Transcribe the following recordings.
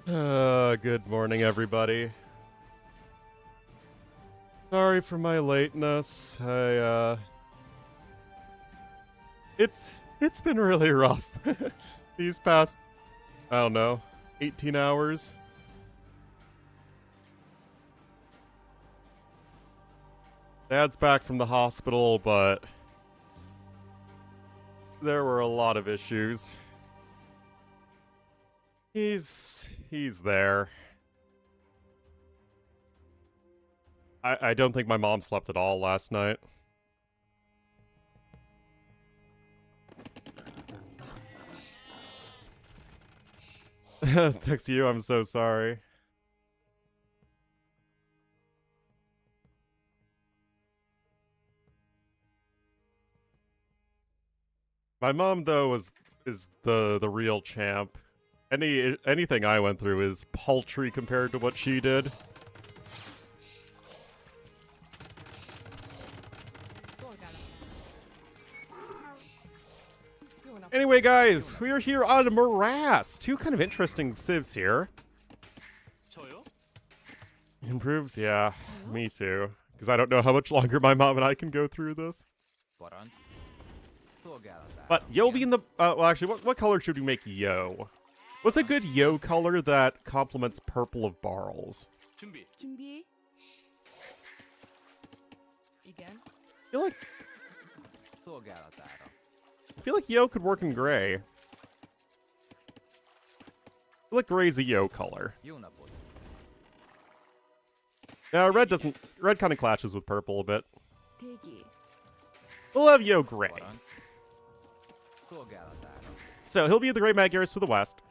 Good morning, everybody. Sorry for my lateness. It's been really rough. These past, I don't know, 18 hours. Dad's back from the hospital, but there were a lot of issues. He's there. I don't think my mom slept at all last night. Thanks to you, I'm so sorry. My mom, though, is the real champ. Anything I went through is paltry compared to what she did. Anyway, guys, we are here on Morass. Two kind of interesting civs here. Improves? Yeah, me too. Because I don't know how much longer my mom and I can go through this. But Yo being the... well, actually, what color should we make Yo? What's a good Yo color that complements purple of Barls? 준비. Igen. I feel like Yo could work in gray. I feel like gray's a Yo color. Red doesn't... Red kind of clashes with purple a bit. 대기. We'll have Yo gray. So he'll be the Grey Magyars to the west,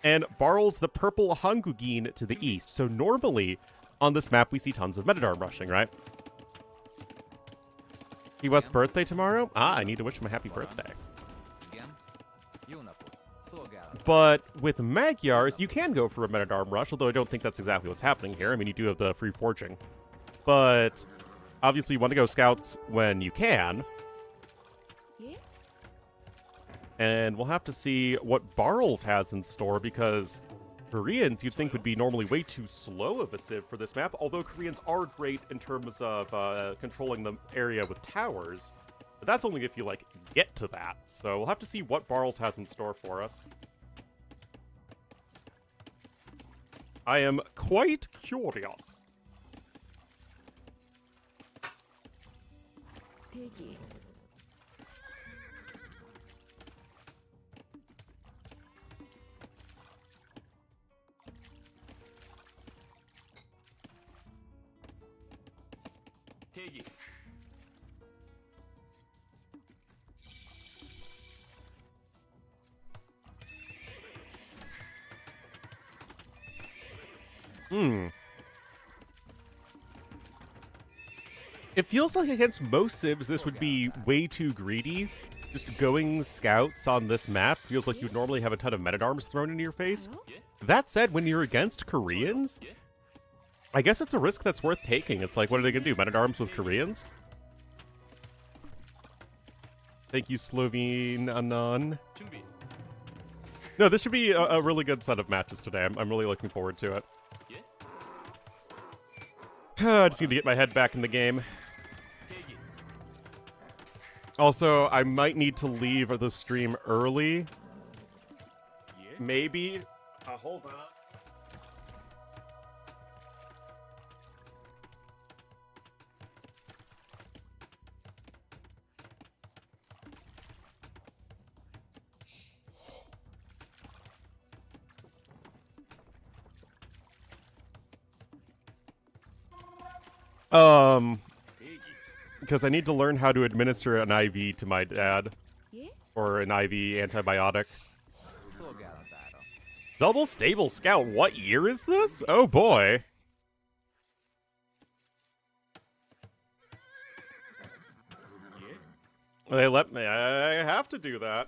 and Barl's the purple Hangugin to the east. So normally, on this map, we see tons of Metadarm rushing, right? Key West's birthday tomorrow? Ah, I need to wish him a happy birthday. But with Magyars, you can go for a Metadarm rush, although I don't think that's exactly what's happening here. I mean, you do have the free forging. But obviously, you want to go scouts when you can. And we'll have to see what Barls has in store, because Koreans you'd think would be normally way too slow of a civ for this map, although Koreans are great in terms of controlling the area with towers. But that's only if you, like, get to that. So we'll have to see what Barls has in store for us. I am quite curious. 대기. 대기. It feels like against most civs, this would be way too greedy. Just going scouts on this map feels like you'd normally have a ton of Metadarms thrown into your face. That said, when you're against Koreans, I guess it's a risk that's worth taking. It's like, what are they going to do, Metadarms with Koreans? Thank you, Slovene Anon. 준비. No, this should be a really good set of matches today. I'm really looking forward to it. I just need to get my head back in the game. 대기. Also, I might need to leave the stream early. Maybe. Hold on. Because I need to learn how to administer an IV to my dad. Or an IV antibiotic. Double stable scout, what year is this? Oh boy. They let me, I have to do that.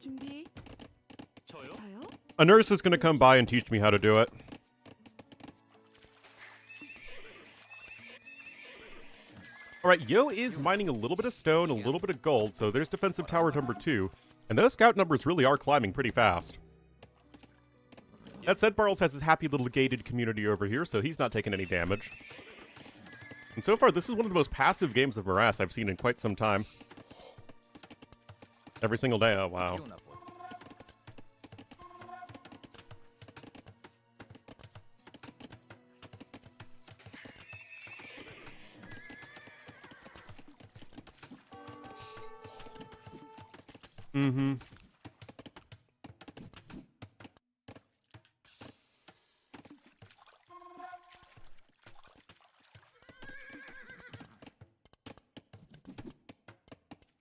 준비. 저요? 저요? A nurse is gonna come by and teach me how to do it. All right, Yo is mining a little bit of stone, a little bit of gold, so there's defensive tower number 2. And those scout numbers really are climbing pretty fast. That said, Barles has his happy little gated community over here, so he's not taking any damage. And so far, this is one of the most passive games of Morass I've seen in quite some time. Every single day, oh wow. Mm-hmm.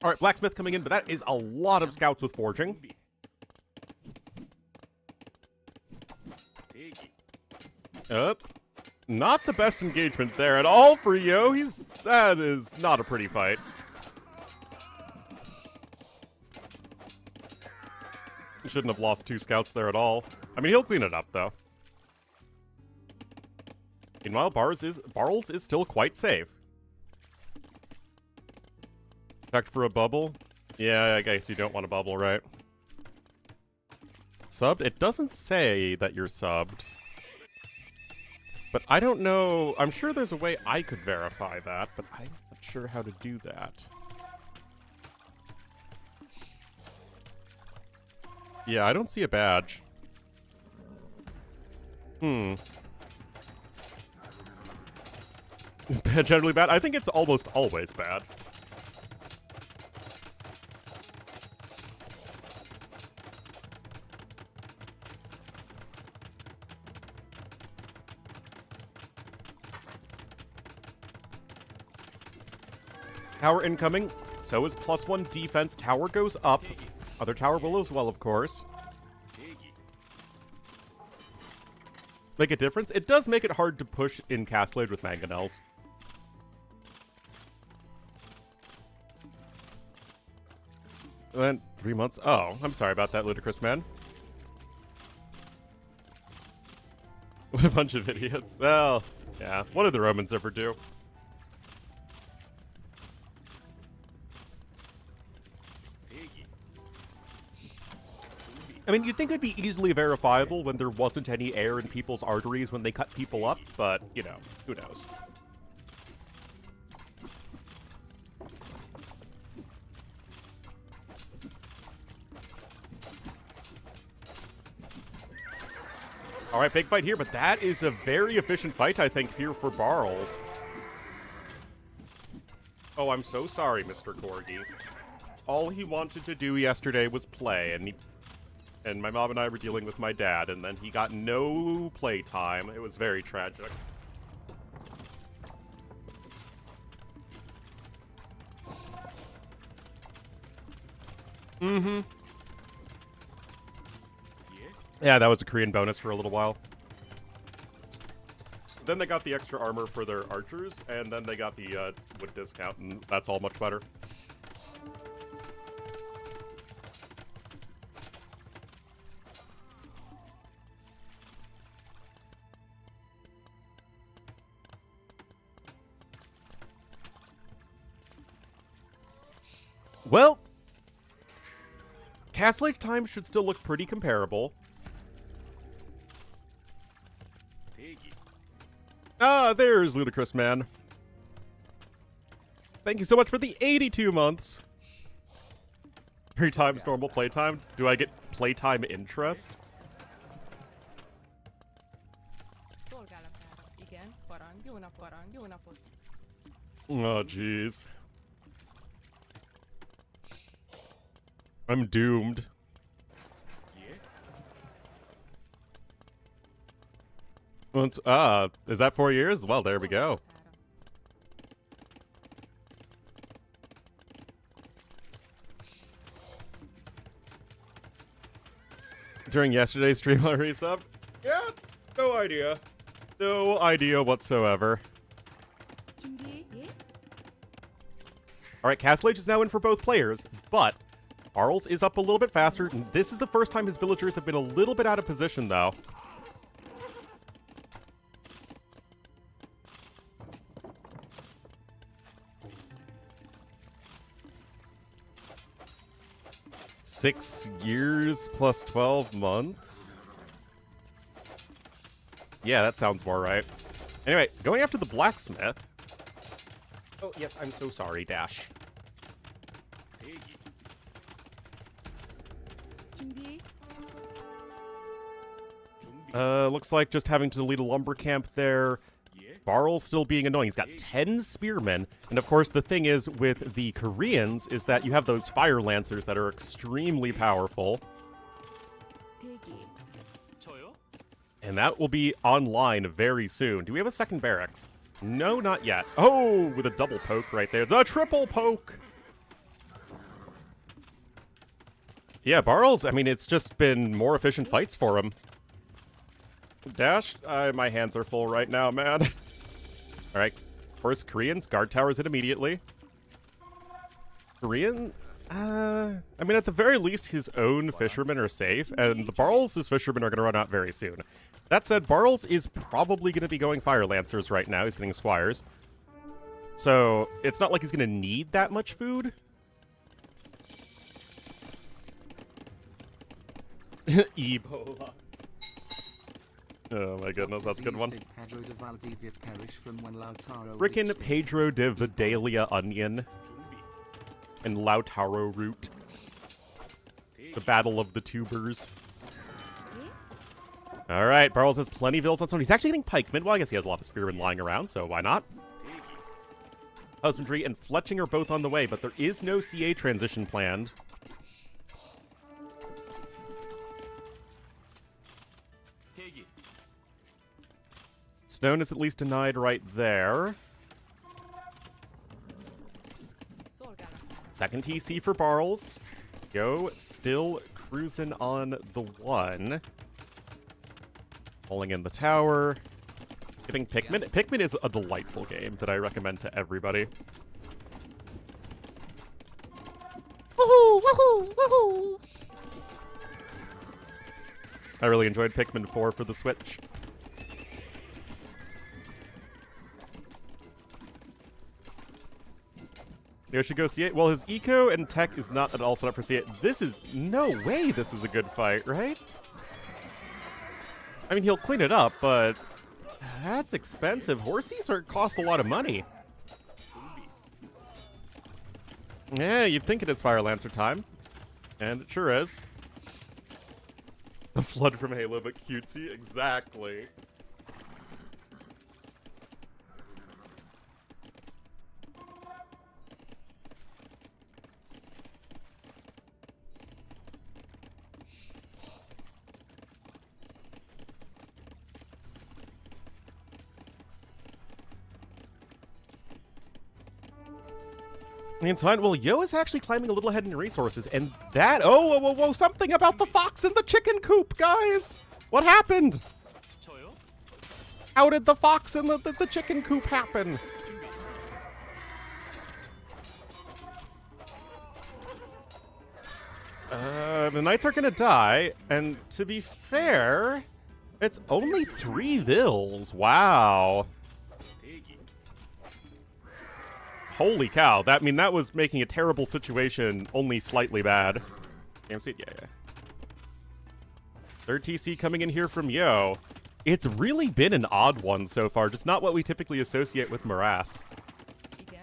All right, blacksmith coming in, but that is a lot of scouts with forging. Not the best engagement there at all for Yo. That is not a pretty fight. He shouldn't have lost 2 scouts there at all. I mean, he'll clean it up, though. Meanwhile, Barles is still quite safe. Checked for a bubble? Yeah, I guess you don't want a bubble, right? Subbed? It doesn't say that you're subbed. But I don't know. I'm sure there's a way I could verify that, but I'm not sure how to do that. Yeah, I don't see a badge. Is badge generally bad? I think it's almost always bad. Tower incoming. So is +1 defense. Tower goes up. Other tower will as well, of course. Make a difference? It does make it hard to push in Castlade with mangonels. Then 3 months. Oh, I'm sorry about that, ludicrous man. What a bunch of idiots. Well, yeah. What did the Romans ever do? I mean, you'd think it'd be easily verifiable when there wasn't any air in people's arteries when they cut people up, but, you know, who knows. All right, big fight here, but that is a very efficient fight, I think, here for Barles. Oh, I'm so sorry, Mr. Corgi. All he wanted to do yesterday was play, and my mom and I were dealing with my dad, and then he got no playtime. It was very tragic. Mm-hmm. Yeah, that was a Korean bonus for a little while. Then they got the extra armor for their archers, and then they got the wood discount, and that's all much better. Well, Castlade time should still look pretty comparable. Ah, there's Ludicrous Man. Thank you so much for the 82 months. 3 times normal playtime. Do I get playtime interest? Oh, jeez. I'm doomed. Once, is that 4 years? Well, there we go. During yesterday's stream, I resubbed? Yeah, no idea. No idea whatsoever. Alright, Castlade is now in for both players, but Barles is up a little bit faster. This is the first time his villagers have been a little bit out of position, though. 6 years plus 12 months? Yeah, that sounds more right. Anyway, going after the blacksmith. Oh, yes, I'm so sorry, Dash. 대기. 준비. 준비. Looks like just having to lead a lumber camp there. 예. Barl's still being annoying. He's got 10 spearmen. And of course, the thing is with the Koreans is that you have those fire lancers that are extremely powerful. 대기. 저요? And that will be online very soon. Do we have a second barracks? No, not yet. Oh, with a double poke right there. The triple poke! Yeah, Barl's, I mean, it's just been more efficient fights for him. Dash, my hands are full right now, man. Alright, first Koreans, guard towers it immediately. Korean, I mean, at the very least, his own fishermen are safe, and the Barl's fishermen are going to run out very soon. That said, Barl's is probably going to be going Fire Lancers right now. He's getting Squires. So, it's not like he's going to need that much food. Ebola. Oh my goodness, that's a good one. Frickin' Pedro de Vidalia Onion 준비. and Lautaro Root. The Battle of the Tubers. Alright, Barrels has plenty of vills on zone. He's actually getting pikemen. Well, I guess he has a lot of spearmen lying around, so why not? 대기. Husbandry and Fletching are both on the way, but there is no CA transition planned. 대기. Stone is at least denied right there. 쏘가라. Second TC for Barles. Yo, still cruising on the one. Pulling in the tower. Getting Pikmin. Pikmin is a delightful game that I recommend to everybody. Woohoo! Woohoo! Woohoo! I really enjoyed Pikmin 4 for the Switch. Yoshi go C8. Well, his eco and tech is not at all set up for C8. This is no way this is a good fight, right? I mean, he'll clean it up, but that's expensive. Horsies cost a lot of money. Yeah, you'd think it is Fire Lancer time. And it sure is. The flood from Halo, but cutesy? Exactly. It's fine. Well, Yo is actually climbing a little ahead in resources, and that— oh, whoa, whoa, whoa, something about the fox in the chicken coop, guys! What happened? 저요? How did the fox in the chicken coop happen? The knights are gonna die, and to be fair, it's only 3 vills. Wow. 대기. Holy cow. That was making a terrible situation only slightly bad. Game speed? Yeah. Third TC coming in here from Yo. It's really been an odd one so far, just not what we typically associate with Morass. 이제.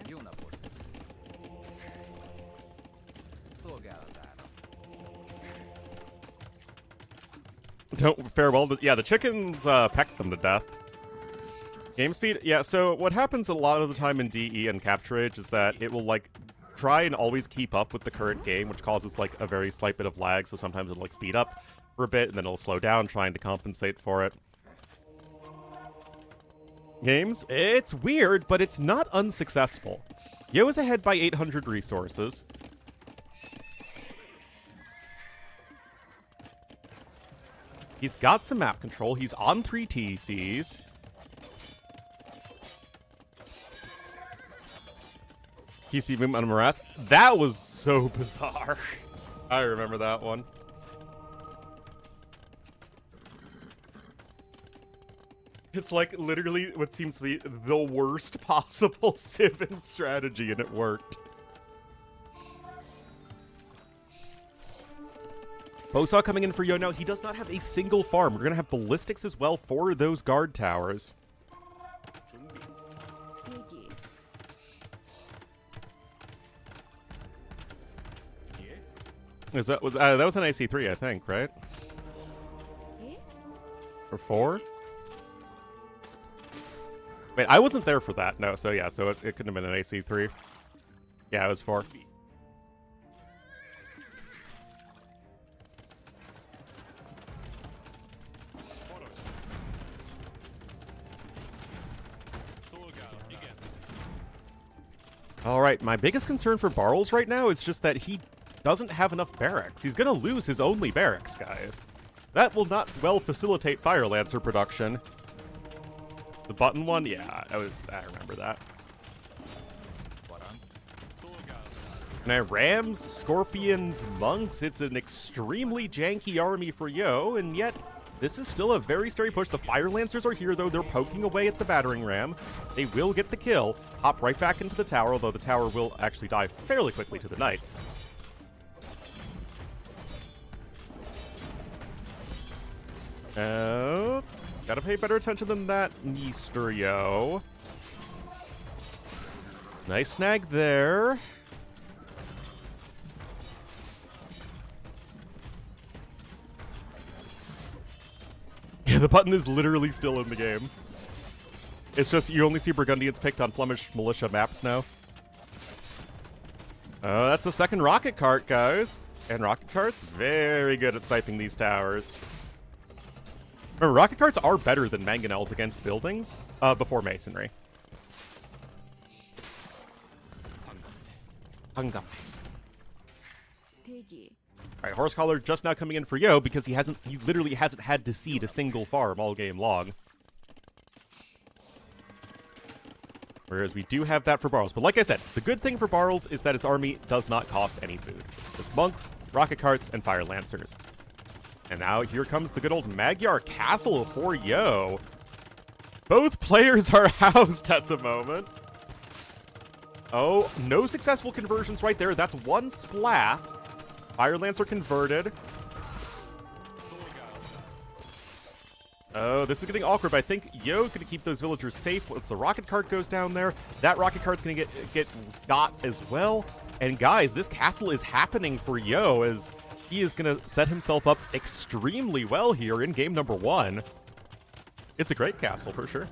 Don't fare well. Yeah, the chickens pecked them to death. Game speed? Yeah, so what happens a lot of the time in DE and Capturage is that it will, like, try and always keep up with the current game, which causes, like, a very slight bit of lag, so sometimes it'll, like, speed up for a bit, and then it'll slow down, trying to compensate for it. Games? It's weird, but it's not unsuccessful. Yo is ahead by 800 resources. He's got some map control. He's on 3 TCs. TC movement on Morass. That was so bizarre. I remember that one. It's like literally what seems to be the worst possible Civ strategy, and it worked. Bosaw coming in for Yo now. He does not have a single farm. We're going to have ballistics as well for those guard towers. 준비. 대기. 예. That was an AC3, I think, right? 예? Or 4? Wait, I wasn't there for that. No, so yeah, so it couldn't have been an AC3. Yeah, it was 4. 준비. All right, my biggest concern for Barles right now is just that he doesn't have enough barracks. He's going to lose his only barracks, guys. That will not well facilitate Fire Lancer production. The button one? Yeah, I remember that. Now, Rams, Scorpions, Monks, it's an extremely janky army for Yo, and yet this is still a very scary push. The Fire Lancers are here, though. They're poking away at the Battering Ram. They will get the kill, hop right back into the tower, although the tower will actually die fairly quickly to the Knights. Oh, gotta pay better attention than that, Mr. Yo. Nice snag there. Yeah, the button is literally still in the game. It's just you only see Burgundians picked on Flemish militia maps now. Oh, that's a second rocket cart, guys. And rocket carts, very good at sniping these towers. Remember, rocket carts are better than mangonels against buildings before masonry. Hangam. 대기. All right, Horse Collar just now coming in for Yo because he literally hasn't had to seed a single farm all game long. Whereas we do have that for Barles. But like I said, the good thing for Barles is that his army does not cost any food. Just monks, rocket carts, and fire lancers. And now here comes the good old Magyar Castle for Yo. Both players are housed at the moment. Oh, no successful conversions right there. That's one splat. Fire Lancer converted. Oh, this is getting awkward, but I think Yo's going to keep those villagers safe once the rocket cart goes down there. That rocket cart's going to get got as well. And guys, this castle is happening for Yo as he is going to set himself up extremely well here in game number 1. It's a great castle for sure.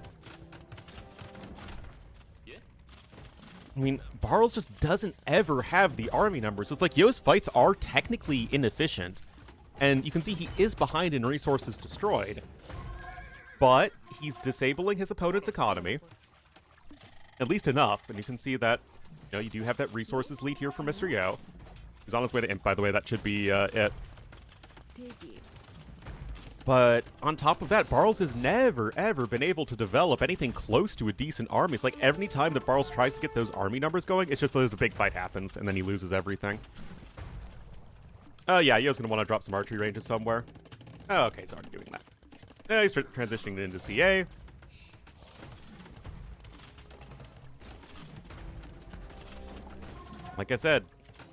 I mean, Barles just doesn't ever have the army numbers. It's like Yo's fights are technically inefficient, and you can see he is behind in resources destroyed, but he's disabling his opponent's economy, at least enough, and you can see that, you know, you do have that resources lead here for Mr. Yo. He's on his way to imp, by the way. That should be it. 대기. But on top of that, Barles has never, ever been able to develop anything close to a decent army. It's like every time that Barles tries to get those army numbers going, it's just that there's a big fight happens, and then he loses everything. Oh, yeah, Yo's going to want to drop some archery ranges somewhere. Oh, okay, he's already doing that. Yeah, he's transitioning into CA. Like I said,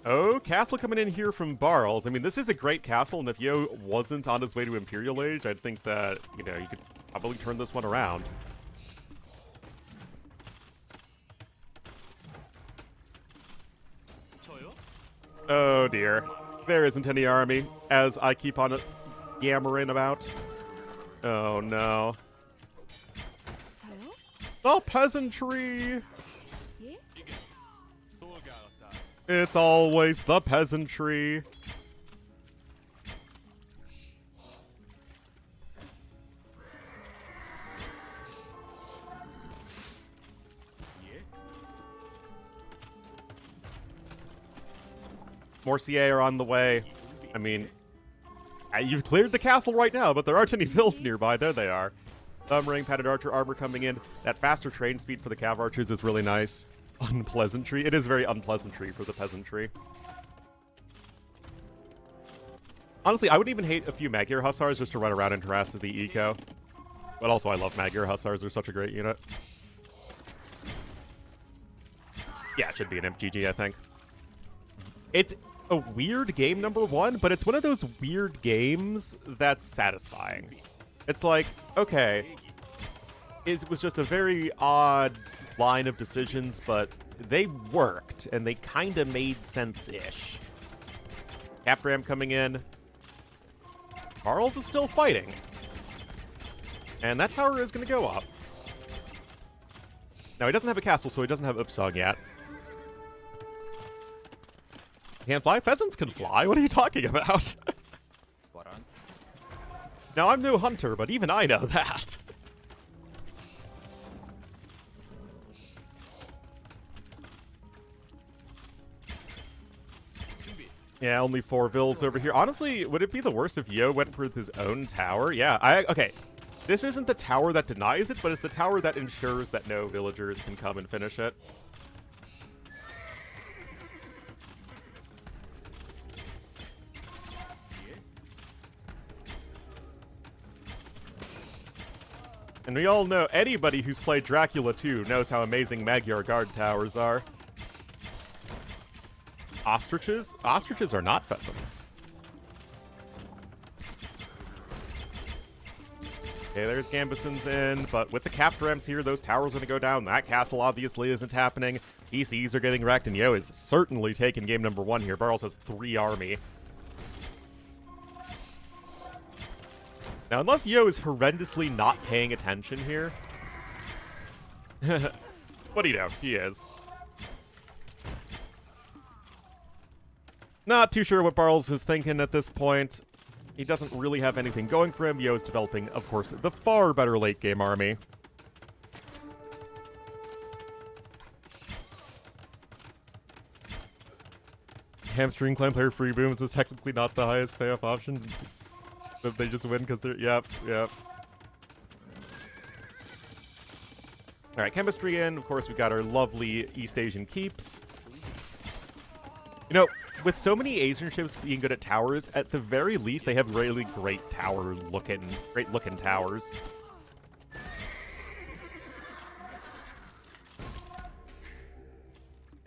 oh, castle coming in here from Barles. I mean, this is a great castle, and if Yo wasn't on his way to Imperial Age, I'd think that, you know, you could probably turn this one around. 저요? Oh, dear. There isn't any army, as I keep on yammering about. Oh, no. 저요? The peasantry! 예? 소가 왔다. It's always the peasantry. 예. More CA are on the way. I mean, you've cleared the castle right now, but there aren't any vills nearby. There they are. Thumb ring, padded archer armor coming in. That faster train speed for the cav archers is really nice. Unpleasantry. It is very unpleasantry for the peasantry. Honestly, I wouldn't even hate a few Magyar Hussars just to run around and harass the eco. But also, I love Magyar Hussars. They're such a great unit. Yeah, it should be an imp GG, I think. a weird game, number one, but it's one of those weird games that's satisfying. It's like, okay, it was just a very odd line of decisions, but they worked, and they kind of made sense-ish. Capram coming in. Barles is still fighting. And that tower is going to go up. Now, he doesn't have a castle, so he doesn't have Upsong yet. Can't fly? Pheasants can fly. What are you talking about? Now, I'm no hunter, but even I know that. Yeah, only 4 vills over here. Honestly, would it be the worst if Yo went for his own tower? Yeah, okay. This isn't the tower that denies it, but it's the tower that ensures that no villagers can come and finish it. And we all know, anybody who's played Dracula 2 knows how amazing Magyar guard towers are. Ostriches? Ostriches are not pheasants. Okay, there's Gambeson's in, but with the capped rams here, those towers are going to go down. That castle obviously isn't happening. PCs are getting wrecked, and Yo is certainly taking game number 1 here. Barles has 3 army. Now, unless Yo is horrendously not paying attention here. What do you know? He is. Not too sure what Barles is thinking at this point. He doesn't really have anything going for him. Yo is developing, of course, the far better late-game army. Hamstring clan player free booms is technically not the highest payoff option. But they just win because they're... Yep. Alright, chemistry in. Of course, we got our lovely East Asian keeps. You know, with so many Asian ships being good at towers, at the very least, they have really great looking towers.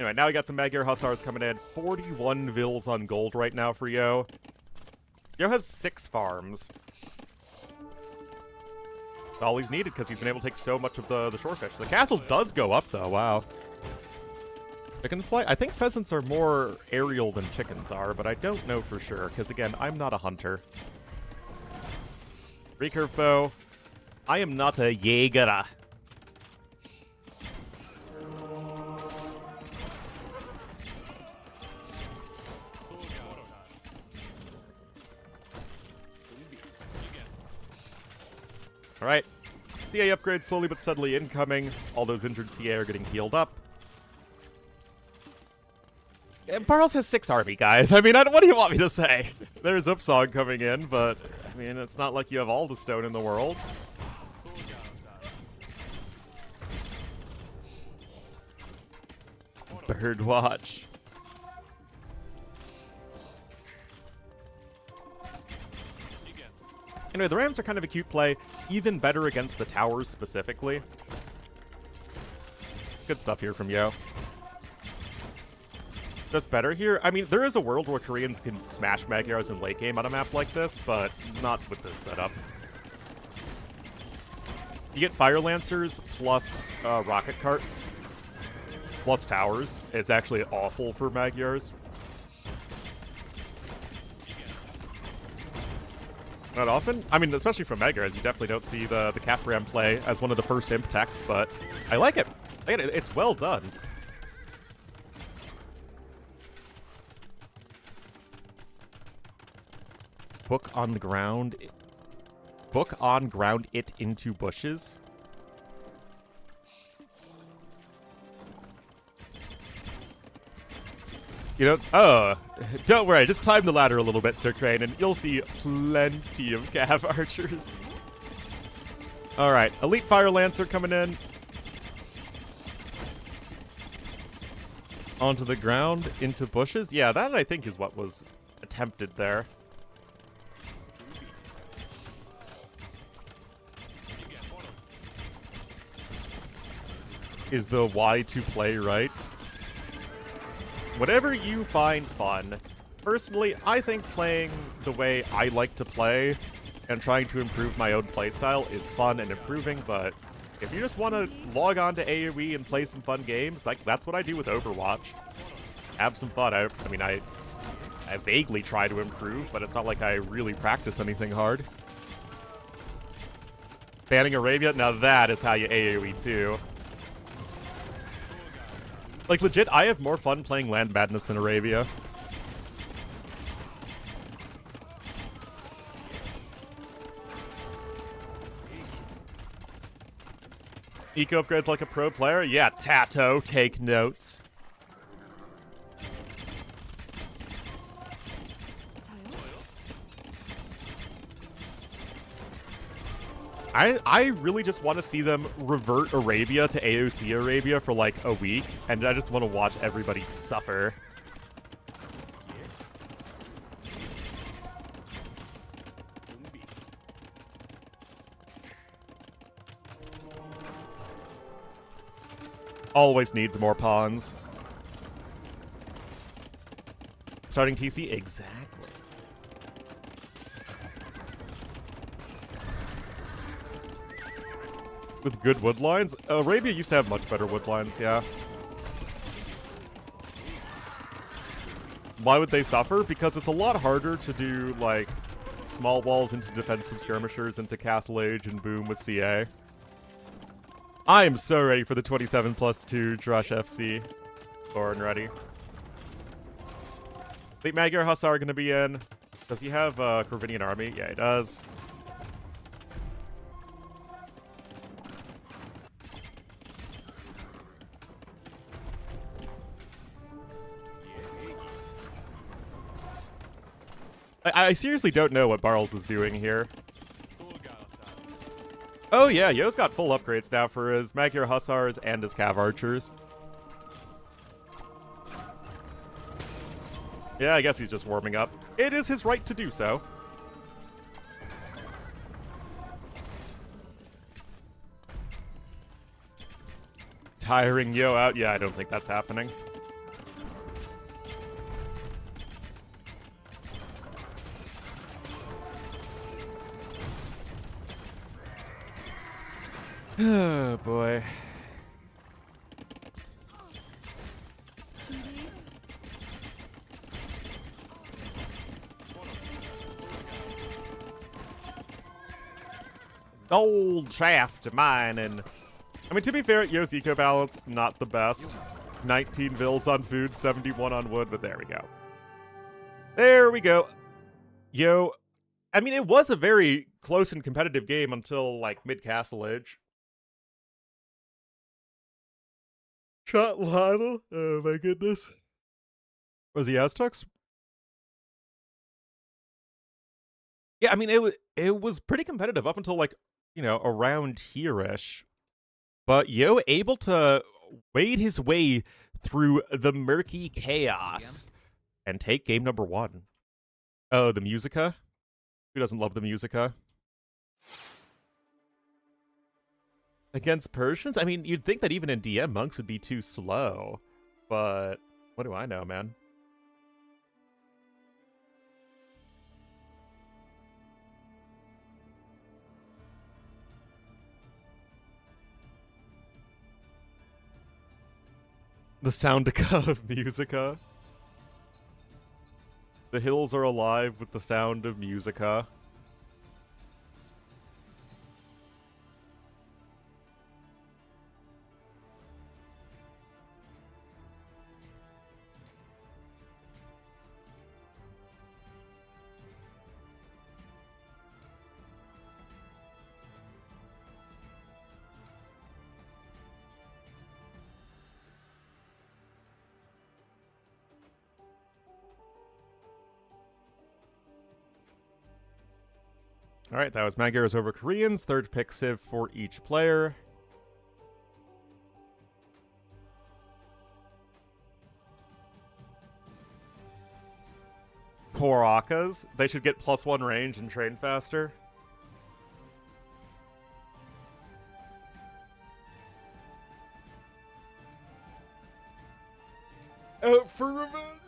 Anyway, now we got some Magyar Hussars coming in. 41 vills on gold right now for Yo. Yo has 6 farms. That's all he's needed because he's been able to take so much of the shorefish. The castle does go up, though. Wow. Chickens fly? I think pheasants are more aerial than chickens are, but I don't know for sure, because again, I'm not a hunter. Recurve bow. I am not a Jäger. Alright. CA upgrade slowly but steadily incoming. All those injured CA are getting healed up. Barles has 6 army, guys. I mean, what do you want me to say? There's Upsong coming in, but, I mean, it's not like you have all the stone in the world. Birdwatch. Anyway, the Rams are kind of a cute play, even better against the towers specifically. Good stuff here from Yo. Just better here. I mean, there is a world where Koreans can smash Magyars in late game on a map like this, but not with this setup. You get Fire Lancers plus rocket carts plus towers. It's actually awful for Magyars. Not often. I mean, especially from Magyars, you definitely don't see the Capram play as one of the first imp techs, but I like it. It's well done. Book on the ground. Book on ground it into bushes. You know, don't worry, just climb the ladder a little bit, Sir Crane, and you'll see plenty of Cav archers. Alright, Elite Fire Lancer coming in. Onto the ground, into bushes. Yeah, that I think is what was attempted there. Is the why to play right? Whatever you find fun, Personally, I think playing the way I like to play and trying to improve my own playstyle is fun and improving, but if you just want to log on to AoE and play some fun games, like that's what I do with Overwatch. Have some fun. I mean, I vaguely try to improve, but it's not like I really practice anything hard. Banning Arabia? Now that is how you AoE too. Like, legit, I have more fun playing Land Madness than Arabia. Eco upgrades like a pro player? Yeah, Tato, take notes. I really just want to see them revert Arabia to AOC Arabia for like a week, and I just want to watch everybody suffer. Always needs more pawns. Starting TC? Exactly. With good wood lines? Arabia used to have much better wood lines, yeah. Why would they suffer? Because it's a lot harder to do, like, small walls into defensive skirmishers into Castle Age and boom with CA. I am so ready for the 27+2 Drush FC. Born ready. Think Magyar Hussar gonna be in? Does he have a Corvinian army? Yeah, he does. I seriously don't know what Barles is doing here. Oh yeah, Yo's got full upgrades now for his Magyar Hussars and his Cav Archers. Yeah, I guess he's just warming up. It is his right to do so. Tiring Yo out? Yeah, I don't think that's happening. Oh boy. Old shaft mine, and I mean, to be fair, Yo's eco balance not the best. 19 vills on food, 71 on wood, but there we go. There we go. Yo, I mean, it was a very close and competitive game until like mid Castle Age. Shot Lionel? Oh my goodness. Was he Aztecs? Yeah, I mean, it was pretty competitive up until like, you know, around here-ish. But Yo able to wade his way through the murky chaos and take game number 1. Oh, the Musica? Who doesn't love the Musica? Against Persians? I mean, you'd think that even in DM, monks would be too slow. But what do I know, man? The soundica of Musica. The hills are alive with the sound of Musica. Alright, that was Magyars over Koreans. Third pick Civ for each player. Poor Akkas. They should get +1 range and train faster. Out for revenge!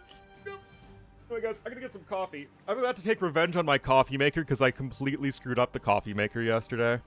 Anyway, guys, I'm gonna get some coffee. I'm about to take revenge on my coffee maker because I completely screwed up the coffee maker yesterday.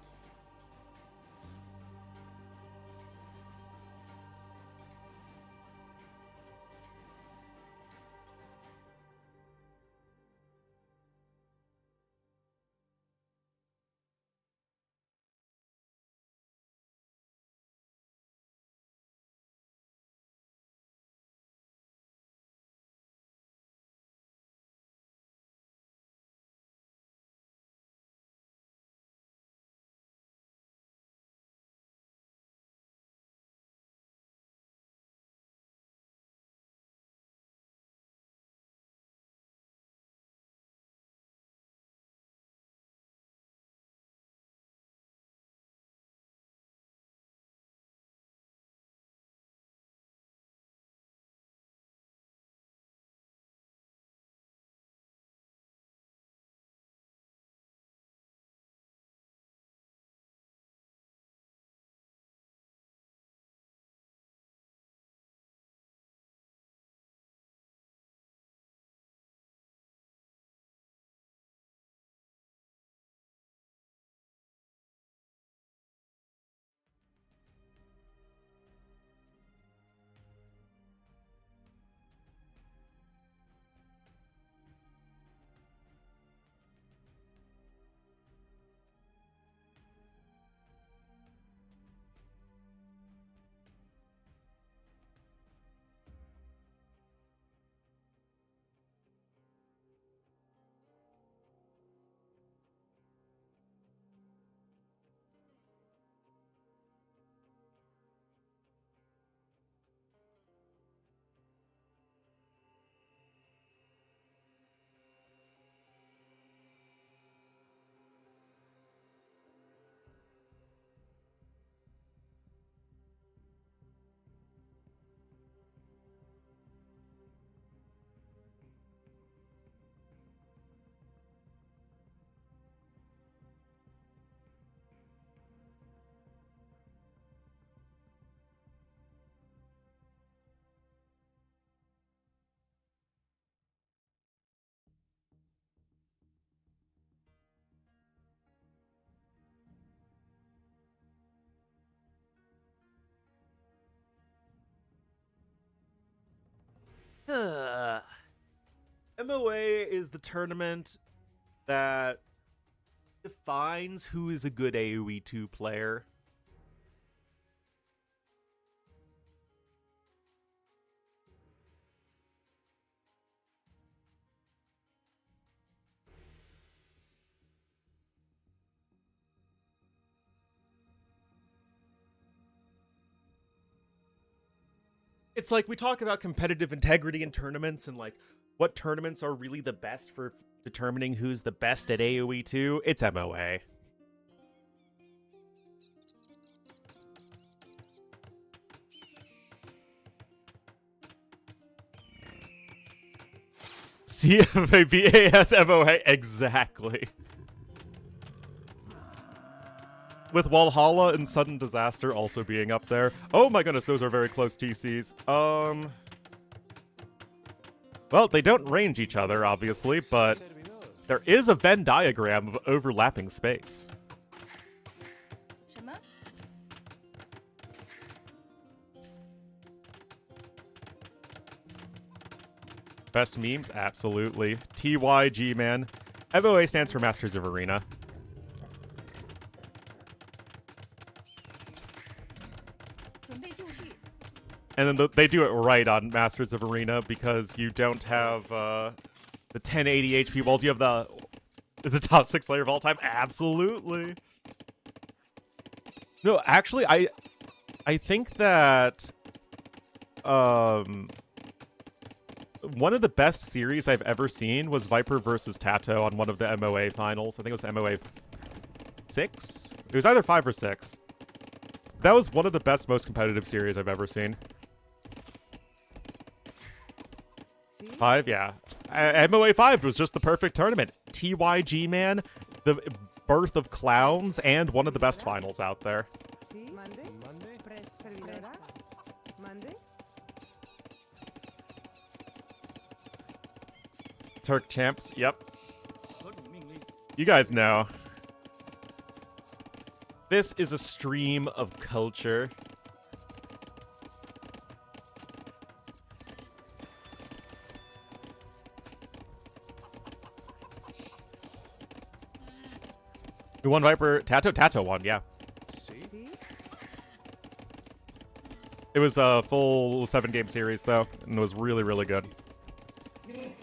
MOA is the tournament that defines who is a good AoE 2 player. It's like we talk about competitive integrity in tournaments and like what tournaments are really the best for determining who's the best at AoE 2. It's MOA. CFABAS exactly. With Walhalla and Sudden Disaster also being up there. Oh my goodness, those are very close TCs. Well, they don't range each other, obviously, but there is a Venn diagram of overlapping space. Best memes? Absolutely. TYG, man. MOA stands for Masters of Arena. And then they do it right on Masters of Arena because you don't have the 1080 HP walls. You have the top 6 player of all time. Absolutely. No, actually, I think that one of the best series I've ever seen was Viper versus Tato on one of the MOA finals. I think it was MOA 6. It was either 5 or 6. That was one of the best, most competitive series I've ever seen. 5, yeah. MOA 5 was just the perfect tournament. TYG, man, the birth of clowns, and one of the best finals out there. Turk champs. Yep. 何种命令？ You guys know. This is a stream of culture. Who won Viper? Tato? Tato won, yeah. See? See? It was a full 7-game series, though, and it was really, really good. Wait.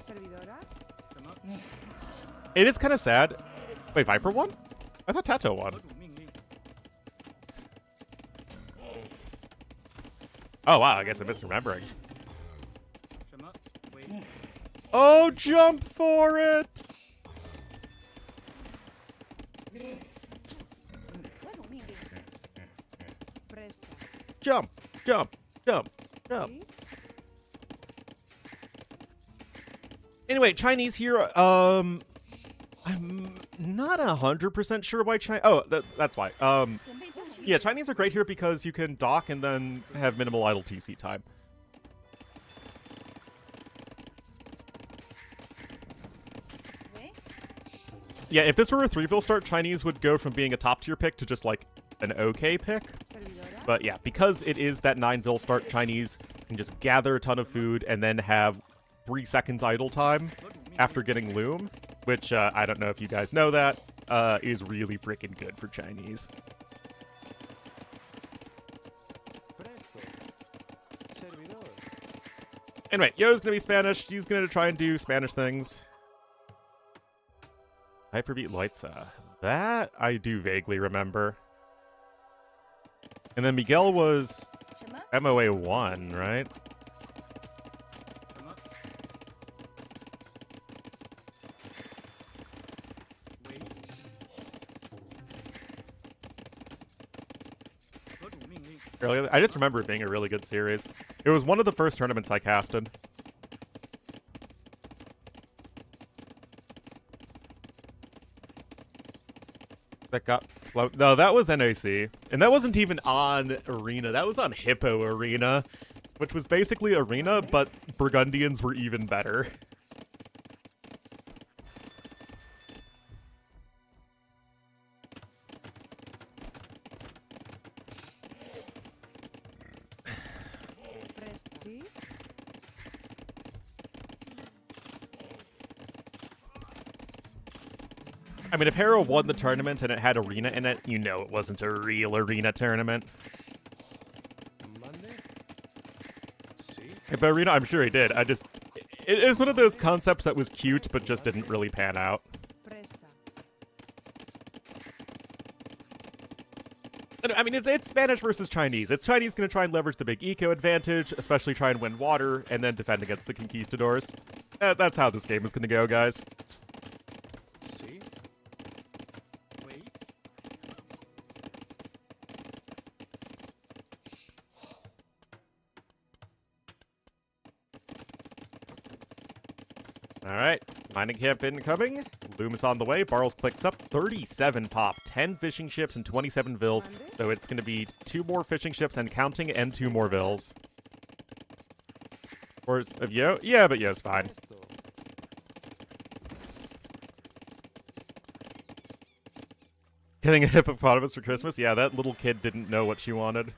Servidora. 什么？ It is kind of sad. Wait, Viper won? I thought Tato 何 won. 种命令？ Oh, wow, I guess I'm misremembering. 什么？喂？ Oh, jump for it! 何种命令 Presta. Jump, jump, jump, jump. See? Anyway, Chinese here, I'm not 100% sure why China. Oh, that's why. 准备就绪。 Yeah, Chinese are great here because you can dock and then have minimal idle TC time. Yeah, if this were a 3-fill start, Chinese would go from being a top-tier pick to just, like, an okay pick. Servidora. But yeah, because it is that 9-fill start, Chinese can just gather a ton of food and then have 3 seconds idle time 何种命令？ after getting Loom, which I don't know if you guys know that, is really freaking good for Chinese. Presto. Servidor. Anyway, Yo's gonna be Spanish. He's gonna try and do Spanish things. Hyperbeat Loitza. That I do vaguely remember. And then Miguel was 什么？ MOA 1, right? 什么？喂？何种命令？ Earlier, I just remember it being a really good series. It was one of the first tournaments I casted. That got no, that was NAC, and that wasn't even on Arena. That was on Hippo Arena, which was basically Arena, but Burgundians were even better. Presta. See? I mean, if Hero won the tournament and it had Arena in it, you know it wasn't a real Arena tournament. Monday? See? But Arena, I'm sure he did. It's one of those concepts that was cute, but just didn't really pan out. Presta. I mean, it's Spanish versus Chinese. It's Chinese going to try and leverage the big eco advantage, especially try and win water, and then defend against the conquistadors. That's how this game is going to go, guys. See? Wait. All right, mining camp incoming. Loom is on the way. Barrels clicks up. 37 pop, 10 fishing ships, and 27 vills. So it's going to be 2 more fishing ships and counting, and 2 more vills. Or is of Yo? Yeah, but Yo's fine. Presto. Getting a hippopotamus for Christmas? Yeah, that little kid didn't know what she wanted.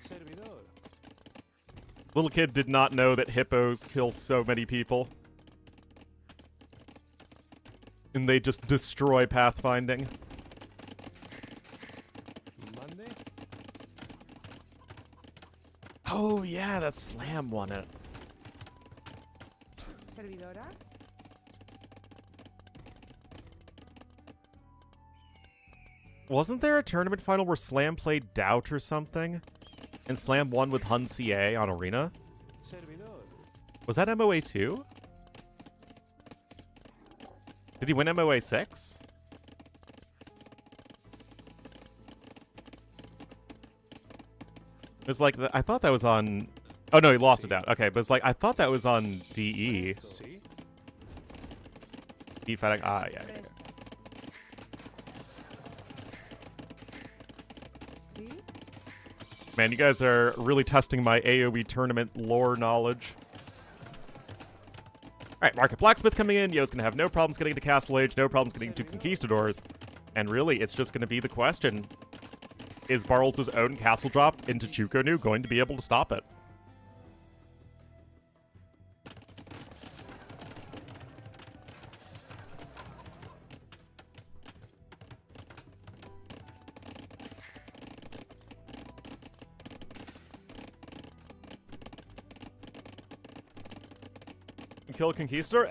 Servidor. Little kid did not know that hippos kill so many people. And they just destroy pathfinding. Monday? Oh yeah, that Slam won it. Servidora. Wasn't there a tournament final where Slam played Doubt or something? And Slam won with Hun CA on Arena? Servidor. Was that MOA 2? Did he win MOA 6? It was like, I thought that was on... Oh no, he lost it out. Okay, but it's like, I thought that was on DE. See? DE fighting, yeah, yeah. Presta. See? Man, you guys are really testing my AoE tournament lore knowledge. Alright, Market Blacksmith coming in. Yo's gonna have no problems getting to Castle Age, no problems getting to Conquistadors. And really, it's just gonna be the question. Is Barles' own castle drop into Chukonu going to be able to stop it? Kill Conquistador?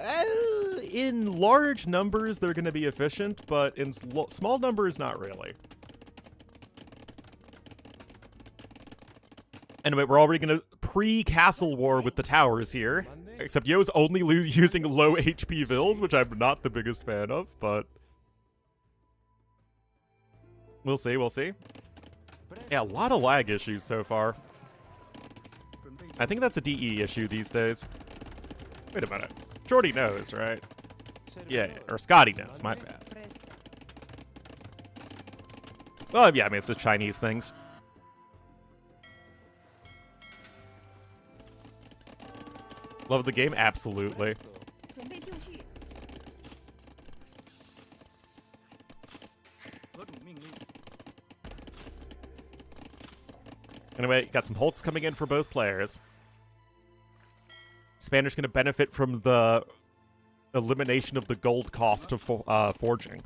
In large numbers, they're going to be efficient, but in small numbers, not really. Anyway, we're already going to pre-castle war with the towers here. Except Yo's only using low HP vills, which I'm not the biggest fan of, but... We'll see, we'll see. Yeah, a lot of lag issues so far. I think that's a DE issue these days. Wait a minute. Jordy knows, right? Yeah, or Scotty knows, my bad. Well, yeah, I mean, it's just Chinese things. Love the game? Absolutely. Anyway, got some Hulks coming in for both players. Spanish going to benefit from the elimination of the gold cost of forging.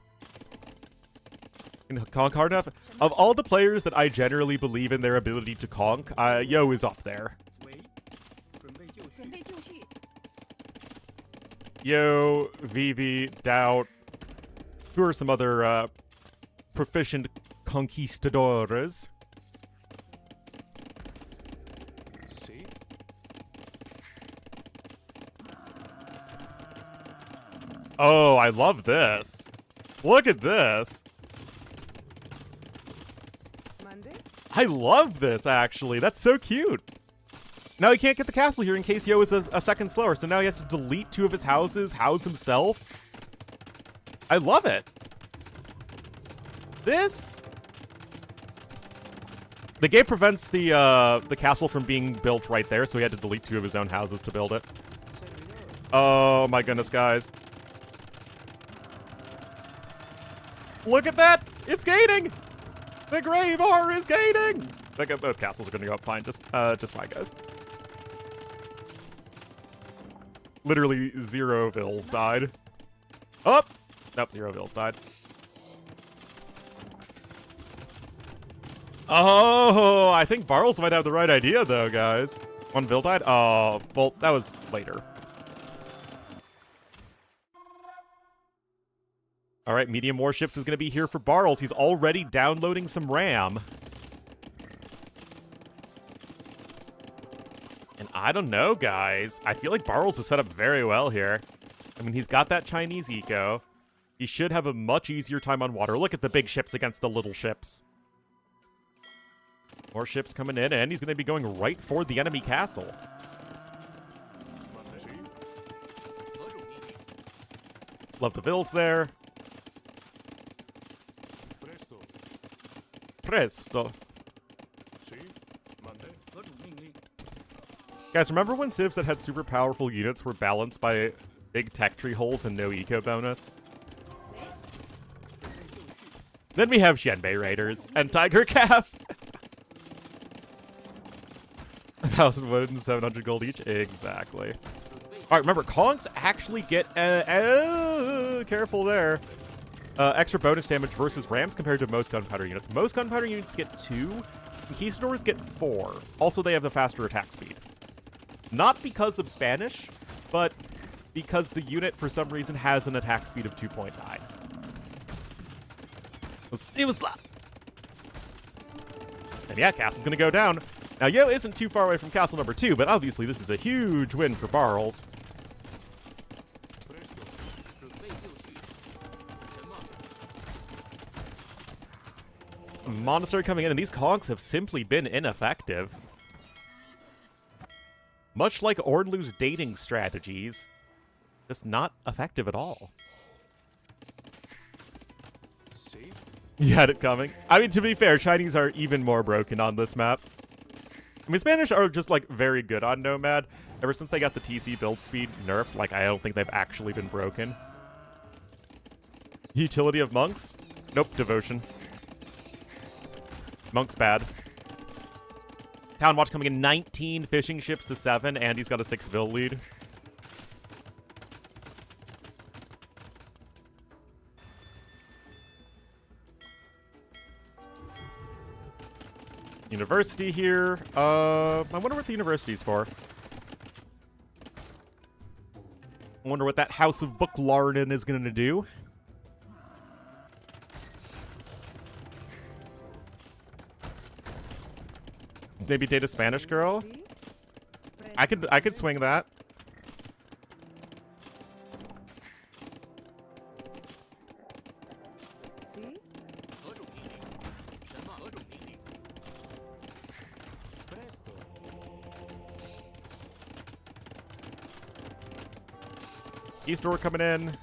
And conk hard enough. Of all the players that I generally believe in their ability to conk, Yo is up there. Yo, Vivi, Doubt. Who are some other proficient conquistadores? Oh, I love this. Look at this. I love this, actually. That's so cute. Now he can't get the castle here in case Yo is a second slower, so now he has to delete 2 of his houses, house himself. I love it. This... The game prevents the castle from being built right there, so he had to delete 2 of his own houses to build it. Oh my goodness, guys. Look at that! It's gaining! The Gravar is gaining! Both castles are gonna go up fine, just fine, guys. Literally 0 vills died. Oh! Nope, 0 vills died. Oh, I think Barles might have the right idea, though, guys. 1 vill died? Oh, well, that was later. All right, medium warships is going to be here for Barles. He's already downloading some RAM. And I don't know, guys. I feel like Barles is set up very well here. I mean, he's got that Chinese eco. He should have a much easier time on water. Look at the big ships against the little ships. More ships coming in, and he's going to be going right for the enemy castle. Love the vills there. Presto. Guys, remember when civs that had super powerful units were balanced by big tech tree holes and no eco bonus? Then we have Shenbei Raiders and Tiger Calf. 1,000 wood and 700 gold each. Exactly. Alright, remember, conks actually get... careful there. Extra bonus damage versus rams compared to most gunpowder units. Most gunpowder units get 2. Conquistadors get 4. Also, they have the faster attack speed. Not because of Spanish, but because the unit, for some reason, has an attack speed of 2.9. It was... And yeah, castle's gonna go down. Now, Yo isn't too far away from castle number 2, but obviously this is a huge win for Barles. Monastery coming in, and these conks have simply been ineffective. Much like Ornlu's dating strategies, just not effective at all. See? You had it coming. I mean, to be fair, Chinese are even more broken on this map. I mean, Spanish are just, like, very good on Nomad. Ever since they got the TC build speed nerfed, like, I don't think they've actually been broken. Utility of monks? Nope, devotion. Monk's bad. Town Watch coming in 19 fishing ships to 7, and he's got a 6 bill lead. University here. I wonder what the university's for. I wonder what that House of Booklarden is going to do. Maybe date a Spanish girl. I could swing that. East door coming in.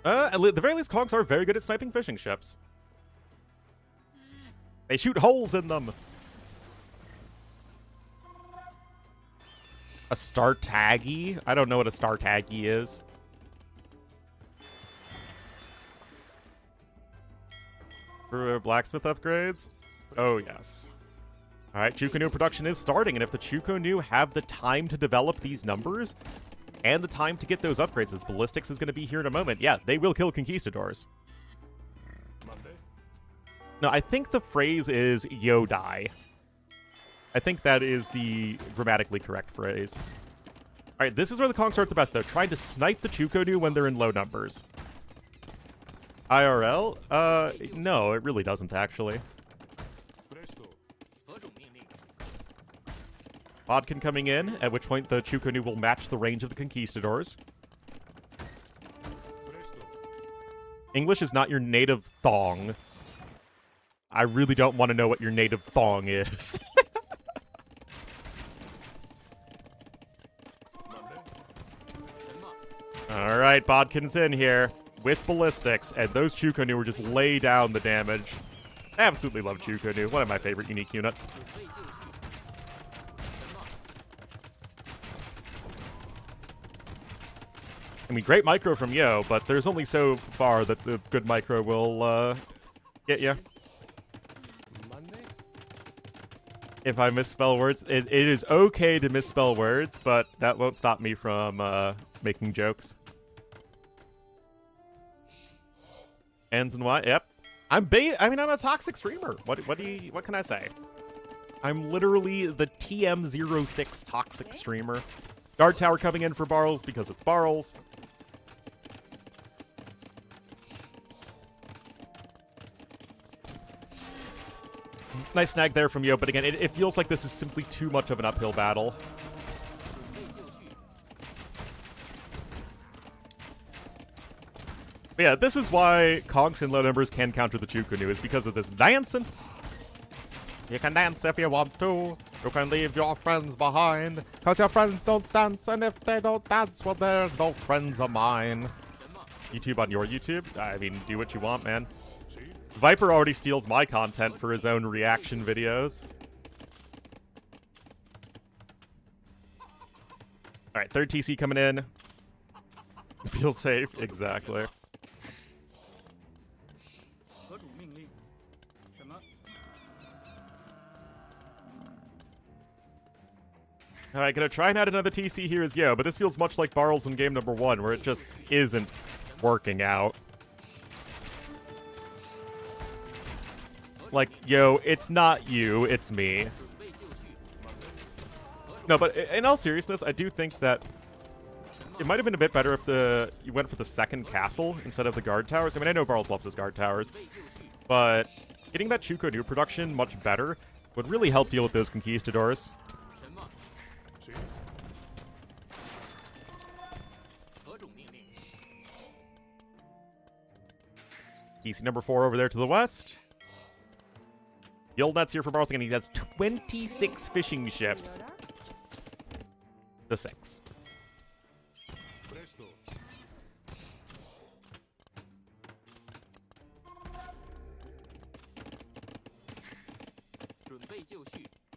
At the very least, Kongs are very good at sniping fishing ships. They shoot holes in them. A star taggy? I don't know what a star taggy is. For blacksmith upgrades? Oh, yes. All right, Chukonu production is starting, and if the Chukonu have the time to develop these numbers and the time to get those upgrades, as ballistics is going to be here in a moment, yeah, they will kill conquistadors. Monday. No, I think the phrase is Yodai. I think that is the grammatically correct phrase. All right, this is where the Kongs are at the best, though, trying to snipe the Chukonu when they're in low numbers. IRL? No, it really doesn't, actually. Bodkin coming in, at which point the Chukonu will match the range of the conquistadors. English is not your native thong. I really don't want to know what your native thong is. Alright, Bodkin's in here with ballistics, and those Chukonu will just lay down the damage. I absolutely love Chukonu, one of my favorite unique units. I mean, great micro from Yo, but there's only so far that the good micro will get you. Monday? If I misspell words, it is okay to misspell words, but that won't stop me from making jokes. Ends and what? Yep. I'm a toxic streamer. What can I say? I'm literally the TM06 toxic streamer. Guard tower coming in for Barrels because it's Barrels. Nice snag there from Yo, but again, it feels like this is simply too much of an uphill battle. But yeah, this is why Kongs in low numbers can counter the Chukonu, is because of this dancing. You can dance if you want to. You can leave your friends behind, because your friends don't dance, and if they don't dance, well, they're no friends of mine. YouTube on your YouTube? I mean, do what you want, man. Viper already steals my content for his own reaction videos. Alright, third TC coming in. Feel safe, exactly. Alright, gonna try and add another TC here as Yo, but this feels much like Barrels in game number 1, where it just isn't working out. Like, Yo, it's not you, it's me. No, but in all seriousness, I do think that it might have been a bit better if you went for the second castle instead of the guard towers. I mean, I know Barrels loves his guard towers, but getting that Chukonu production much better would really help deal with those conquistadors. TC number 4 over there to the west. Guild Net's here for Barrels again. He has 26 fishing ships. The 6.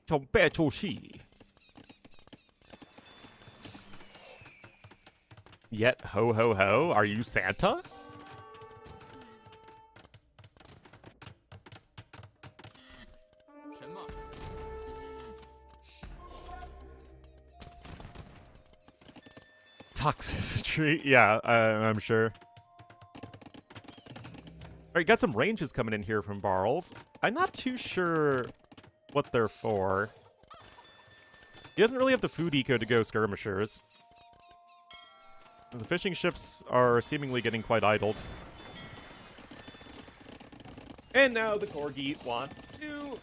准备就绪. Yet ho ho ho, are you Santa? Toxicity, yeah, I'm sure. Alright, got some ranges coming in here from Barles. I'm not too sure what they're for. He doesn't really have the food eco to go skirmishers. The fishing ships are seemingly getting quite idled. And now the Corgi wants to...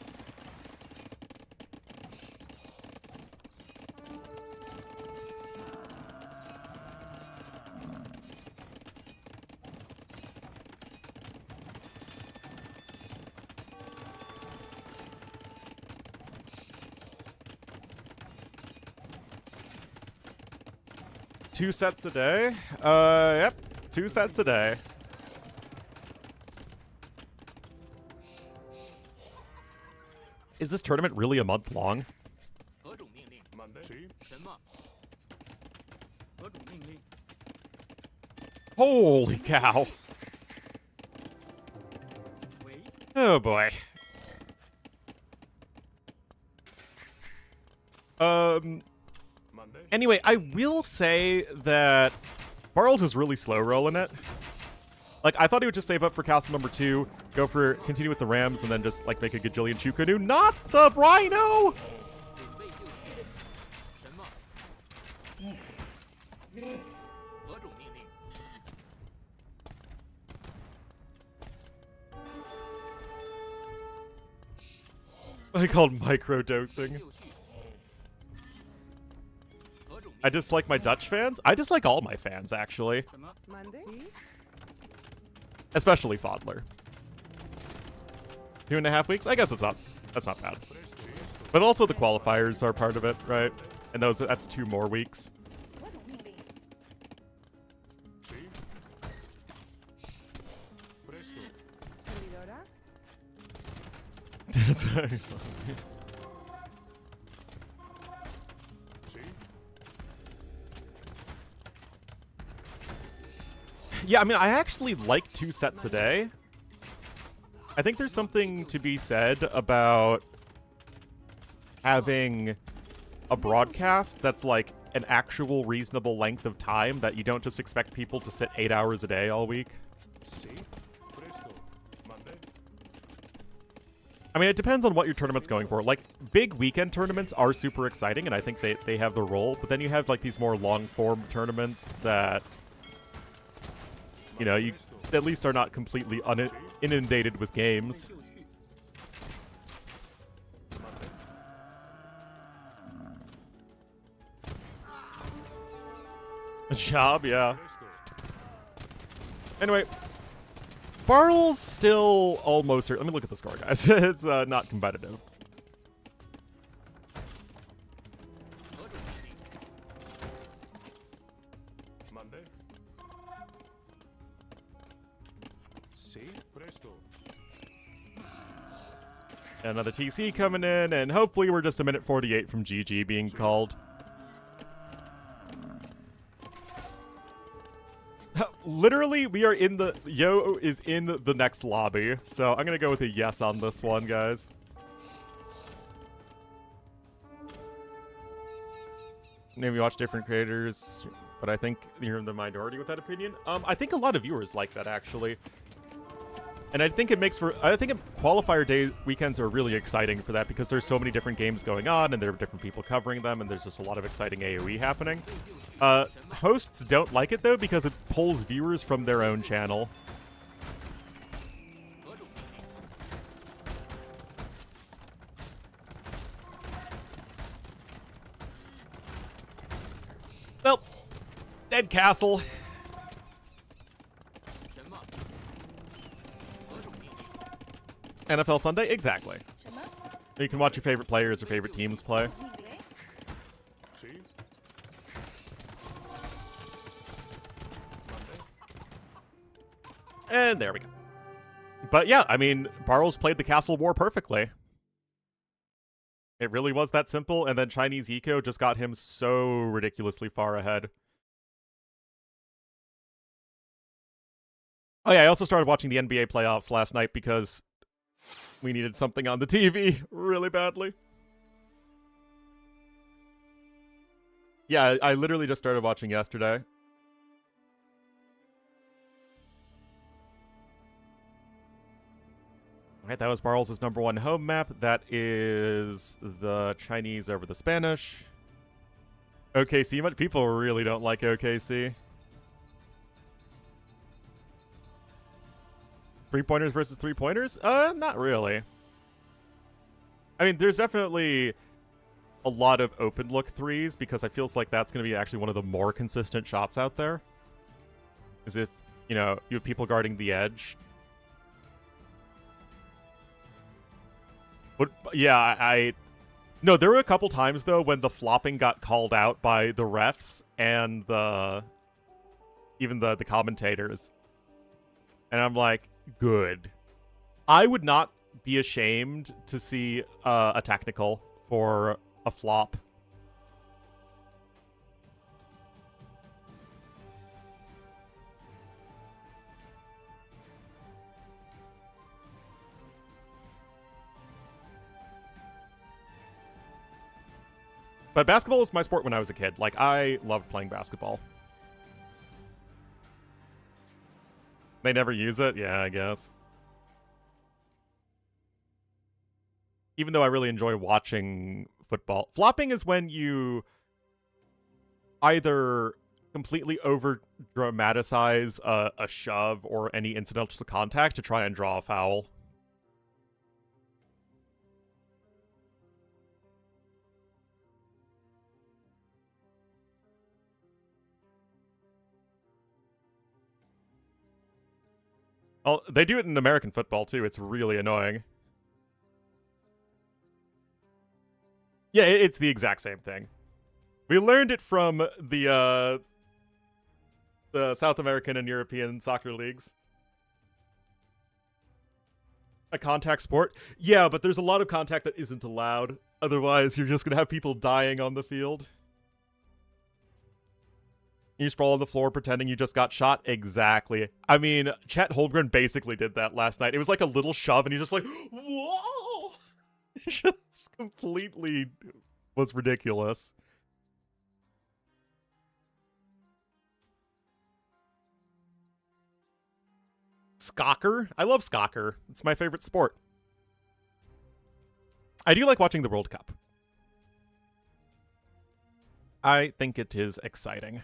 Two sets a day? Yep. 2 sets a day. Is this tournament really a month long? Monday. Holy cow. Oh boy. Monday. Anyway, I will say that Barles is really slow rolling it. Like, I thought he would just save up for castle number 2, continue with the Rams, and then just, like, make a gajillion Chukanu. Not the Rhino! I called microdosing. I dislike my Dutch fans? I dislike all my fans, actually. Monday. Especially Fodler. 2.5 weeks? I guess that's not bad. But also the qualifiers are part of it, right? And that's 2 more weeks. That's very funny. Yeah, I mean, I actually like 2 sets a day. I think there's something to be said about having a broadcast that's like an actual reasonable length of time that you don't just expect people to sit 8 hours a day all week. I mean, it depends on what your tournament's going for. Like, big weekend tournaments are super exciting, and I think they have their role. But then you have, like, these more long-form tournaments that, you know, you at least are not completely inundated with games. A job, yeah. Anyway, Bartle's still almost here. Let me look at the score, guys. It's not competitive. Monday. Presto. Another TC coming in, and hopefully we're just a minute 48 from GG being called. Literally, we are in the... Yo is in the next lobby. So I'm going to go with a yes on this one, guys. Maybe watch different creators, but I think you're in the minority with that opinion. I think a lot of viewers like that, actually. And I think it makes for... I think qualifier day weekends are really exciting for that because there's so many different games going on and there are different people covering them and there's just a lot of exciting AoE happening. Hosts don't like it, though, because it pulls viewers from their own channel. Well, dead castle. NFL Sunday? Exactly. You can watch your favorite players or favorite teams play. And there we go. But yeah, I mean, Bartles played the Castle War perfectly. It really was that simple, and then Chinese Eco just got him so ridiculously far ahead. Oh yeah, I also started watching the NBA playoffs last night because we needed something on the TV really badly. Yeah, I literally just started watching yesterday. Alright, that was Barles' #1 home map. That is the Chinese over the Spanish. OKC, but people really don't like OKC. 3-pointers versus 3-pointers? Not really. I mean, there's definitely a lot of open look threes because I feels like that's going to be actually one of the more consistent shots out there. Is if, you know, you have people guarding the edge. But yeah, no, there were a couple times though when the flopping got called out by the refs and even the commentators. And I'm like, good. I would not be ashamed to see a technical for a flop. But basketball was my sport when I was a kid. Like, I loved playing basketball. They never use it? Yeah, I guess. Even though I really enjoy watching football. Flopping is when you either completely over-dramatize a shove or any incidental contact to try and draw a foul. Oh, they do it in American football, too. It's really annoying. Yeah, it's the exact same thing. We learned it from the South American and European soccer leagues. A contact sport? Yeah, but there's a lot of contact that isn't allowed. Otherwise, you're just going to have people dying on the field. You sprawl on the floor pretending you just got shot? Exactly. I mean, Chet Holmgren basically did that last night. It was like a little shove, and he just like, whoa! Just completely was ridiculous. Soccer? I love soccer. It's my favorite sport. I do like watching the World Cup. I think it is exciting.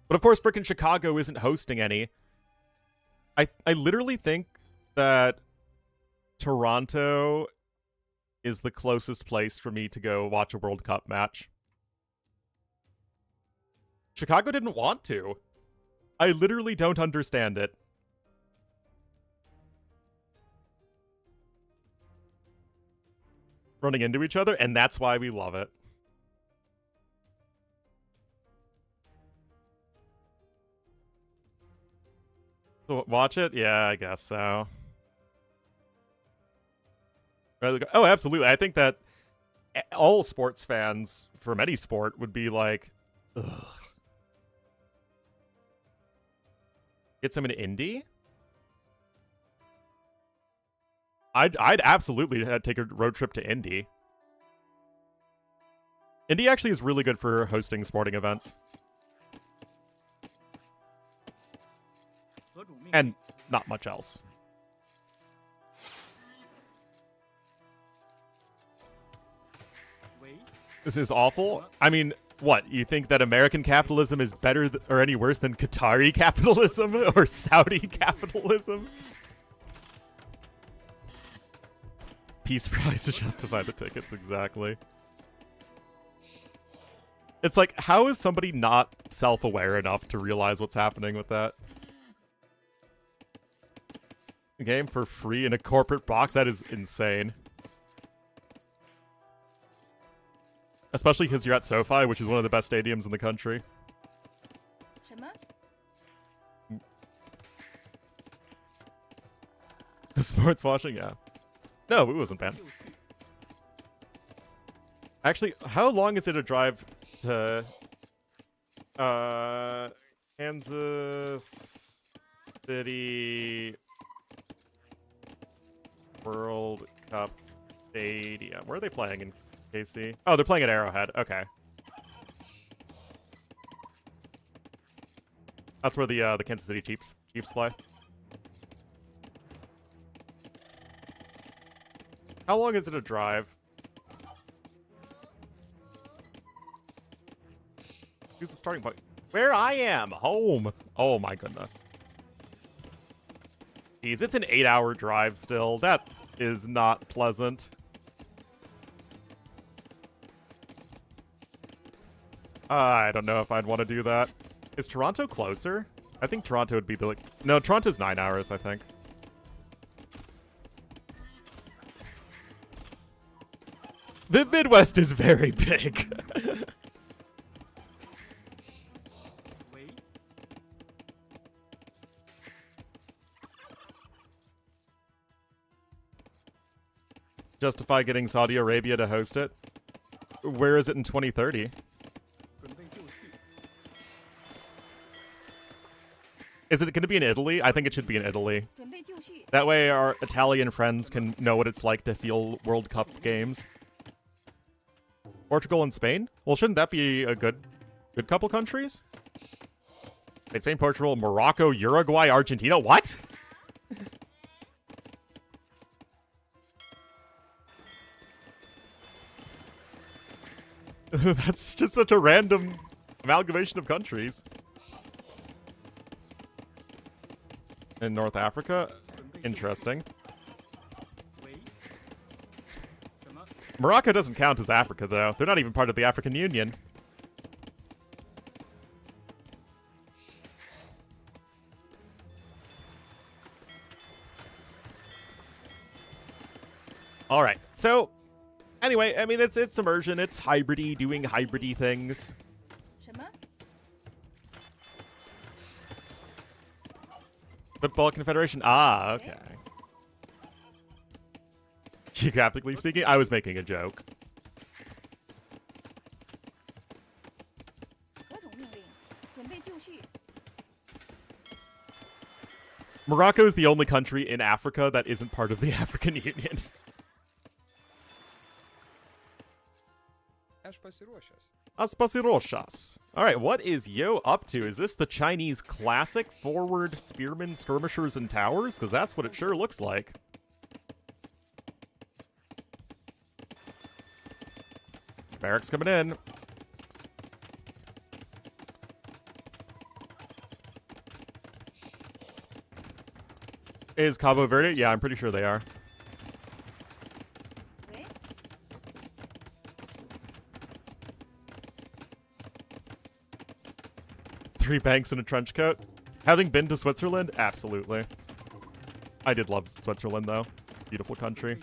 But of course, frickin' Chicago isn't hosting any. I literally think that Toronto is the closest place for me to go watch a World Cup match. Chicago didn't want to. I literally don't understand it. Running into each other, and that's why we love it. Watch it? Yeah, I guess so. Oh, absolutely. I think that all sports fans from any sport would be like, ugh. Get some in indie? I'd absolutely take a road trip to Indy. Indy actually is really good for hosting sporting events. And not much else. This is awful. I mean, what? You think that American capitalism is better or any worse than Qatari capitalism or Saudi capitalism? Peace prize to justify the tickets, exactly. It's like, how is somebody not self-aware enough to realize what's happening with that? A game for free in a corporate box? That is insane. Especially because you're at SoFi, which is one of the best stadiums in the country. The sports watching? Yeah. No, it wasn't banned. Actually, how long is it a drive to Kansas City World Cup Stadium? Where are they playing in KC? Oh, they're playing at Arrowhead. Okay. That's where the Kansas City Chiefs play. How long is it a drive? Who's the starting point? Where I am, home. Oh my goodness. Jeez, it's an 8-hour drive still. That is not pleasant. I don't know if I'd want to do that. Is Toronto closer? I think Toronto would be the... No, Toronto's 9 hours, I think. The Midwest is very big. Justify getting Saudi Arabia to host it? Where is it in 2030? Is it going to be in Italy? I think it should be in Italy. That way our Italian friends can know what it's like to feel World Cup games. Portugal and Spain? Well, shouldn't that be a good couple countries? Wait, Spain, Portugal, Morocco, Uruguay, Argentina? What? That's just such a random amalgamation of countries. In North Africa? Interesting. Morocco doesn't count as Africa, though. They're not even part of the African Union. All right, so anyway, I mean, it's immersion, it's hybridy, doing hybridy things. Football Confederation. Ah, okay. Geographically speaking, I was making a joke. Morocco is the only country in Africa that isn't part of the African Union. Aspasiroshas. Alright, what is Yo up to? Is this the Chinese classic forward spearmen, skirmishers, and towers? Because that's what it sure looks like. Barracks coming in. Is Cabo Verde? Yeah, I'm pretty sure they are. Three banks in a trench coat. Having been to Switzerland? Absolutely. I did love Switzerland, though. Beautiful country.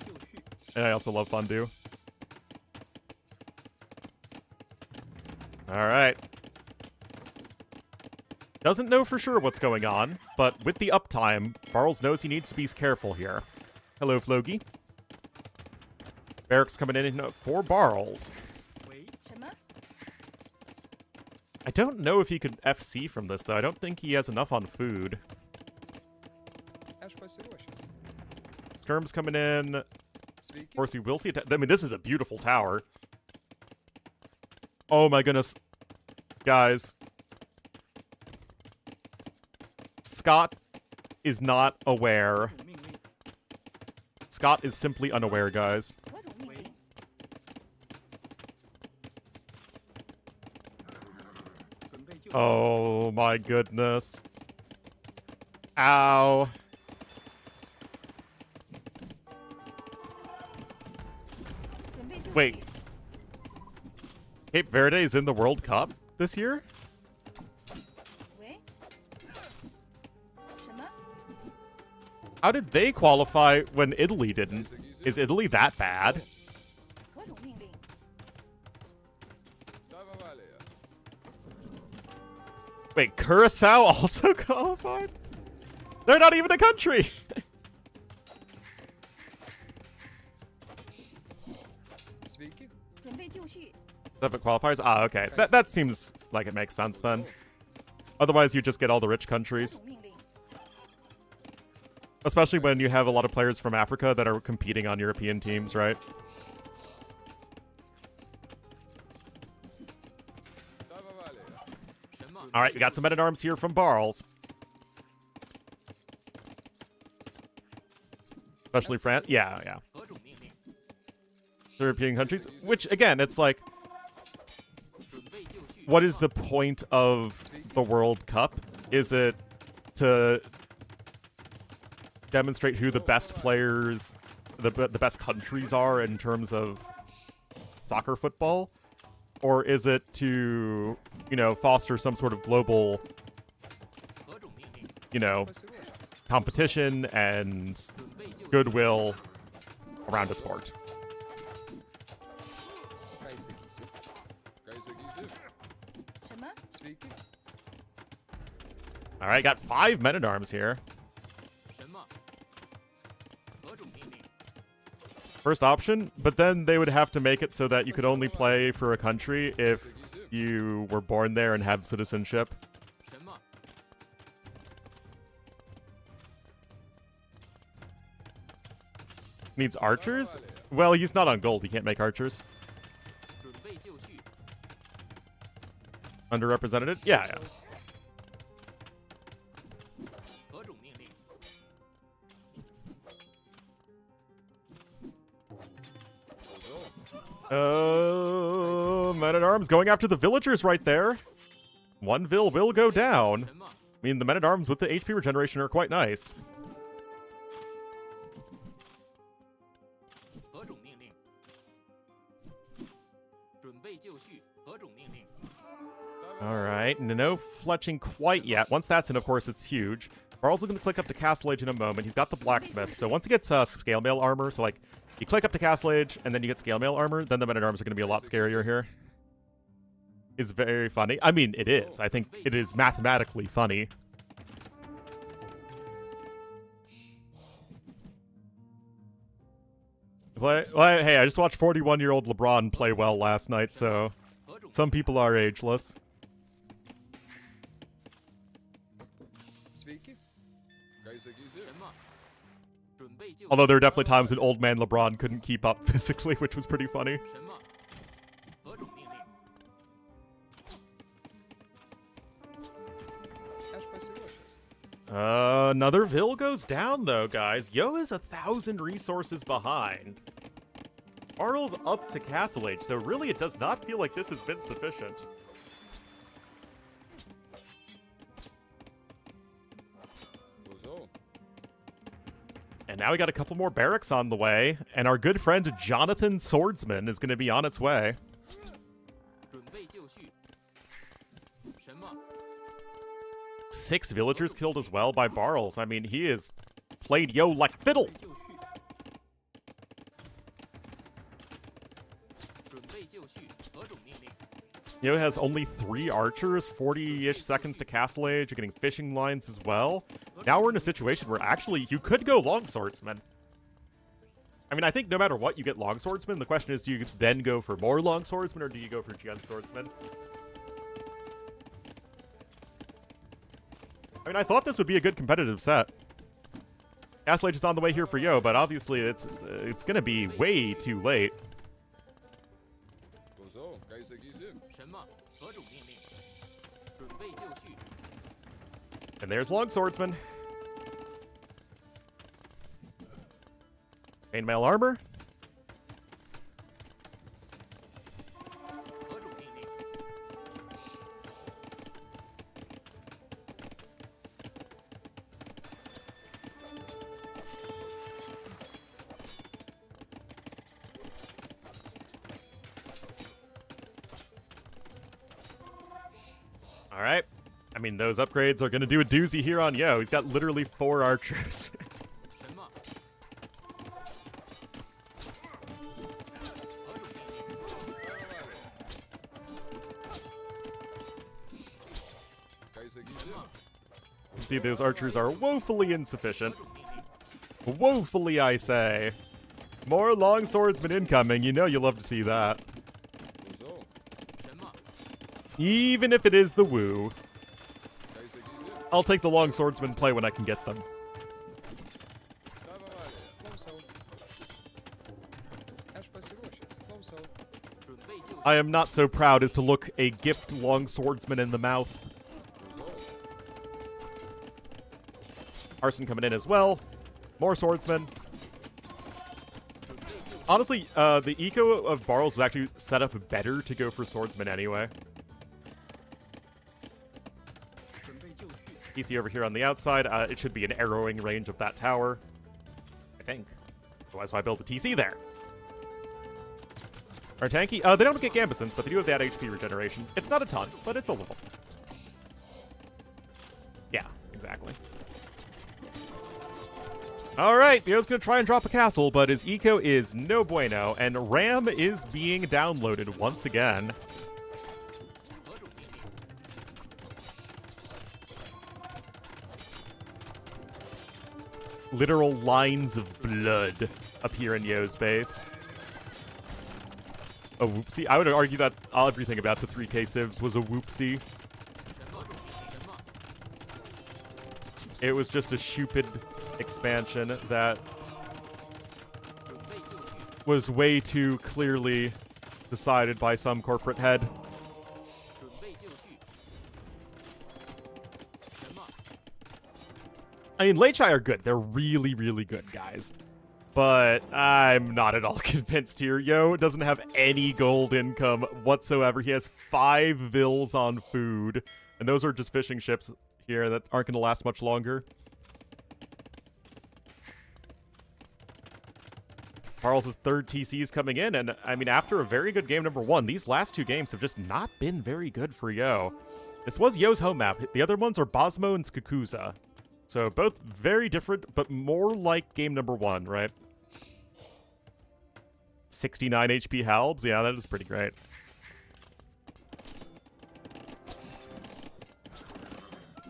And I also love fondue. Alright. Doesn't know for sure what's going on, but with the uptime, Barles knows he needs to be careful here. Hello, Flogi. Barracks coming in for Barles. I don't know if he could FC from this, though. I don't think he has enough on food. Skirm's coming in. Of course, we will see I mean, this is a beautiful tower. Oh my goodness. Guys. Scott is not aware. Scott is simply unaware, guys. Oh my goodness. Ow. Wait. Cape Verde is in the World Cup this year? How did they qualify when Italy didn't? Is Italy that bad? Wait, Curacao also qualified? They're not even a country! Separate qualifiers? Ah, okay. That seems like it makes sense then. Otherwise, you just get all the rich countries. 命令。 Especially when you have a lot of players from Africa that are competing on European teams, right? All right, we got some men-at-arms here from Barles. Especially France. Yeah, yeah. European countries. Which, again, it's like, what is the point of the World Cup? Is it to demonstrate who the best players, the best countries are in terms of soccer football? Or is it to, you know, foster some sort of global, you know, competition and goodwill around a sport? All right, got 5 men-at-arms here. First option, but then they would have to make it so that you could only play for a country if you were born there and have citizenship. Needs archers? Well, he's not on gold. He can't make archers. Underrepresented? Yeah, yeah. Men-at-arms going after the villagers right there. One vill will go down. I mean, the men-at-arms with the HP regeneration are quite nice. Alright, no fletching quite yet. Once that's in, of course, it's huge. We're also going to click up to Castle Age in a moment. He's got the blacksmith. So once he gets scale mail armor, so like, you click up to Castle Age, and then you get scale mail armor, then the men-at-arms are going to be a lot scarier here. It's very funny. I mean, it is. I think it is mathematically funny. Well, hey, I just watched 41-year-old LeBron play well last night, so some people are ageless. Although there are definitely times when old man LeBron couldn't keep up physically, which was pretty funny. Another Vill goes down, though, guys. Yo is 1,000 resources behind. Arl's up to Castle Age, so really it does not feel like this has been sufficient. And now we got a couple more barracks on the way, and our good friend Jonathan Swordsman is going to be on its way. 6 villagers killed as well by Barles. I mean, he has played Yo like fiddle. Yo has only 3 archers, 40-ish seconds to Castle Age. You're getting fishing lines as well. Now we're in a situation where actually you could go long swordsman. I mean, I think no matter what, you get long swordsman. The question is, do you then go for more long swordsman, or do you go for gen swordsman? I mean, I thought this would be a good competitive set. Castle Age is on the way here for Yo, but obviously it's going to be way too late. And there's long swordsman. Chainmail armor. All right. I mean, those upgrades are going to do a doozy here on Yo. He's got literally 4 archers. You can see those archers are woefully insufficient. Woefully, I say. More long swordsmen incoming. You know you love to see that. Even if it is the Wu. I'll take the long swordsman play when I can get them. I am not so proud as to look a gift long swordsman in the mouth. Arson coming in as well. More swordsmen. Honestly, the eco of Barls is actually set up better to go for swordsman anyway. PC over here on the outside. It should be an arrowing range of that tower, I think. Otherwise, why build a TC there? Our tanky, they don't get Gambesons, but they do have that HP regeneration. It's not a ton, but it's a little. Yeah, exactly. Alright, Neo's gonna try and drop a castle, but his eco is no bueno, and RAM is being downloaded once again. Literal lines of blood appear in Yo's base. A whoopsie. I would argue that everything about the 3K civs was a whoopsie. It was just a stupid expansion that was way too clearly decided by some corporate head. I mean, Leichai are good. They're really, really good, guys. But I'm not at all convinced here. Yo doesn't have any gold income whatsoever. He has 5 vills on food. And those are just fishing ships here that aren't going to last much longer. Charles' third TC is coming in. And, I mean, after a very good game number 1, these last 2 games have just not been very good for Yo. This was Yo's home map. The other ones are Bosmo and Skakuza. So both very different, but more like game number 1, right? 69 HP Halbs? Yeah, that is pretty great.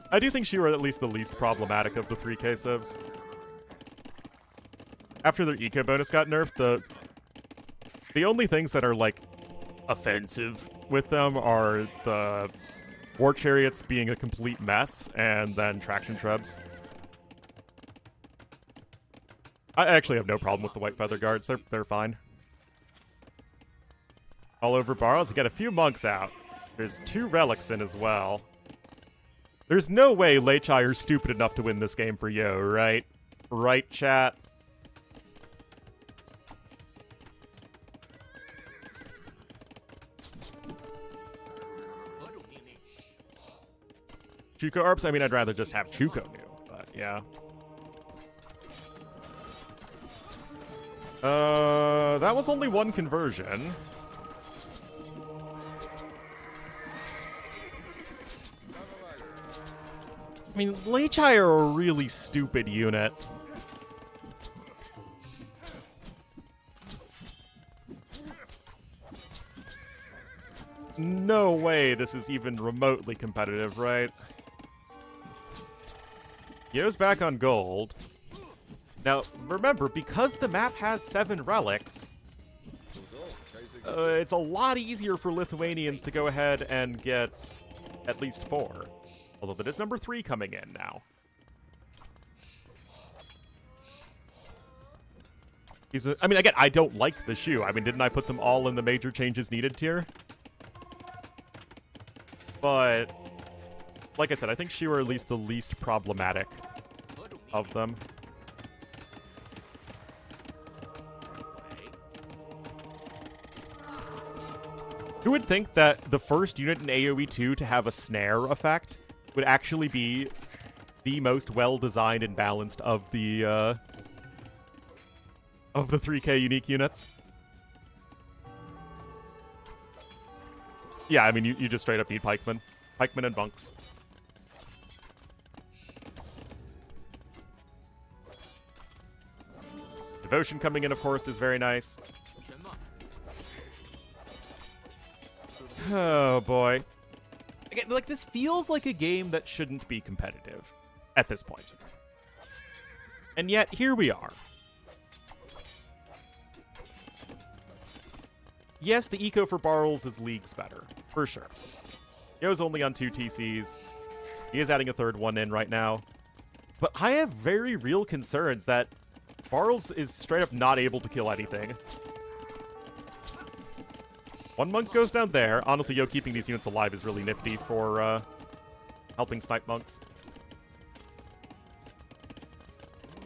I do think she were at least the least problematic of the 3K civs. After their eco bonus got nerfed, the only things that are, like, offensive with them are the war chariots being a complete mess, and then traction trebs. I actually have no problem with the white feather guards. They're fine. All over Barrows. We got a few monks out. There's 2 relics in as well. There's no way Leichai are stupid enough to win this game for Yo, right? Right, chat? Chuko ARPs? I mean, I'd rather just have Chuko new, but yeah. That was only 1 conversion. I mean, Leichai are a really stupid unit. No way this is even remotely competitive, right? Yo's back on gold. Now, remember, because the map has 7 relics, it's a lot easier for Lithuanians to go ahead and get at least 4. Although that is number 3 coming in now. I mean, again, I don't like the shoe. I mean, didn't I put them all in the major changes needed tier? But, like I said, I think she were at least the least problematic of them. Who would think that the first unit in AoE 2 to have a snare effect would actually be the most well-designed and balanced of the 3K unique units? Yeah, I mean, you just straight up need pikemen. Pikemen and bunks. Devotion coming in, of course, is very nice. Oh, boy. Again, like, this feels like a game that shouldn't be competitive at this point. And yet, here we are. Yes, the eco for Barrels is leagues better, for sure. Yo's only on 2 TCs. He is adding a third one in right now. But I have very real concerns that Barles is straight up not able to kill anything. One monk goes down there. Honestly, Yo keeping these units alive is really nifty for helping snipe monks.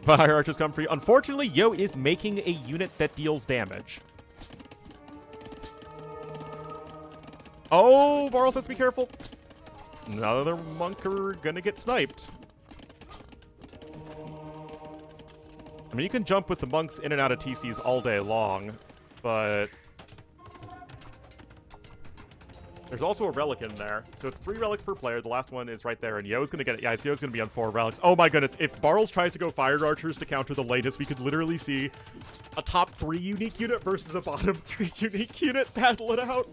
Fire archers come for you. Unfortunately, Yo is making a unit that deals damage. Oh, Barles has to be careful. Another monk are gonna get sniped. I mean, you can jump with the monks in and out of TCs all day long, but there's also a relic in there. So it's 3 relics per player. The last one is right there, and Yo's gonna get it. Yeah, Yo's gonna be on 4 relics. Oh my goodness, if Barles tries to go fire archers to counter the latest, we could literally see a top 3 unique unit versus a bottom 3 unique unit battle it out.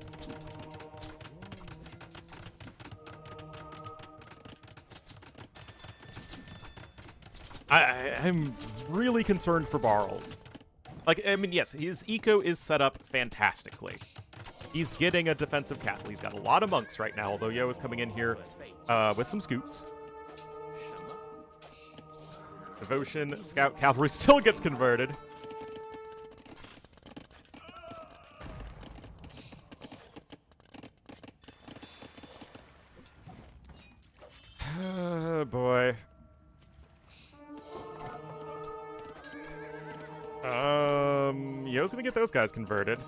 I'm really concerned for Barles. Like, I mean, yes, his eco is set up fantastically. He's getting a defensive castle. He's got a lot of monks right now, although Yo is coming in here with some scoots. Devotion, Scout, Cavalry still gets converted. Oh, boy. Yo's gonna get those guys converted.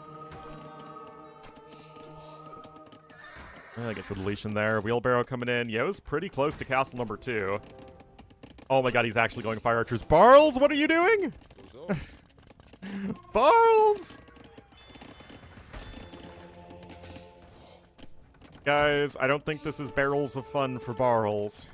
I guess the deletion there. Wheelbarrow coming in. Yo's pretty close to castle number 2. Oh my god, he's actually going fire archers. Barles, what are you doing? Barles! Guys, I don't think this is barrels of fun for Barles.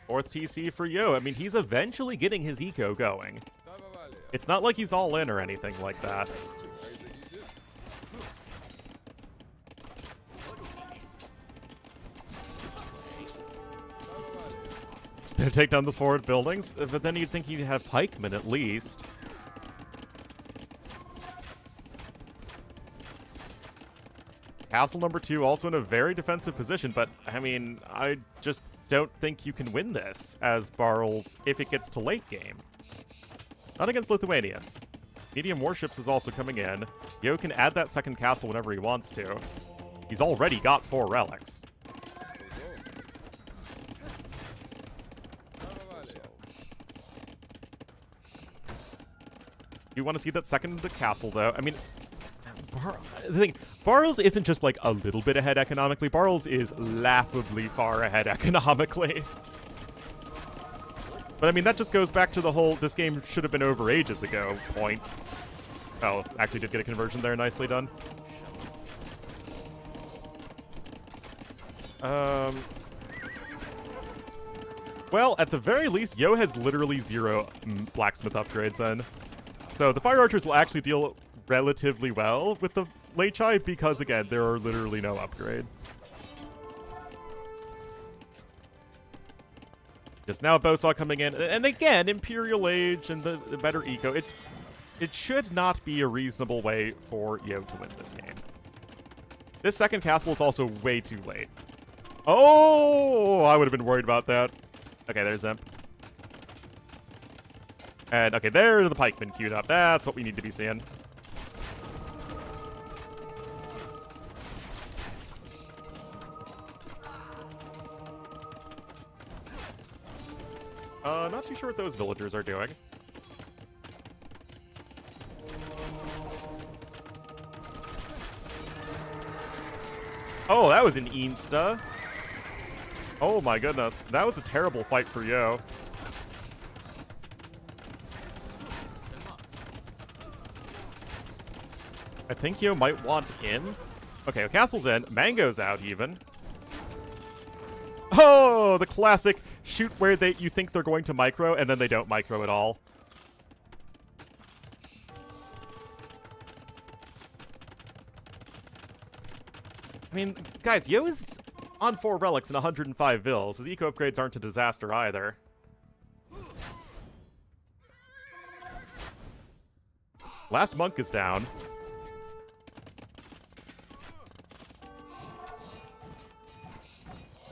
Fourth TC for Yo. I mean, he's eventually getting his eco going. It's not like he's all in or anything like that. Gonna take down the forward buildings, but then you'd think he'd have pikemen at least. Castle number 2 also in a very defensive position, but I mean, I just don't think you can win this as Barles if it gets to late game. Not against Lithuanians. Medium warships is also coming in. Yo can add that second castle whenever he wants to. He's already got 4 relics. You want to see that second castle, though? I mean, the thing, Barles isn't just like a little bit ahead economically. Barles is laughably far ahead economically. But I mean, that just goes back to the whole this game should have been over ages ago point. Oh, actually did get a conversion there. Nicely done. Well, at the very least, Yo has literally 0 blacksmith upgrades in. So the fire archers will actually deal relatively well with the late chai because, again, there are literally no upgrades. Just now Bosaw coming in, and again, Imperial Age and the better eco. It should not be a reasonable way for Yo to win this game. This second castle is also way too late. Oh, I would have been worried about that. Okay, there's Imp. And, okay, there are the pikemen queued up. That's what we need to be seeing. Not too sure what those villagers are doing. Oh, that was an insta. Oh my goodness. That was a terrible fight for Yo. I think Yo might want in. Okay, castle's in. Mango's out even. Oh, the classic shoot where you think they're going to micro and then they don't micro at all. I mean, guys, Yo is on 4 relics and 105 vills. His eco upgrades aren't a disaster either. Last monk is down.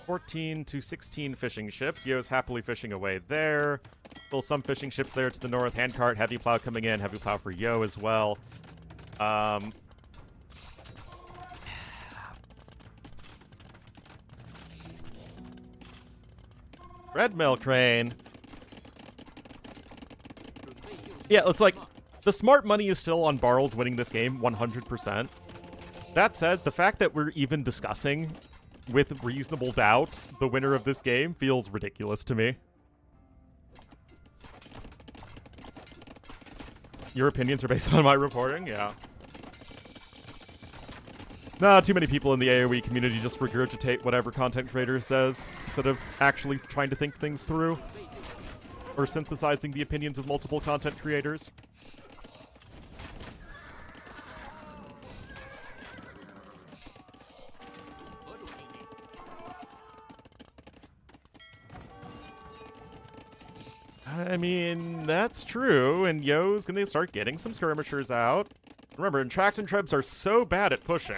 $14 to 16 fishing ships. Yo's happily fishing away there. Still some fishing ships there to the north. Handcart, heavy plow coming in. Heavy plow for Yo as well. Red mail crane. Yeah, it's like the smart money is still on Barrels winning this game 100%. That said, the fact that we're even discussing with reasonable doubt the winner of this game feels ridiculous to me. Your opinions are based on my reporting? Yeah. Nah, too many people in the AoE community just regurgitate whatever content creator says instead of actually trying to think things through or synthesizing the opinions of multiple content creators. I mean, that's true, and Yo's gonna start getting some skirmishers out. Remember, Trax and Trebs are so bad at pushing.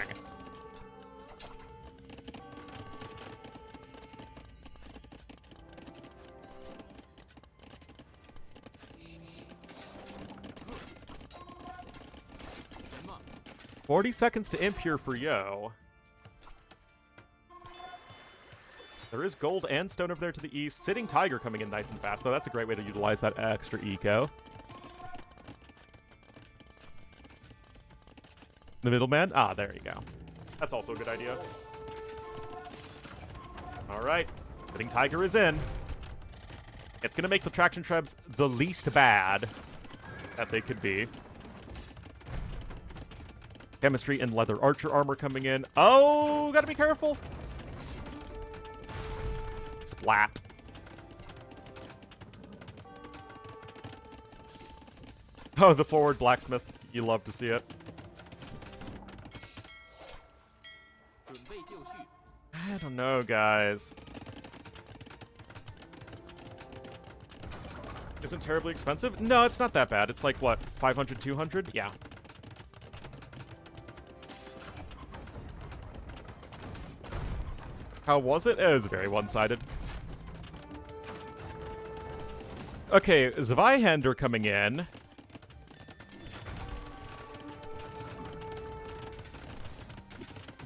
$40 seconds to imp here for Yo. There is gold and stone over there to the east. Sitting Tiger coming in nice and fast, though. That's a great way to utilize that extra eco. The middleman? Ah, there you go. That's also a good idea. All right. Sitting Tiger is in. It's going to make the Traction Trebs the least bad that they could be. Chemistry and leather archer armor coming in. Oh, gotta be careful. Splat. Oh, the forward blacksmith. You love to see it. I don't know, guys. Isn't terribly expensive? No, it's not that bad. It's like, what, 500, 200? Yeah. How was it? It was very one-sided. Okay, Zweihander coming in.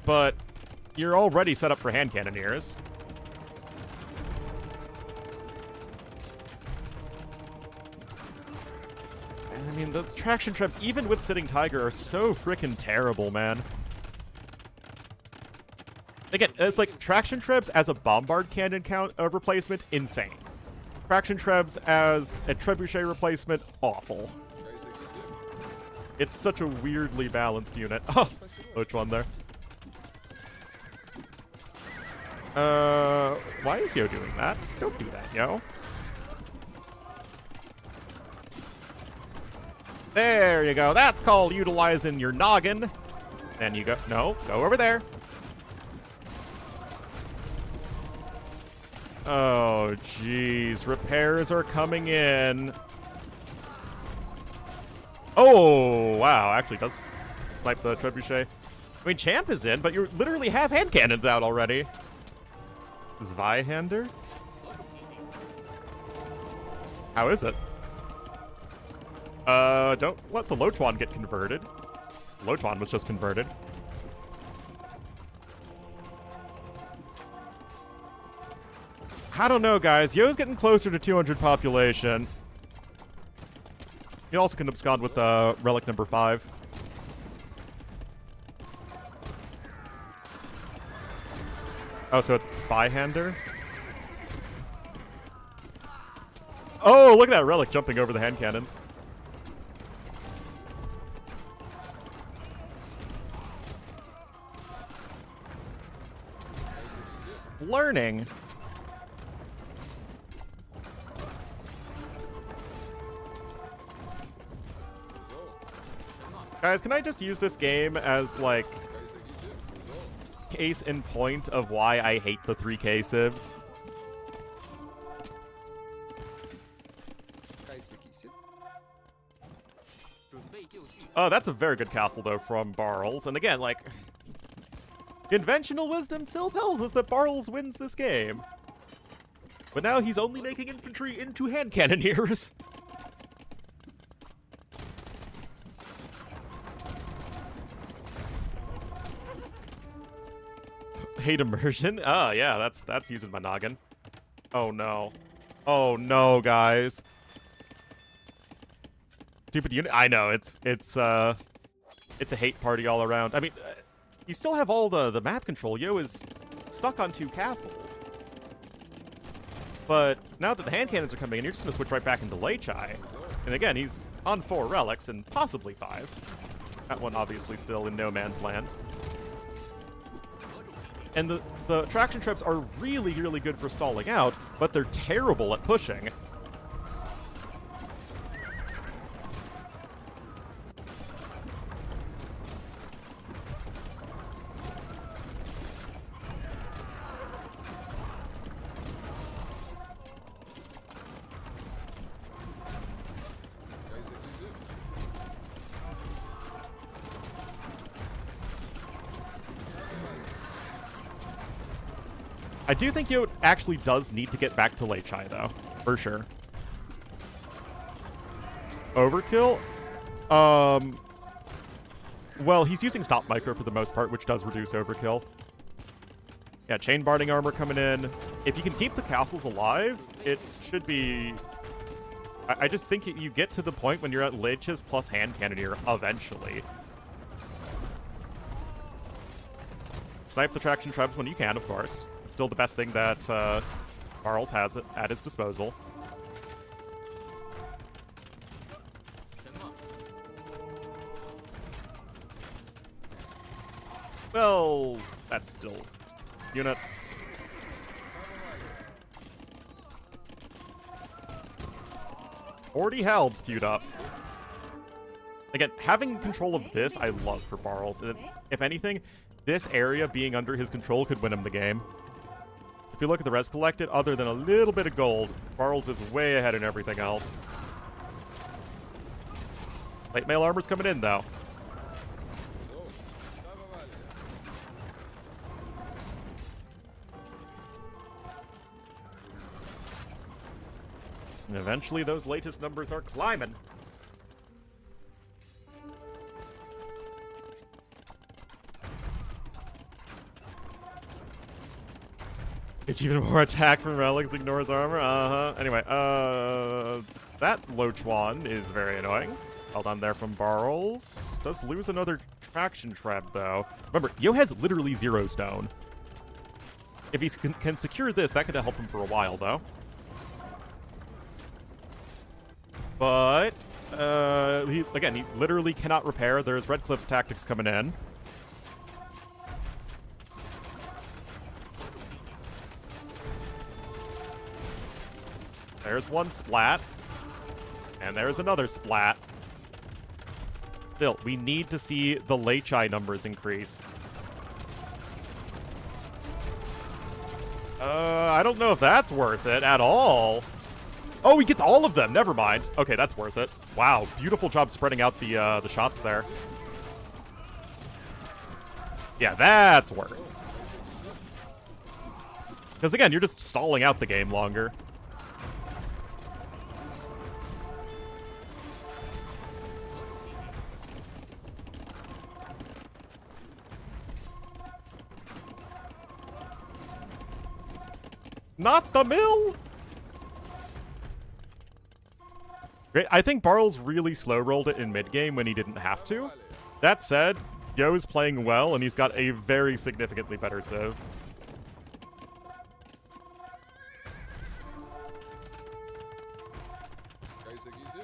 But you're already set up for hand cannoneers. I mean, the traction traps, even with Sitting Tiger, are so freaking terrible, man. Again, it's like Traction Trebs as a Bombard Cannon replacement, insane. Traction Trebs as a Trebuchet replacement, awful. It's such a weirdly balanced unit. Oh, which one there? Why is Yo doing that? Don't do that, Yo. There you go. That's called utilizing your noggin. And you go, no, go over there. Oh, jeez. Repairs are coming in. Oh, wow. Actually does snipe the trebuchet. I mean, Champ is in, but you literally have hand cannons out already. Zweihander? How is it? Don't let the Lochuan get converted. Lochuan was just converted. I don't know, guys. Yo's getting closer to 200 population. You also can abscond with relic number 5. Oh, so it's Zweihander? Oh, look at that relic jumping over the hand cannons. Learning. Guys, can I just use this game as, like, case in point of why I hate the 3K civs. Oh, that's a very good castle, though, from Barles. And again, like, conventional wisdom still tells us that Barles wins this game. But now he's only making infantry into hand cannoneers. Hate immersion? Oh, yeah, that's using my noggin. Oh, no. Oh, no, guys. Stupid unit. I know, it's a hate party all around. I mean, you still have all the map control. Yo is stuck on 2 castles. But now that the hand cannons are coming in, you're just going to switch right back into Lechai. And again, he's on 4 relics and possibly 5. That one obviously still in no man's land. And the traction traps are really, really good for stalling out, but they're terrible at pushing. I do think Yo actually does need to get back to Lechai, though. For sure. Overkill? Well, he's using Stop Micro for the most part, which does reduce overkill. Yeah, Chain Barding Armor coming in. If you can keep the castles alive, it should be... I just think you get to the point when you're at Leches plus Hand Cannoneer eventually. Snipe the traction traps when you can, of course. It's still the best thing that Barles has at his disposal. Well, that's still units. Already Halbs queued up. Again, having control of this, I love for Barles. If anything, this area being under his control could win him the game. If you look at the res collected, other than a little bit of gold, Barles is way ahead in everything else. Late mail armor's coming in, though. And eventually, those latest numbers are climbing. It's even more attack from relics, ignores armor. Anyway, that Lochuan is very annoying. Held on there from Barles. Does lose another traction trap, though. Remember, Yo has literally 0 stone. If he can secure this, that could help him for a while, though. But, he literally cannot repair. There's Redcliffe's tactics coming in. There's one splat. And there's another splat. Still, we need to see the Lechai numbers increase. I don't know if that's worth it at all. Oh, he gets all of them. Never mind. Okay, that's worth it. Wow, beautiful job spreading out the shots there. Yeah, that's worth it. Because again, you're just stalling out the game longer. Not the mill! Great. I think Barles really slow-rolled it in mid-game when he didn't have to. That said, Yo is playing well, and he's got a very significantly better civ.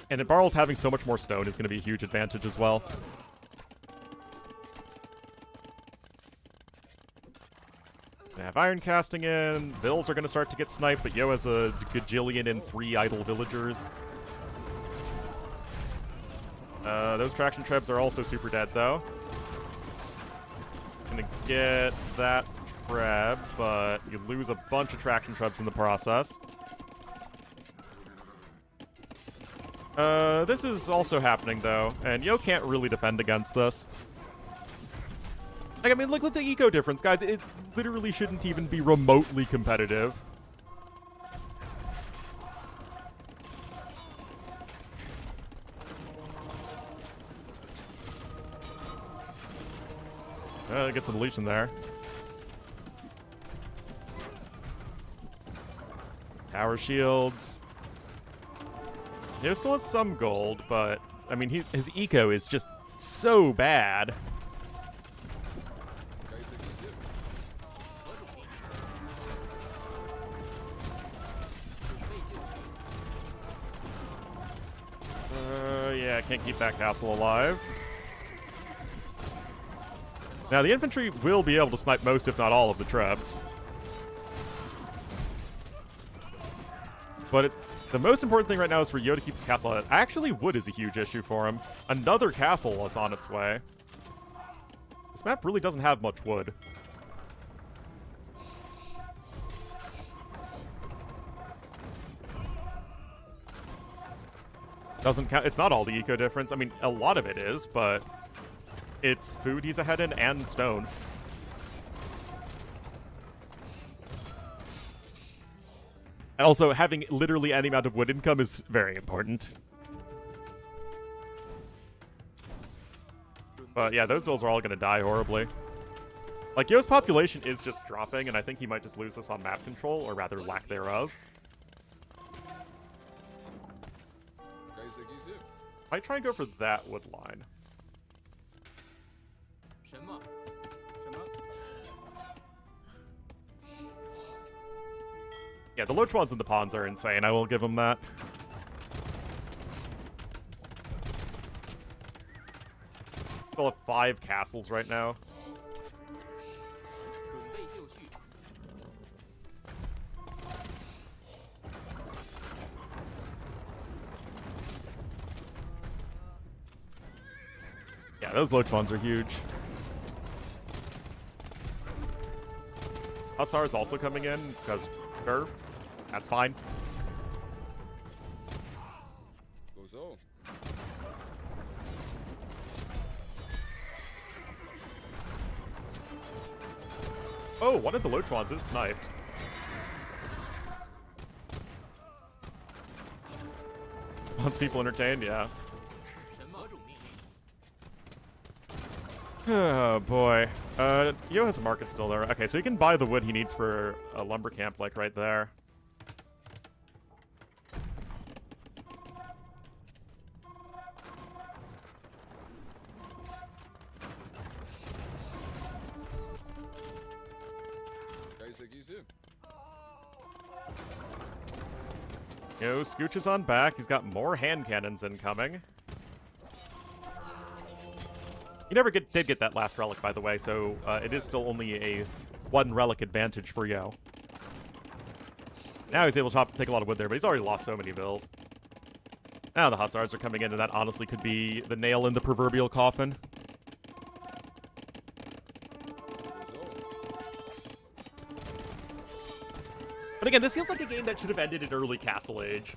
And Barles having so much more stone is going to be a huge advantage as well. They have iron casting in. Vills are going to start to get sniped, but Yo has a gajillion and 3 idle villagers. Those traction trebs are also super dead, though. Gonna get that grab, but you lose a bunch of traction trebs in the process. This is also happening, though, and Yo can't really defend against this. Like, I mean, look at the eco difference, guys. It literally shouldn't even be remotely competitive. Get some deletion there. Tower shields. He still has some gold, but I mean, his eco is just so bad. Yeah, I can't keep that castle alive. Now, the infantry will be able to snipe most, if not all, of the trebs. But the most important thing right now is for Yo to keep his castle alive. Actually, wood is a huge issue for him. Another castle is on its way. This map really doesn't have much wood. Doesn't count. It's not all the eco difference. I mean, a lot of it is, but it's food he's ahead in and stone. And also, having literally any amount of wood income is very important. But yeah, those vills are all going to die horribly. Like, Yo's population is just dropping, and I think he might just lose this on map control, or rather lack thereof. Might try and go for that wood line. Yeah, the Loach ones and the pawns are insane. I will give him that. Still have 5 castles right now. Yeah, those Loach ones are huge. Hussar is also coming in, because, sure, that's fine. Oh, one of the Loach ones is sniped. Wants people entertained, yeah. Oh, boy. Yo has a market still there. Okay, so he can buy the wood he needs for a lumber camp, like, right there. Yo, Scooch is on back. He's got more hand cannons incoming. He never did get that last relic, by the way, so it is still only a 1 relic advantage for Yo. Now he's able to take a lot of wood there, but he's already lost so many vills. Now the Hussars are coming in, and that honestly could be the nail in the proverbial coffin. But again, this feels like a game that should have ended in early Castle Age.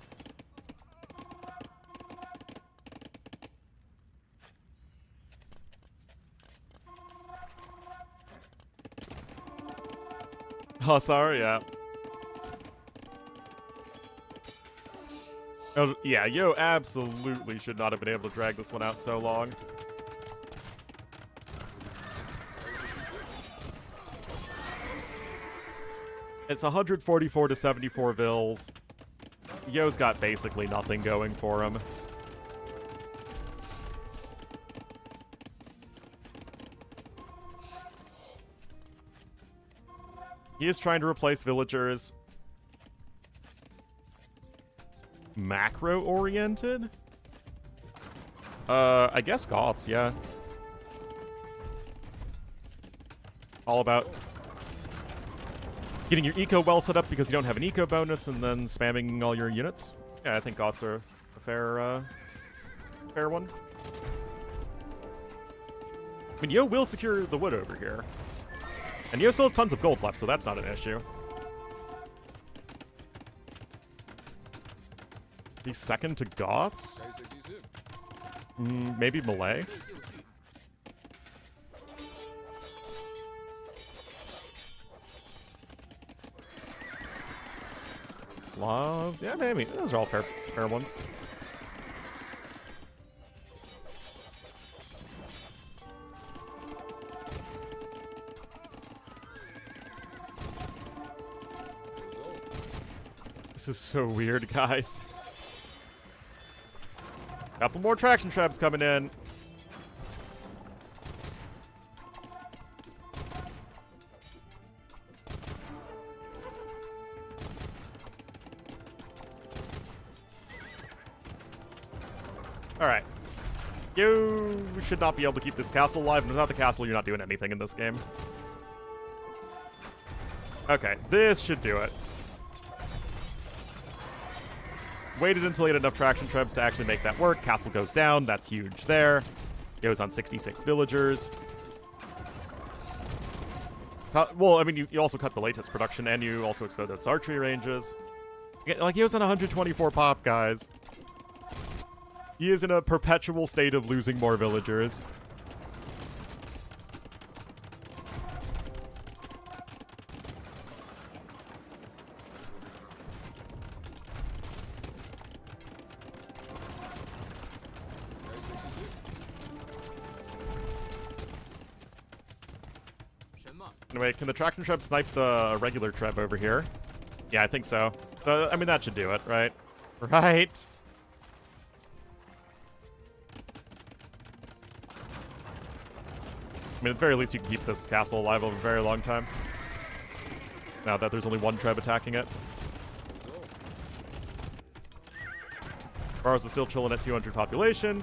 Hussar, yeah. Oh, yeah, Yo absolutely should not have been able to drag this one out so long. It's 144 to 74 vills. Yo's got basically nothing going for him. He is trying to replace villagers. Macro-oriented? I guess Goths, yeah. All about getting your eco well set up because you don't have an eco bonus and then spamming all your units. Yeah, I think Goths are a fair one. I mean, Yo will secure the wood over here. And Yo still has tons of gold left, so that's not an issue. He's second to Goths? Maybe Malay? Slavs? Yeah, maybe. Those are all fair ones. This is so weird, guys. Couple more traction traps coming in. Alright. You should not be able to keep this castle alive. Without the castle, you're not doing anything in this game. Okay, this should do it. Waited until he had enough traction traps to actually make that work. Castle goes down. That's huge there. Goes on 66 villagers. Well, I mean, you also cut the latest production, and you also explode those archery ranges. Like, he was on 124 pop, guys. He is in a perpetual state of losing more villagers. Anyway, can the traction treb snipe the regular treb over here? Yeah, I think so. So, I mean, that should do it, right? Right. I mean, at the very least, you can keep this castle alive over a very long time. Now that there's only one treb attacking it. Barrows is still chilling at 200 population.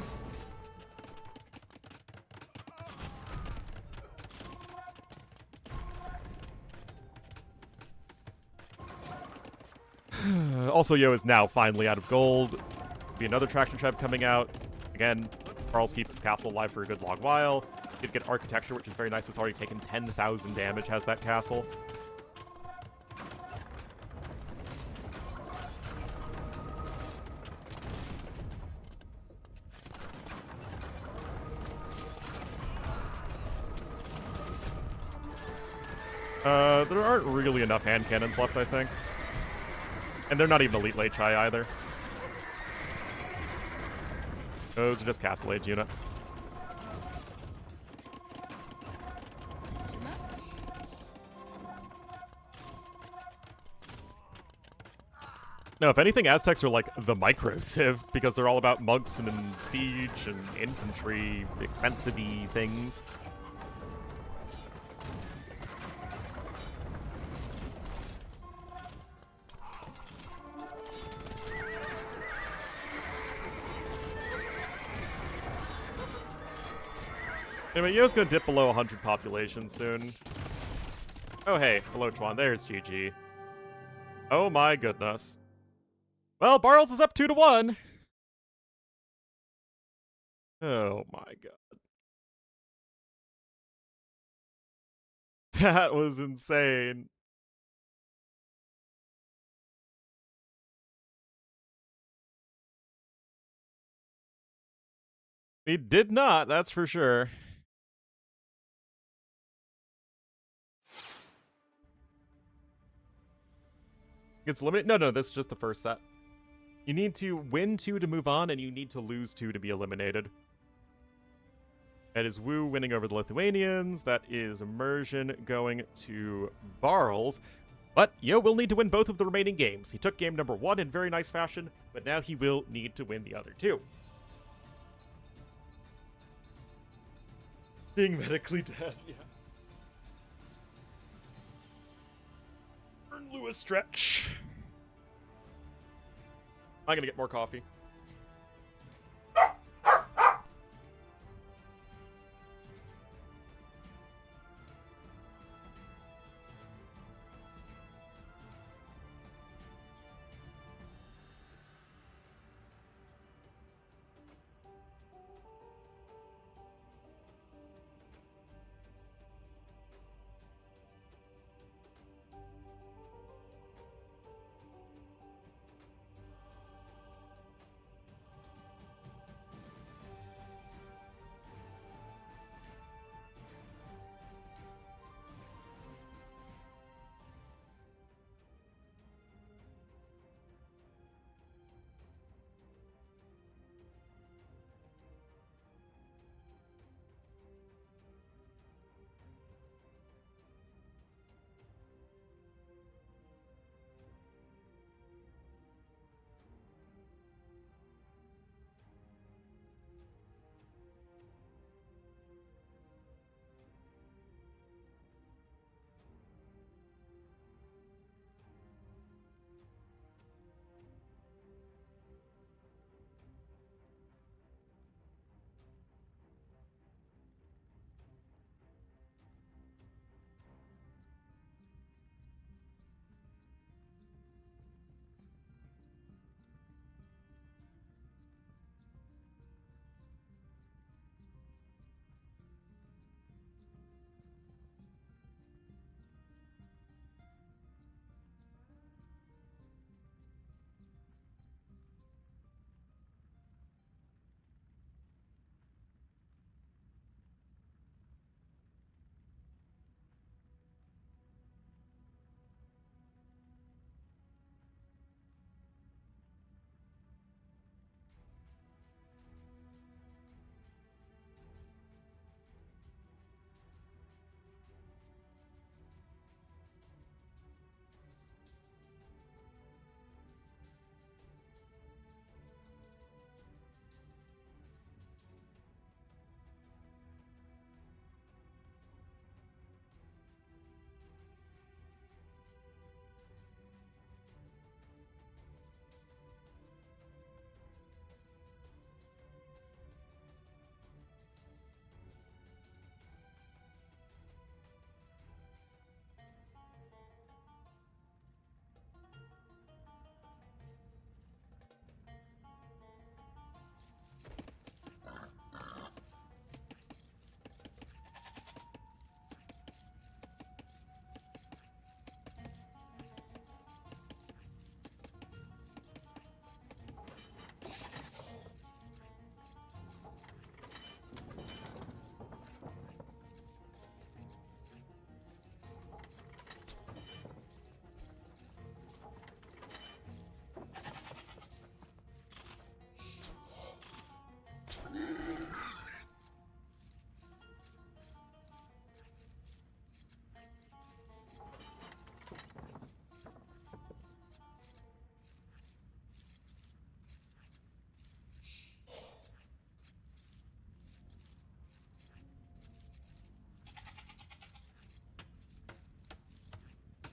Also, Yo is now finally out of gold. Be another traction treb coming out. Again, Charles keeps his castle alive for a good long while. Did get architecture, which is very nice. It's already taken 10,000 damage, has that castle. There aren't really enough hand cannons left, I think. And they're not even Elite Late Chai either. Those are just Castle Age units. No, if anything, Aztecs are like the micro civ because they're all about monks and siege and infantry, expensive-y things. Anyway, Yo's gonna dip below 100 population soon. Oh, hey. Hello, Chuan. There's GG. Oh, my goodness. Well, Barles is up 2-1. Oh, my God. That was insane. He did not, that's for sure. Gets eliminated? No, this is just the first set. You need to win 2 to move on, and you need to lose 2 to be eliminated. That is Wu winning over the Lithuanians. That is Immersion going to Barles. But Yo will need to win both of the remaining games. He took game number 1 in very nice fashion, but now he will need to win the other 2. Being medically dead, yeah. Ornlu a stretch. I'm gonna get more coffee.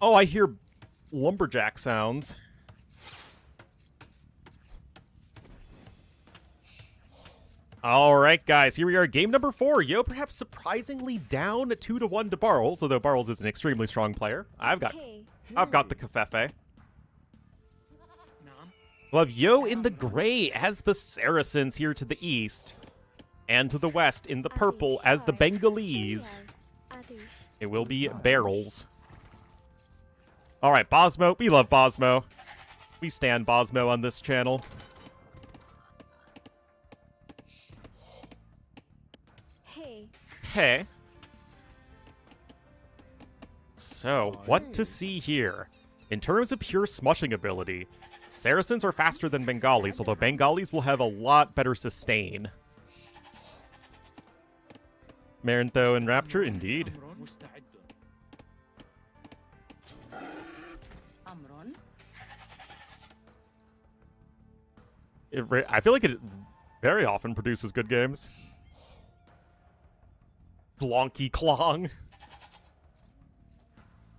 Oh, I hear lumberjack sounds. All right, guys, here we are. Game number 4. Yo, perhaps surprisingly down 2-1 to Barles, although Barles is an extremely strong player. I've got the Cafefe. We'll have Yo in the gray as the Saracens here to the east. And to the west in the purple as the Bengalese. It will be Barrels. All right, Bosmo. We love Bosmo. We stand Bosmo on this channel. Hey. So, what to see here? In terms of pure smushing ability, Saracens are faster than Bengalis, although Bengalis will have a lot better sustain. Marintho and Rapture, indeed. I feel like it very often produces good games. Glonky Clong.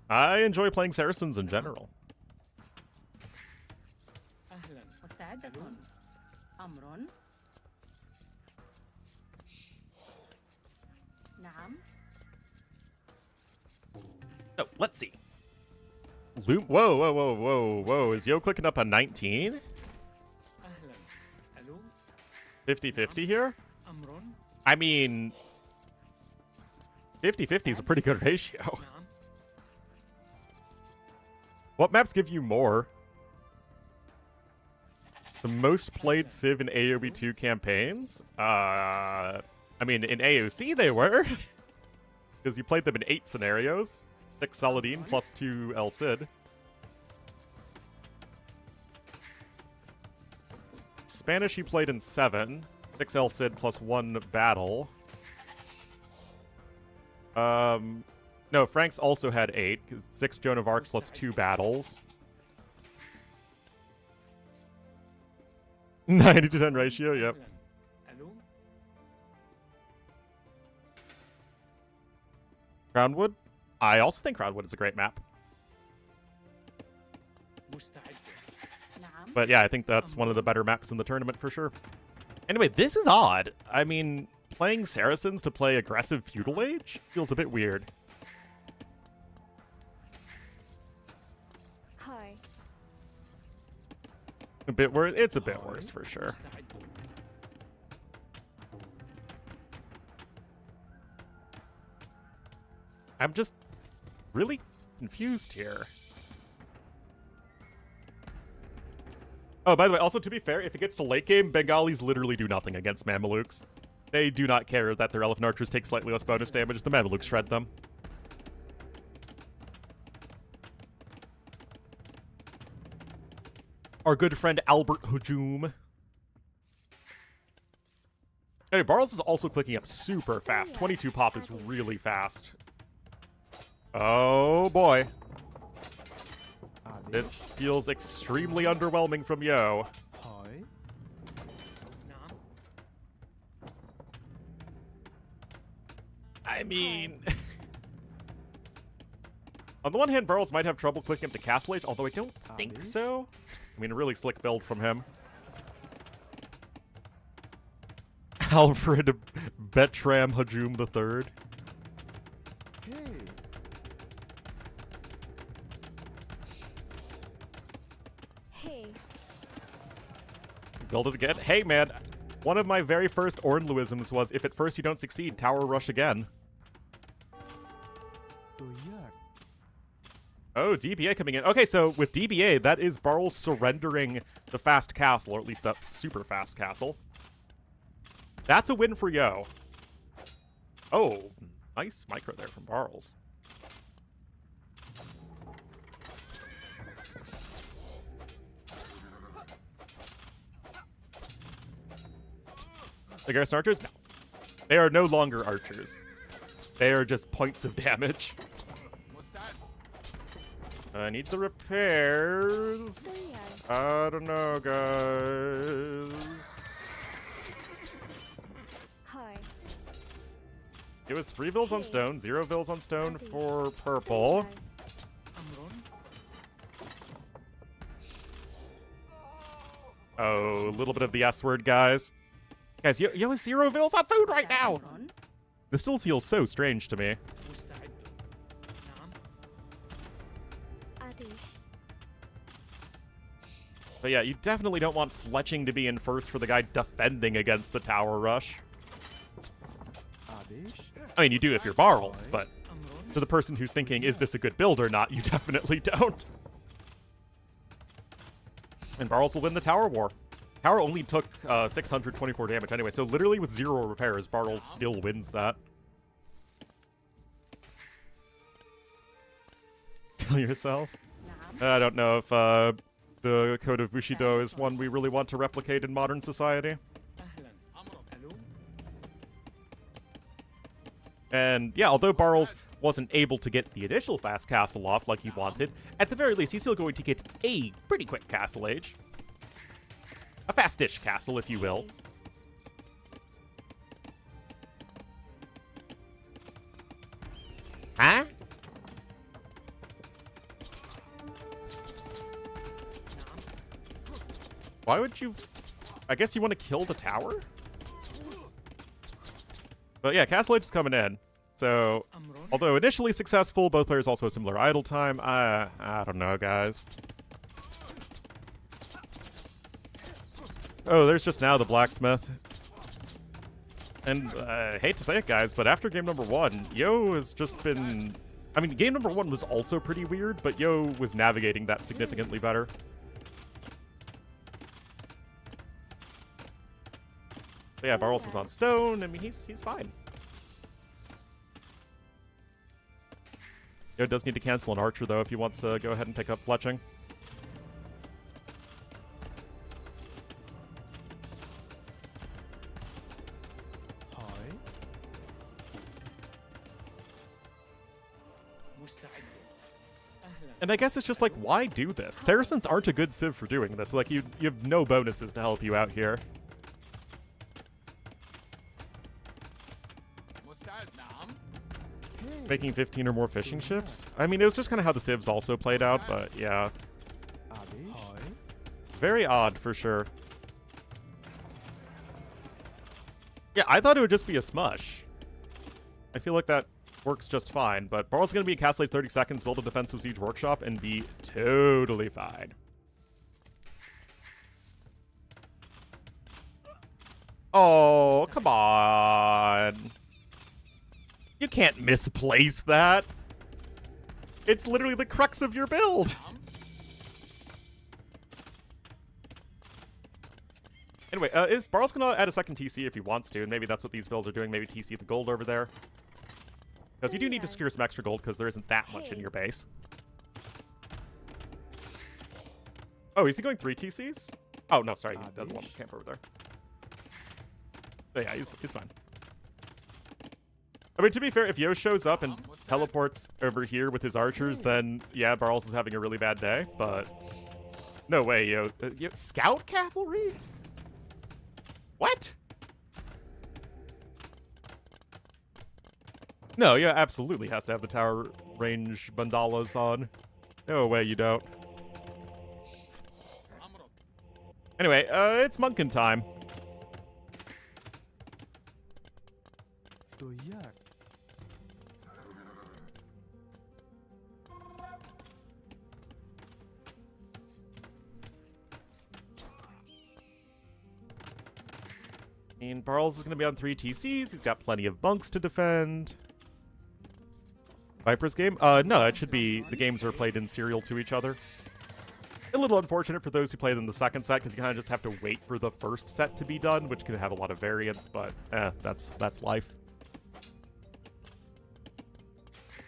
I enjoy playing Saracens in general. Oh, let's see. Loom. Whoa. Is Yo clicking up a 19? 50-50 here? I mean, 50-50 is a pretty good ratio. What maps give you more? The most played Civ in AoB2 campaigns? I mean, in AOC they were. Because you played them in 8 scenarios. 6 Saladin plus 2 El Cid. Spanish you played in 7. 6 El Cid plus 1 battle. No, Frank's also had 8. 6 Joan of Arc plus 2 battles. 90-10 ratio, yep. Crownwood? I also think Crownwood is a great map. But yeah, I think that's one of the better maps in the tournament for sure. Anyway, this is odd. I mean, playing Saracens to play aggressive Feudal Age feels a bit weird. Hi. A bit worse. It's a bit worse for sure. I'm just really confused here. Oh, by the way, also to be fair, if it gets to late game, Bengalis literally do nothing against Mamelukes. They do not care that their Elephant Archers take slightly less bonus damage. The Mamelukes shred them. Our good friend Albert Hujum. Hey, Barles is also clicking up super fast. 22 pop is really fast. Oh boy. This feels extremely underwhelming from Yo. I mean... on the one hand, Barles might have trouble clicking up to Castle Age, although I don't think so. I mean, a really slick build from him. Alfred Betram Hajum III. Build it again. Hey, man. One of my very first Ornluisms was, if at first you don't succeed, tower rush again. Oh, DBA coming in. Okay, so with DBA, that is Barles surrendering the fast castle, or at least the super fast castle. That's a win for Yo. Oh, nice micro there from Barles. The Garrison Archers? No. They are no longer archers. They are just points of damage. I need the repairs. I don't know, guys. Hi. It was 3 vills on stone, 0 vills on stone for purple. Oh, a little bit of the S word, guys. Guys, yo has 0 vills on food right now! This still feels so strange to me. مستعد. نعم. But yeah, you definitely don't want fletching to be in first for the guy defending against the tower rush. I mean, you do if you're Barls, but أمر. to the person who's thinking, is this a good build or not, you definitely don't. And Barls will win the tower war. Tower only took 624 damage anyway, so literally with 0 repairs, Bartles still wins that. Kill yourself? I don't know if the Code of Bushido is one we really want to replicate in modern society. أهلا. أمرك. ألو. And yeah, although Bartles wasn't able to get the initial fast castle off like he wanted, at the very least he's still going to get a pretty quick castle age. A fast-ish castle, if you will. Huh? Why would you... I guess you want to kill the tower? But yeah, castle age is coming in. So, أمر. although initially successful, both players also have similar idle time. I don't know, guys. Oh, there's just now the blacksmith. And I hate to say it, guys, but after game number 1, Yo has just been... I mean, game number 1 was also pretty weird, but Yo was navigating that significantly better. But yeah, Bartles is on stone. I mean, he's fine. Yo does need to cancel an archer, though, if he wants to go ahead and pick up fletching. مستعد. أهلا. And I guess it's just like, why do this? Saracens aren't a good civ for doing this. Like, you have no bonuses to help you out here. مستعد. نعم. Making 15 or more fishing ships? I mean, it was just kind of how the civs also played out, but yeah. Very odd, for sure. Yeah, I thought it would just be a smush. I feel like that works just fine, but Barl's going to be in castle age 30 seconds, build a defensive siege workshop, and be totally fine. Oh, come on. You can't misplace that. It's literally the crux of your build. Anyway, is Barl's gonna add a second TC if he wants to, and maybe that's what these builds are doing. Maybe TC the gold over there. Because you do need to secure some extra gold, because there isn't that much in your base. Oh, is he going 3 TCs? Oh, no, sorry, he doesn't want to camp over there. But yeah, he's fine. I mean, to be fair, if Yo shows up and teleports over here with his archers, then yeah, Barles is having a really bad day, but no way, Yo. Scout cavalry? What? No, yeah, absolutely has to have the tower range bandalas on. No way you don't. Anyway, it's Munkin time. And Barles is going to be on 3 TCs. He's got plenty of bunks to defend. Viper's game? No, it should be the games are played in serial to each other. A little unfortunate for those who played in the second set, because you kind of just have to wait for the first set to be done, which can have a lot of variance, but that's life.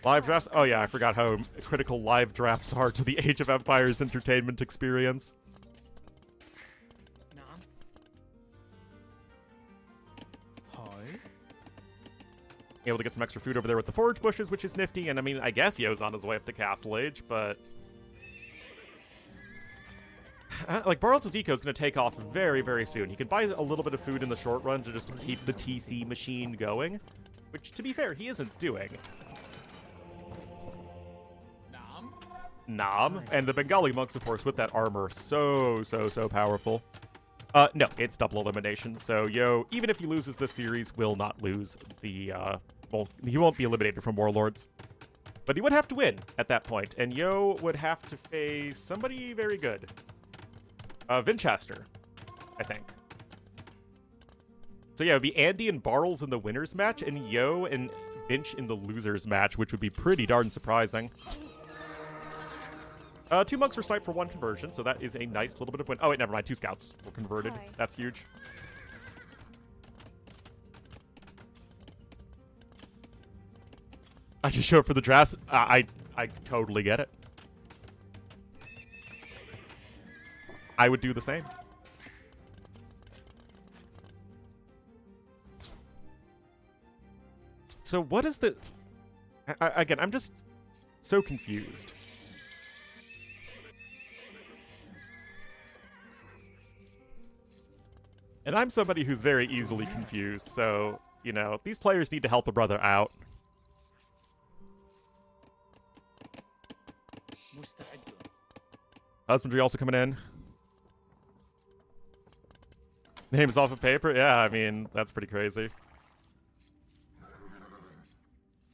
Live drafts? Oh yeah, I forgot how critical live drafts are to the Age of Empires entertainment experience. Able to get some extra food over there with the forage bushes, which is nifty, and I mean, I guess Yo's on his way up to Castle Age, but... like, Barles' eco is going to take off very, very soon. He can buy a little bit of food in the short run to just keep the TC machine going, which, to be fair, he isn't doing. Nam. And the Bengali monks, of course, with that armor, so powerful. No, it's double elimination. So Yo, even if he loses this series, will not lose the, well, he won't be eliminated from Warlords. But he would have to win at that point, and Yo would have to face somebody very good. Vinchester, I think. So yeah, it would be Andy and Barles in the winner's match, and Yo and Vinch in the loser's match, which would be pretty darn surprising. 2 monks were sniped for 1 conversion, so that is a nice little bit of win. Oh, wait, never mind. 2 scouts were converted. Hi. That's huge. I just show up for the drafts. I totally get it. I would do the same. So what is the... again, I'm just so confused. And I'm somebody who's very easily confused, so, you know, these players need to help a brother out. مستعد. Husbandry also coming in. Names off of paper? Yeah, I mean, that's pretty crazy.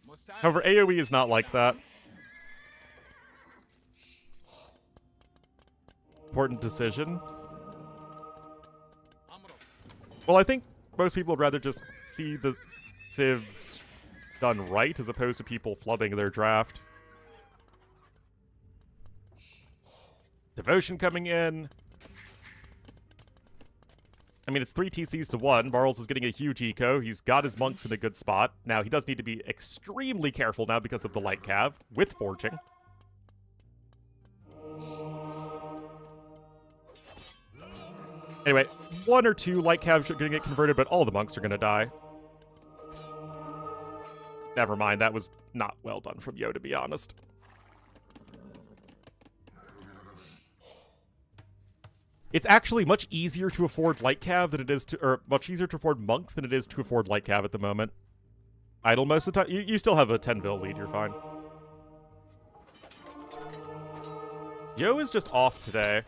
مستعد. However, AoE is not like that. Important decision. أمرك. Well, I think most people would rather just see the civs done right as opposed to people flubbing their draft. Devotion coming in. I mean, it's 3 TCs to 1. Barles is getting a huge eco. He's got his monks in a good spot. Now, he does need to be extremely careful now because of the light cav with forging. Anyway, 1 or 2 light calves are going to get converted, but all the monks are going to die. Never mind, that was not well done from Yo, to be honest. It's actually much easier to afford light cav than it is to, or much easier to afford monks than it is to afford light cav at the moment. Idle most of the time. You still have a 10 bill lead, you're fine. Yo is just off today.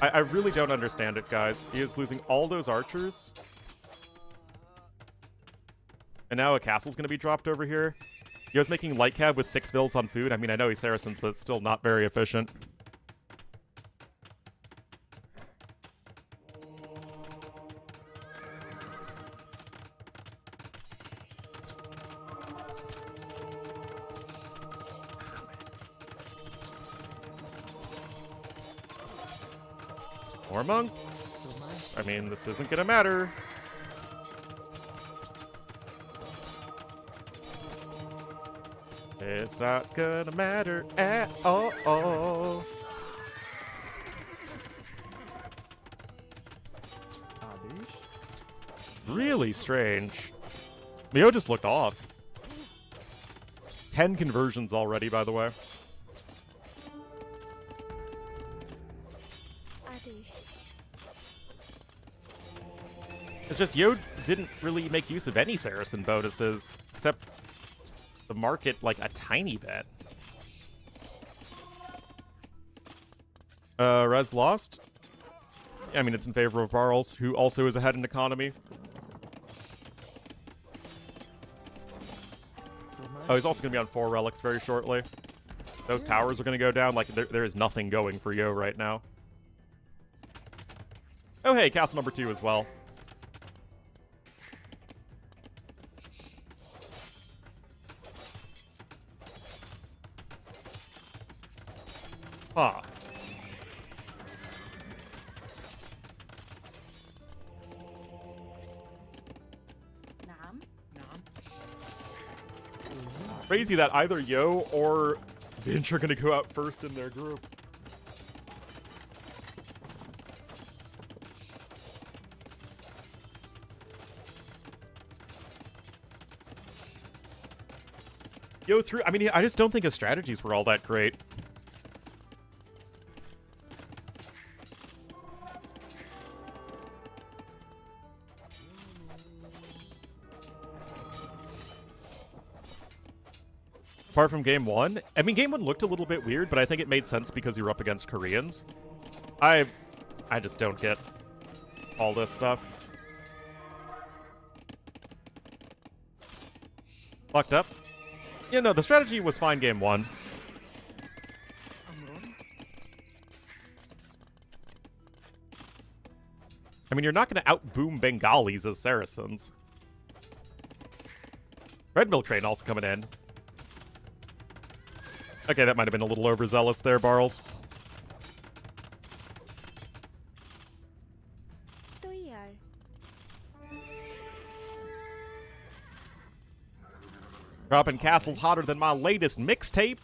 I really don't understand it, guys. He is losing all those archers. And now a castle's going to be dropped over here. Yo's making light cab with 6 bills on food. I mean, I know he's Saracens, but it's still not very efficient. More monks. I mean, this isn't gonna matter. It's not gonna matter at all. Really strange. Leo just looked off. 10 conversions already, by the way. It's just Yo didn't really make use of any Saracen bonuses, except the market like a tiny bit. Res lost. I mean, it's in favor of Barles, who also is ahead in economy. Oh, he's also going to be on 4 relics very shortly. Those towers are going to go down. Like, there is nothing going for Yo right now. Oh, hey, castle number 2 as well. Huh. نعم. نعم. Crazy that either Yo or Vinch are going to go out first in their group. Yo threw... I mean, I just don't think his strategies were all that great. Apart from game 1, I mean, game 1 looked a little bit weird, but I think it made sense because you were up against Koreans. I just don't get all this stuff. Fucked up. Yeah, no, the strategy was fine game 1. أمر I mean, you're not going to out-boom Bengalis as Saracens. Red Milk Train also coming in. Okay, that might have been a little overzealous there, Barles. Dropping castles hotter than my latest mixtape.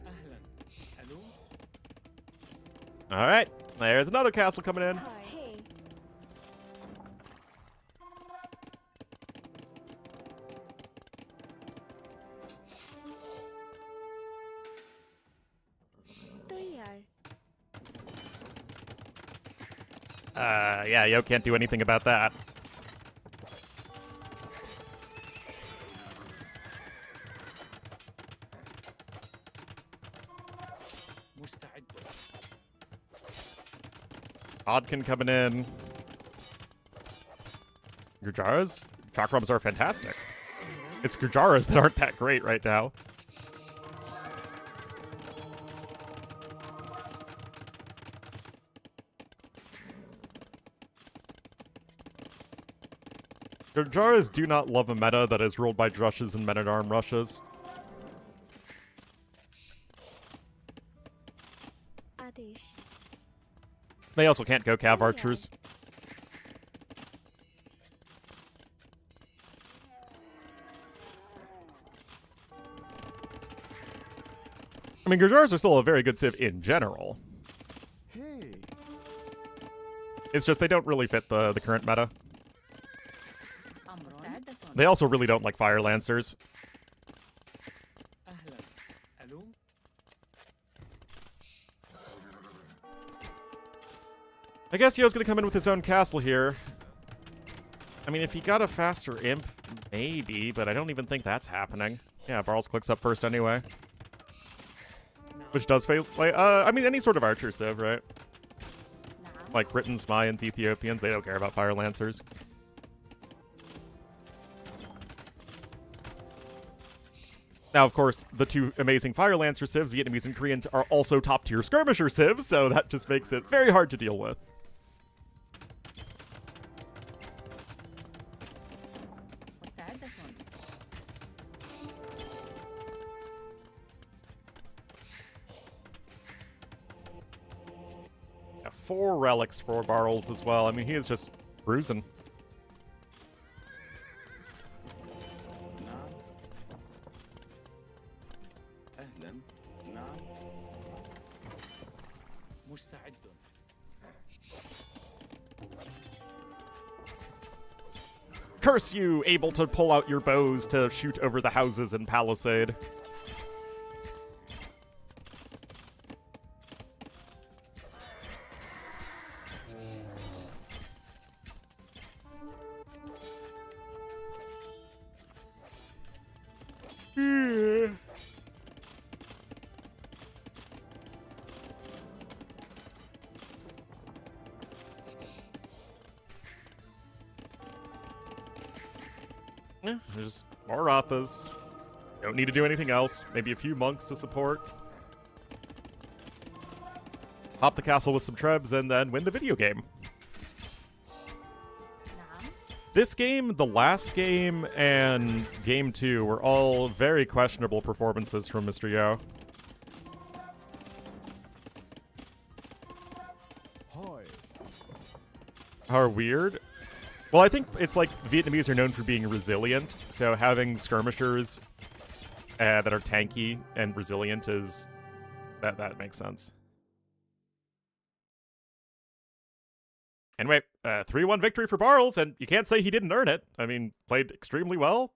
أهلا ألو Alright, there's another castle coming in. Hey. Yeah, Yo can't do anything about that. مستعد Odkin coming in. Gurjaras? Chakrams are fantastic. It's Gurjaras that aren't that great right now. Gurjaras do not love a meta that is ruled by drushes and men-at-arm rushes. They also can't go Cav archers. I mean, Gurjaras are still a very good civ in general. Hey. It's just they don't really fit the current meta. أمر They also really don't like Fire Lancers. أهلا ألو I guess Yo's gonna come in with his own castle here. I mean, if he got a faster imp, maybe, but I don't even think that's happening. Yeah, Barles clicks up first anyway. Which does face, like, I mean, any sort of archer civ, right? Like Britons, Mayans, Ethiopians, they don't care about Fire Lancers. Now, of course, the two amazing Fire Lancer civs, Vietnamese and Koreans, are also top-tier skirmisher civs, so that just makes it very hard to deal with. مستعد Yeah, 4 relics for Barles as well. I mean, he is just cruising. نعم أهلا نعم مستعد Curse you, able to pull out your bows to shoot over the houses in Palisade. Yeah, there's more Rathas. Don't need to do anything else. Maybe a few monks to support. Pop the castle with some trebs and then win the video game. This game, the last game, and game 2 were all very questionable performances from Mr. Yo. Hi. Are weird? Well, I think it's like Vietnamese are known for being resilient, so having skirmishers that are tanky and resilient is... that makes sense. Anyway, 3-1 victory for Barles, and you can't say he didn't earn it. I mean, played extremely well.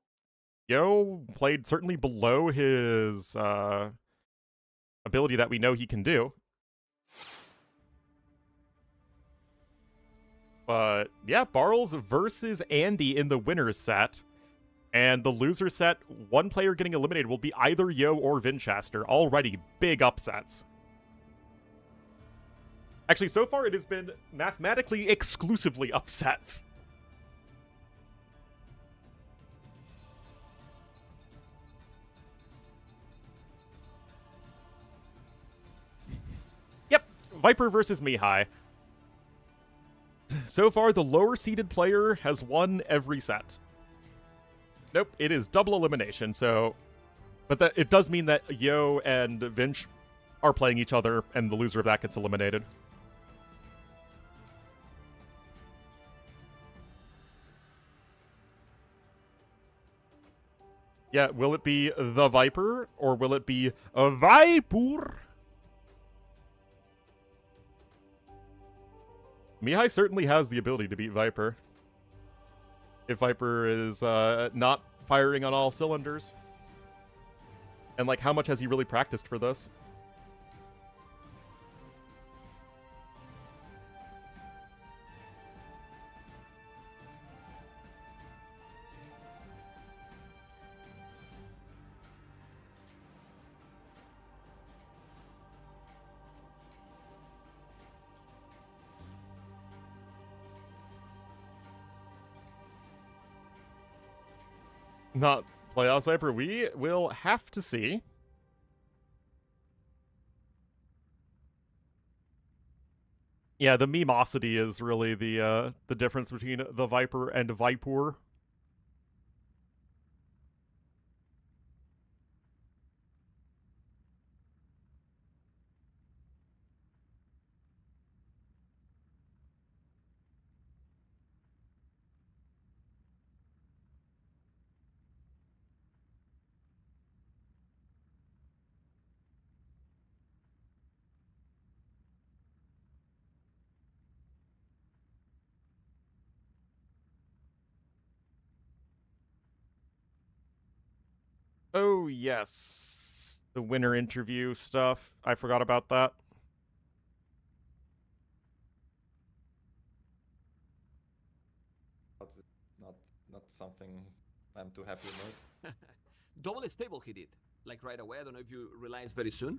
Yo played certainly below his ability that we know he can do. But yeah, Barles versus Andy in the winner's set. And the loser set, one player getting eliminated will be either Yo or Vinchester. Already big upsets. Actually, so far it has been mathematically exclusively upsets. Yep, Viper versus Mihai. So far, the lower-seeded player has won every set. Nope, it is double elimination, so... But that it does mean that Yo and Vinch are playing each other, and the loser of that gets eliminated. Yeah, will it be the Viper, or will it be a Viper? Mihai certainly has the ability to beat Viper. If Viper is not firing on all cylinders. And, like, how much has he really practiced for this? Not playoff Viper. We will have to see. Yeah, the memosity is really the difference between the Viper and Viper. Oh, yes. The winner interview stuff. I forgot about that. Not something I'm too happy about. Double stable he did, like right away. I don't know if you realized very soon.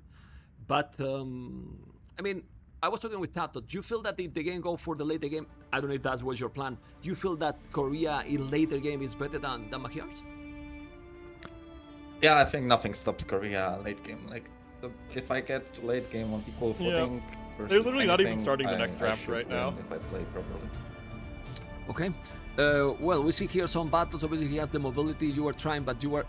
But, I mean, I was talking with Tato. Do you feel that if the game go for the later game, I don't know if that was your plan, do you feel that Korea in later game is better than Magyars? Yeah, I think nothing stops Korea late game. Like, if I get to late game on equal footing, They're literally not even anything, starting the next I round should right win now. if I play properly. Okay. Well, we see here some battles. Obviously, he has the mobility. You were trying, but you were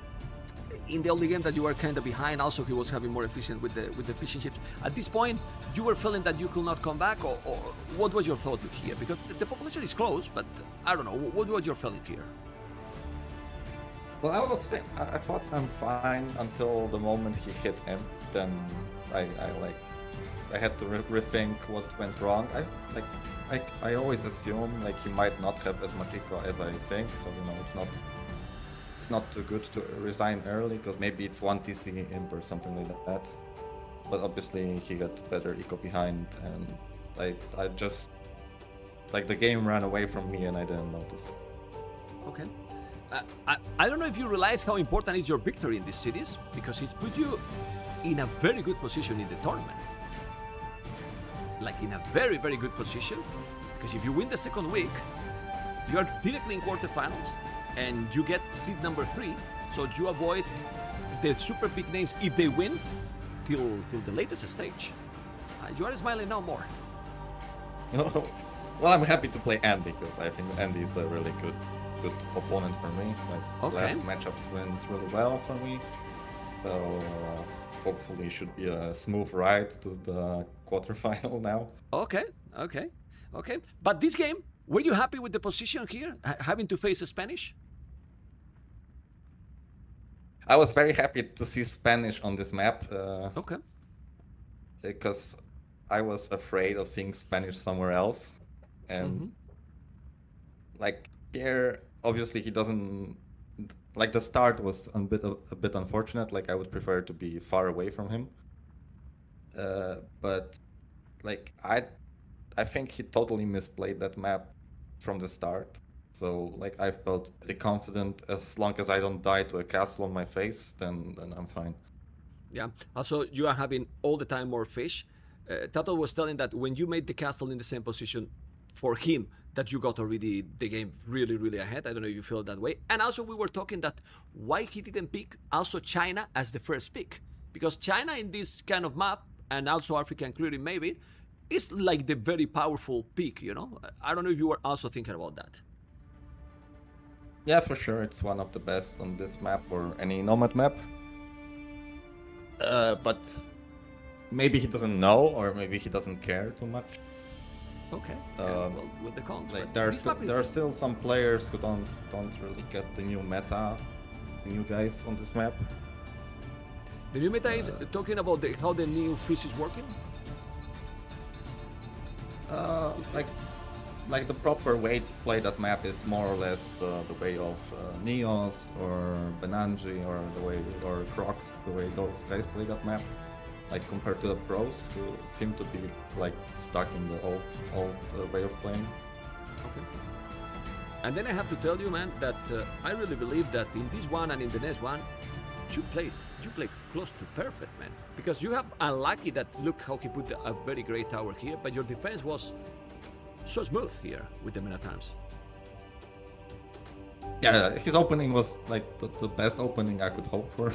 in the only game that you were kind of behind. Also, he was having more efficient with the fishing ships. At this point, you were feeling that you could not come back, or what was your thought here? Because the population is close, but I don't know. What was your feeling here? Well, I thought I'm fine until the moment he hit him. Then I had to rethink what went wrong. I always assume like he might not have as much eco as I think. So it's not too good to resign early because maybe it's one TC imp or something like that. But obviously he got better eco behind, and I just like the game ran away from me and I didn't notice. Okay. I don't know if you realize how important is your victory in this series, because it's put you in a very good position in the tournament. Like in a very, very good position, because if you win the second week, you are directly in quarterfinals and you get seed number 3, so you avoid the super big names if they win till the latest stage. You are smiling now more. Well, I'm happy to play Andy because I think Andy is a really good opponent for me. Like Okay. last matchups went really well for me, so hopefully it should be a smooth ride to the quarterfinal now. Okay. But this game, were you happy with the position here, having to face a Spanish? I was very happy to see Spanish on this map Okay. because I was afraid of seeing Spanish somewhere else, and like here, obviously he doesn't. Like the start was a bit unfortunate. Like I would prefer to be far away from him. But like I think he totally misplayed that map from the start. So like I felt pretty confident. As long as I don't die to a castle on my face, then I'm fine. Yeah. Also, you are having all the time more fish. Tato was telling that when you made the castle in the same position for him, that you got already the game really, really ahead. I don't know if you feel that way. And also we were talking that why he didn't pick also China as the first pick. Because China in this kind of map, and also Africa including maybe, is like the very powerful pick, you know? I don't know if you were also thinking about that. Yeah, for sure, it's one of the best on this map or any Nomad map. But maybe he doesn't know, or maybe he doesn't care too much. Okay. Well, with the cons. Like but there are this still map there are is- still some players who don't really get the new meta, the new guys on this map. The new meta is talking about how the new fish is working. Like the proper way to play that map is more or less the way of Neos or Benanji or the way or Crocs, the way those guys play that map. Like compared to the pros who seem to be like stuck in the old way of playing. Okay. And then I have to tell you, man, that I really believe that in this one and in the next one, you play close to perfect, man. Because you have unlucky that look how he put a very great tower here, but your defense was so smooth here with the Menatams. Yeah, his opening was like the best opening I could hope for.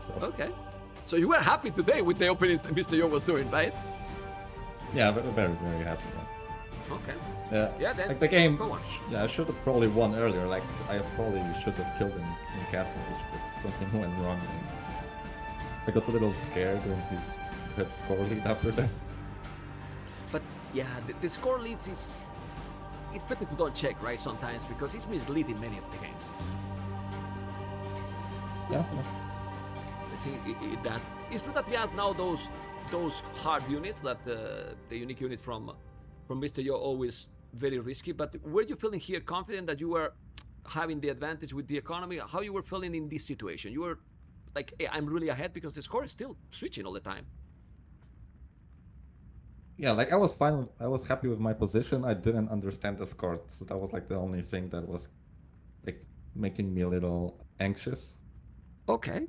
So Okay. So you were happy today with the openings that Mr. Yo was doing, right? yeah, very very happy. Man. Okay. Yeah, then like the game. go on. Yeah, I should have probably won earlier. Like I probably should have killed him in Castle Age, but something went wrong. And I got a little scared when he had score lead after that. But yeah, the score leads is... It's better to don't check, right, sometimes, because it's misleading many of the games. Yeah. I think it does. It's true that he has now those hard units, that the unique units from Mr. Yo always very risky. But were you feeling here confident that you were having the advantage with the economy? How you were feeling in this situation? You were like, hey, I'm really ahead because the score is still switching all the time. Yeah, like I was fine. I was happy with my position. I didn't understand the score, so that was like the only thing that was like making me a little anxious. Okay.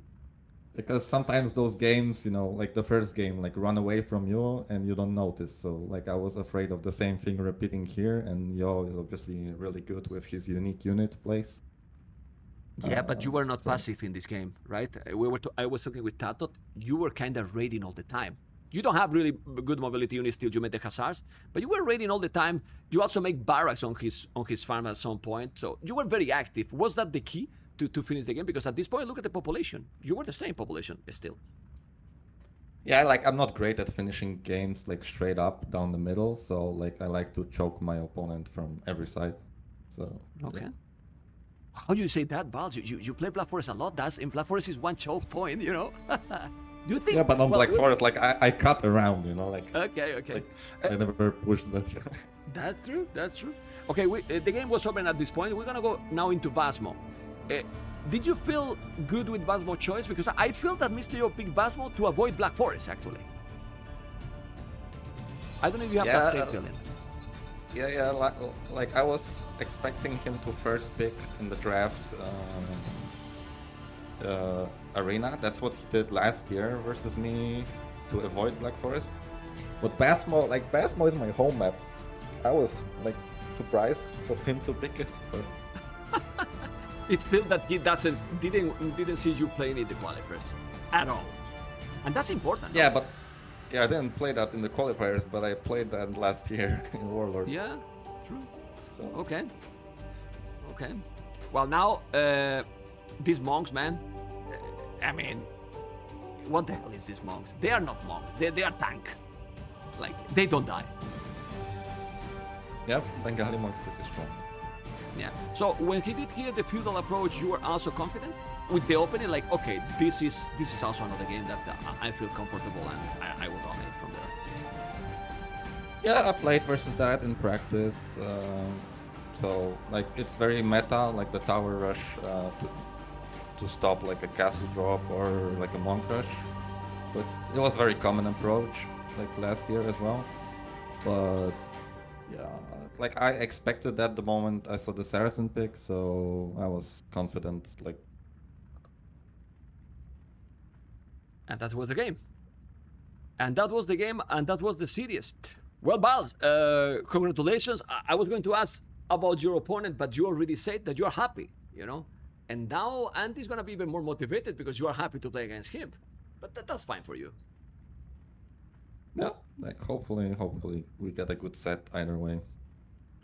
Because sometimes those games, you know, like the first game, like run away from you and you don't notice. So like I was afraid of the same thing repeating here, and Yo is obviously really good with his unique unit plays. Yeah, but you were not passive in this game, right? I was talking with Tato. You were kind of raiding all the time. You don't have really good mobility units till you made the Hussars, but you were raiding all the time. You also make barracks on his farm at some point, so you were very active. Was that the key to finish the game? Because at this point, look at the population. You were the same population still. Yeah, like I'm not great at finishing games like straight up down the middle, so like I like to choke my opponent from every side. So Okay. yeah. How do you say that, Val? You play Black Forest a lot. That's in Black Forest is one choke point, you know. Do you think? Yeah, but on well, Black Forest, like I cut around, you know, like Okay. like I never pushed that. That's true. That's true. Okay, the game was open at this point. We're gonna go now into Basmo. Did you feel good with Basmo choice? Because I feel that Mr. Yo picked Basmo to avoid Black Forest, actually. I don't know if you have that same feeling. Yeah, like I was expecting him to first pick in the draft Arena. That's what he did last year versus me to avoid Black Forest. But Basmo is my home map. I was like surprised for him to pick it. But It's built that he didn't see you playing in the qualifiers at all, and that's important. yeah, but I didn't play that in the qualifiers, but I played that last year in Warlords. Yeah, true. So Okay. Well, now these monks, man. I mean, what the hell is these monks? They are not monks. They are tank. Like they don't die. yeah, Bengali monk's pretty strong. Yeah. So when he did here the feudal approach, you were also confident with the opening. Like, okay, this is also another game that I feel comfortable and I will dominate from there. Yeah, I played versus that in practice. So like it's very meta, like the tower rush to stop like a castle drop or like a monk rush. So it was very common approach like last year as well. But yeah, like I expected that the moment I saw the Saracen pick, so I was confident. Like And that was the game. And that was the game, and that was the series. Well, Bals, congratulations. I was going to ask about your opponent, but you already said that you are happy, you know? And now Andy's going to be even more motivated because you are happy to play against him. But that's fine for you. Yeah, like hopefully we get a good set either way.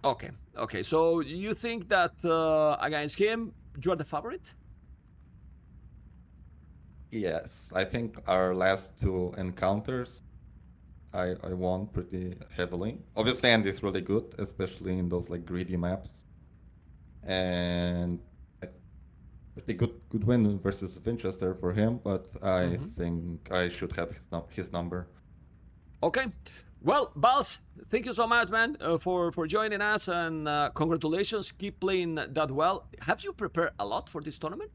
Okay, okay. So you think that against him, you are the favorite? Yes, I think our last two encounters, I won pretty heavily. Obviously, Andy's really good, especially in those like greedy maps, and like, pretty good win versus Winchester for him. But I think I should have his number. Okay. Well, Bals, thank you so much, man, for joining us, and congratulations. Keep playing that well. Have you prepared a lot for this tournament?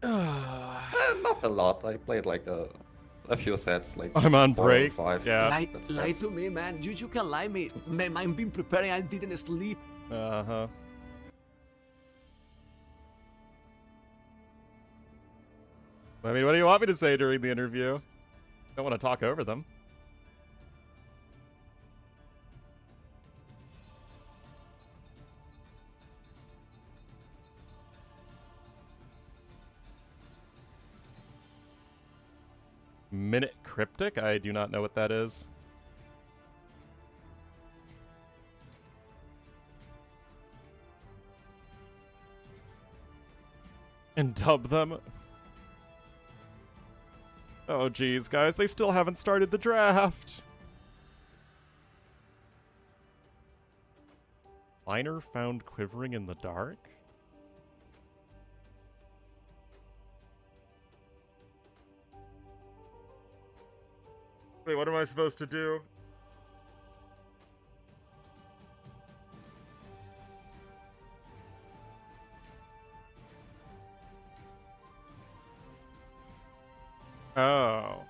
Not a lot. I played like a few sets, like I'm on 4 or break. 5. Yeah. Lie to me, man. You can lie me. Man, I've been preparing. I didn't sleep. Uh-huh. I mean, what do you want me to say during the interview? Don't want to talk over them. Minute Cryptic? I do not know what that is. And dub them? Oh geez, guys, they still haven't started the draft! Liner found quivering in the dark? Wait, what am I supposed to do? Oh.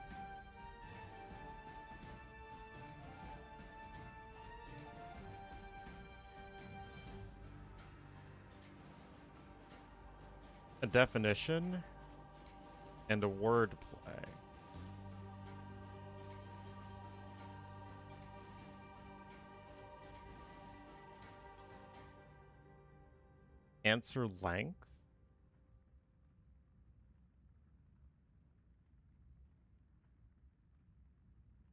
A definition and a word play. Answer length?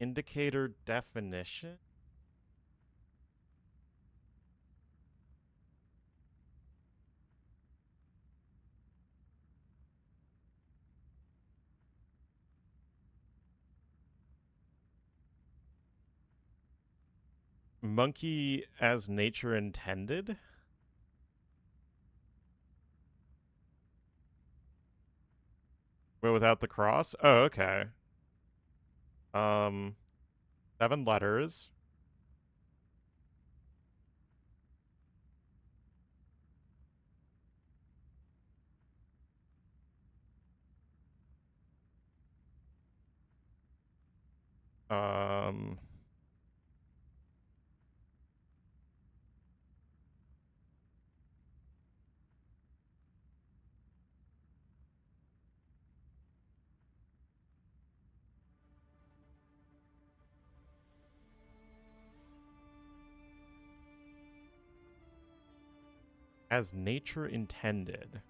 Indicator definition? Monkey as nature intended? But without the cross? Oh, okay. 7 letters. Um... As nature intended.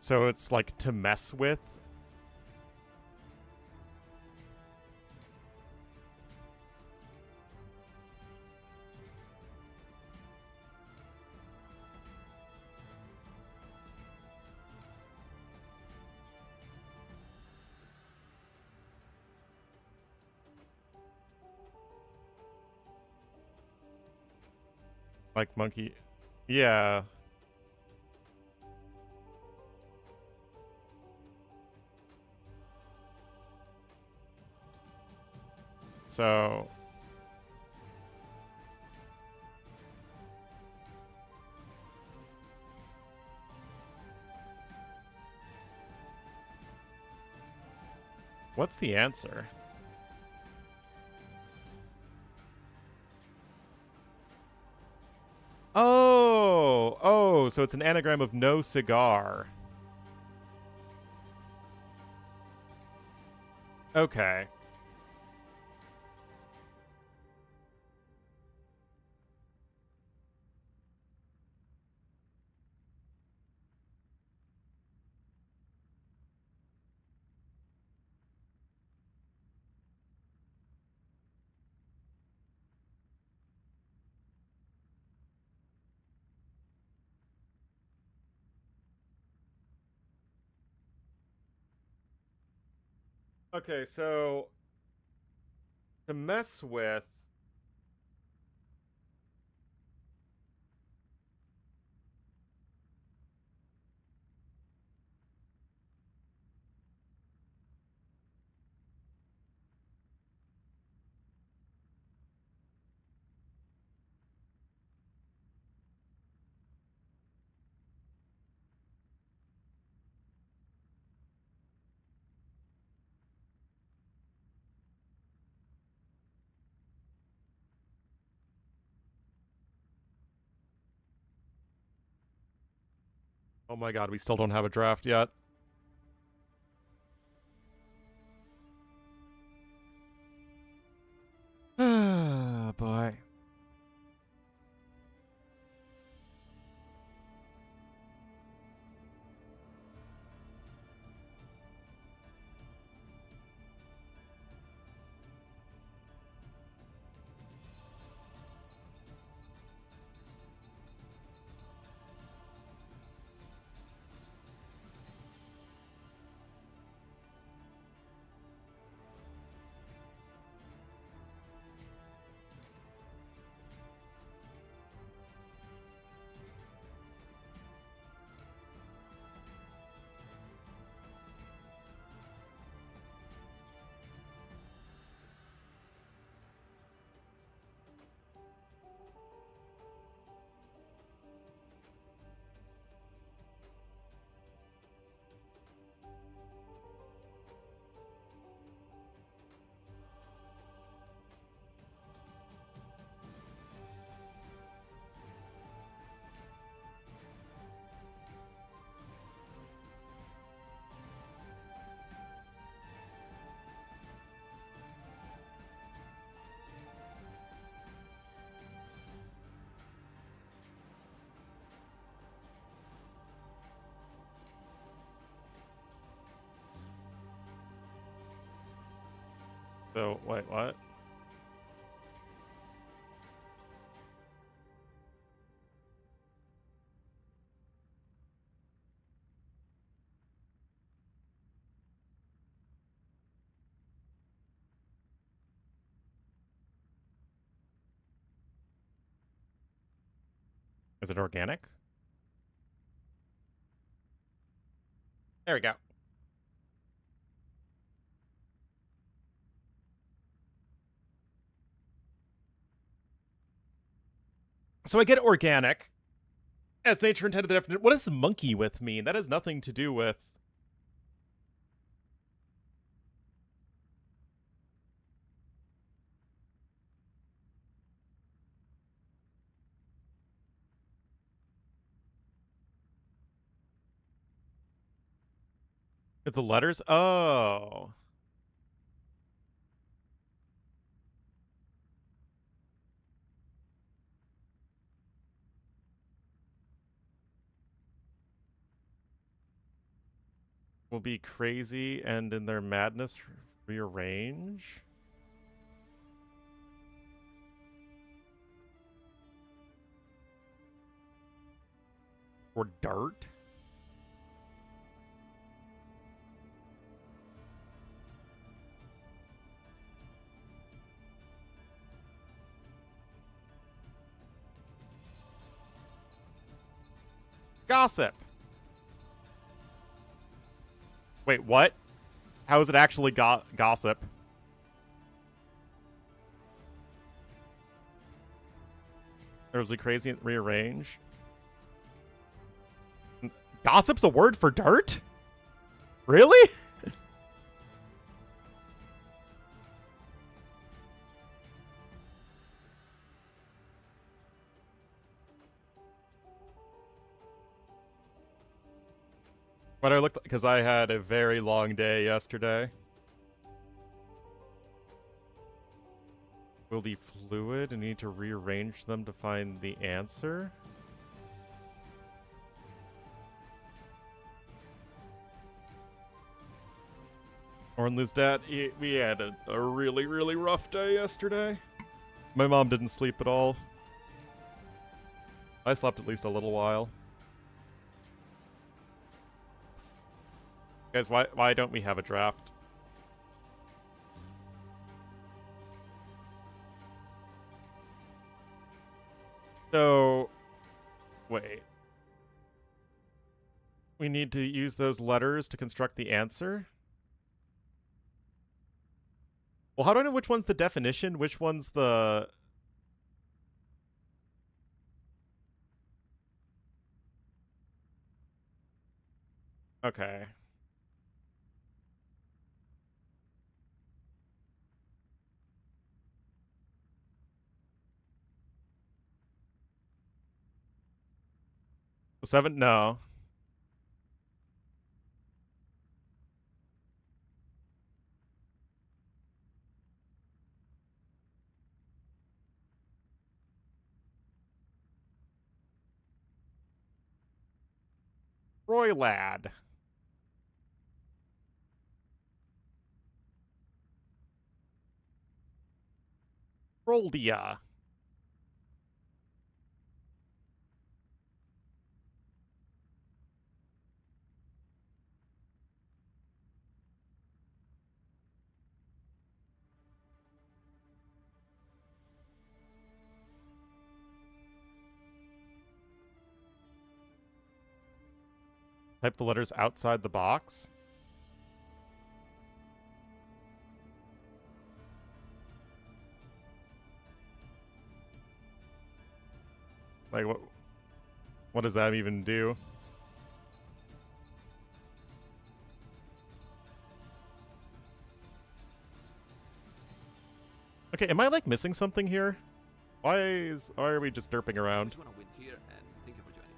So it's like to mess with? Like monkey. Yeah. So What's the answer? Oh, so it's an anagram of no cigar. Okay. Okay, so to mess with oh my god, we still don't have a draft yet. Ah, boy. So, wait, what? Is it organic? There we go. So I get organic. As nature intended the definition. What does monkey with mean? That has nothing to do with... The letters? Oh. Will be crazy and in their madness rearrange? Or dart? Gossip. Wait, what? How is it actually gossip? There's crazy and rearrange. Gossip's a word for dirt? Really? But I looked because I had a very long day yesterday. Will be fluid and need to rearrange them to find the answer? Ornlu's dad, we had a really, really rough day yesterday. My mom didn't sleep at all. I slept at least a little while. Guys, why don't we have a draft? So, wait. We need to use those letters to construct the answer? Well, how do I know which one's the definition? Which one's the... Okay. The 7? No. Roy Lad. Roldia. Type the letters outside the box. Like, what does that even do? Okay, am I like missing something here? Why are we just derping I around? just want to win here, and thank you for joining.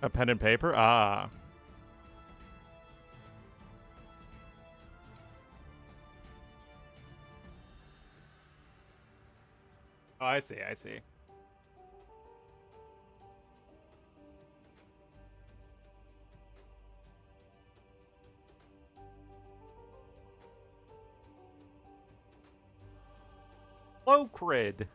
A pen and paper? Ah. Oh, I see, I see. Locrid.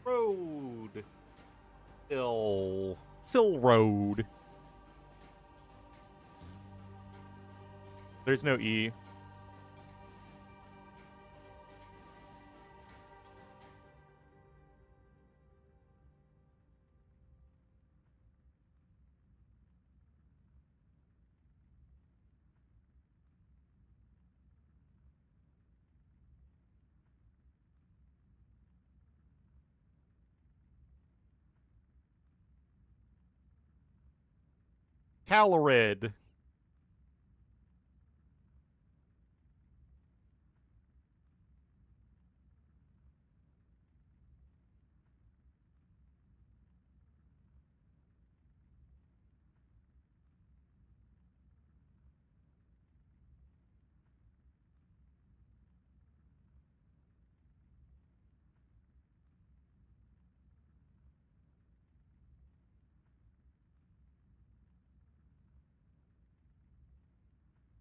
Road. Sill Road. There's no E. Calorid.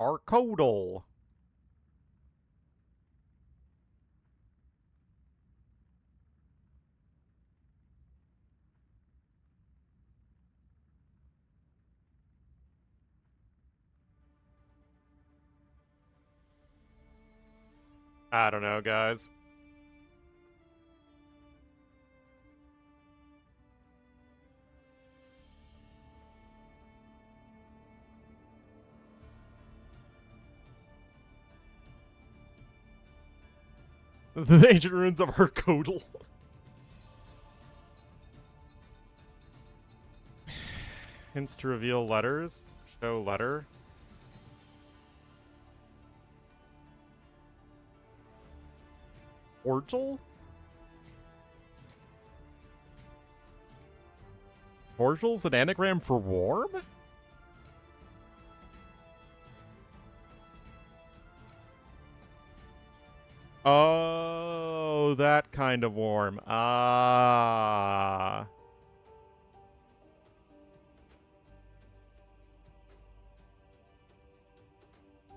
Arcodal. I don't know, guys. The ancient ruins of Arcodal. Hints to reveal letters. Show letter. Cordial? Cordial's an anagram for warm? Oh, that kind of warm. Ah.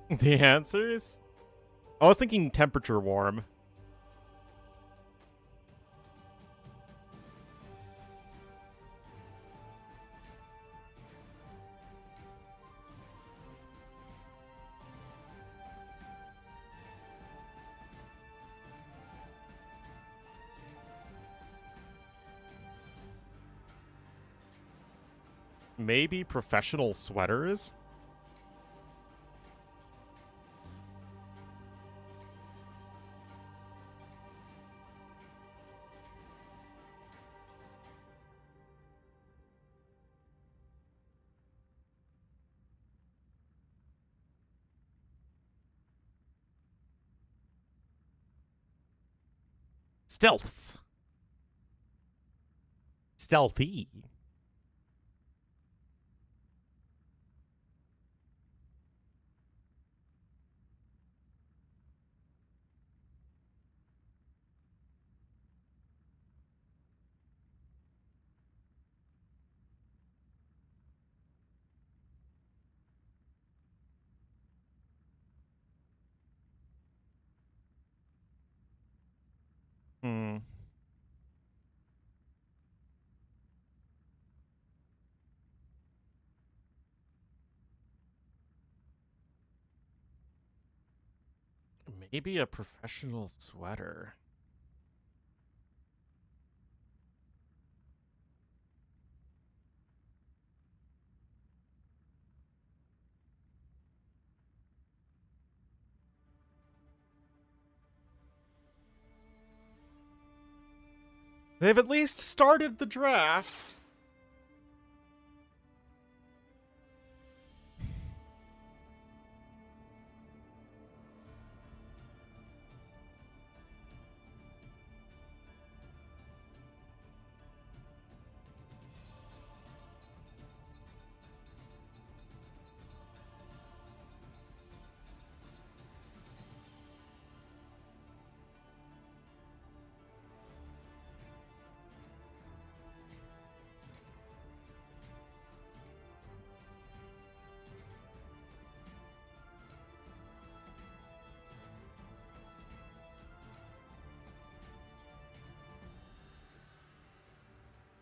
The answers? I was thinking temperature warm. Maybe professional sweaters? Stealths. Stealthy. Hmm. Maybe a professional sweater. They've at least started the draft.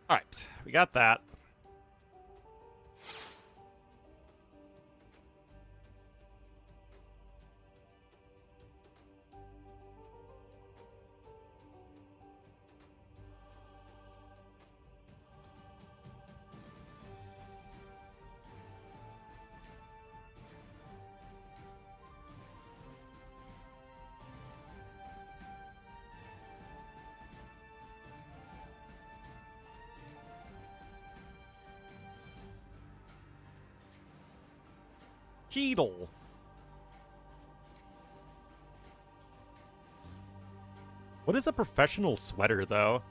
All right, we got that. Cheadle. What is a professional sweater, though?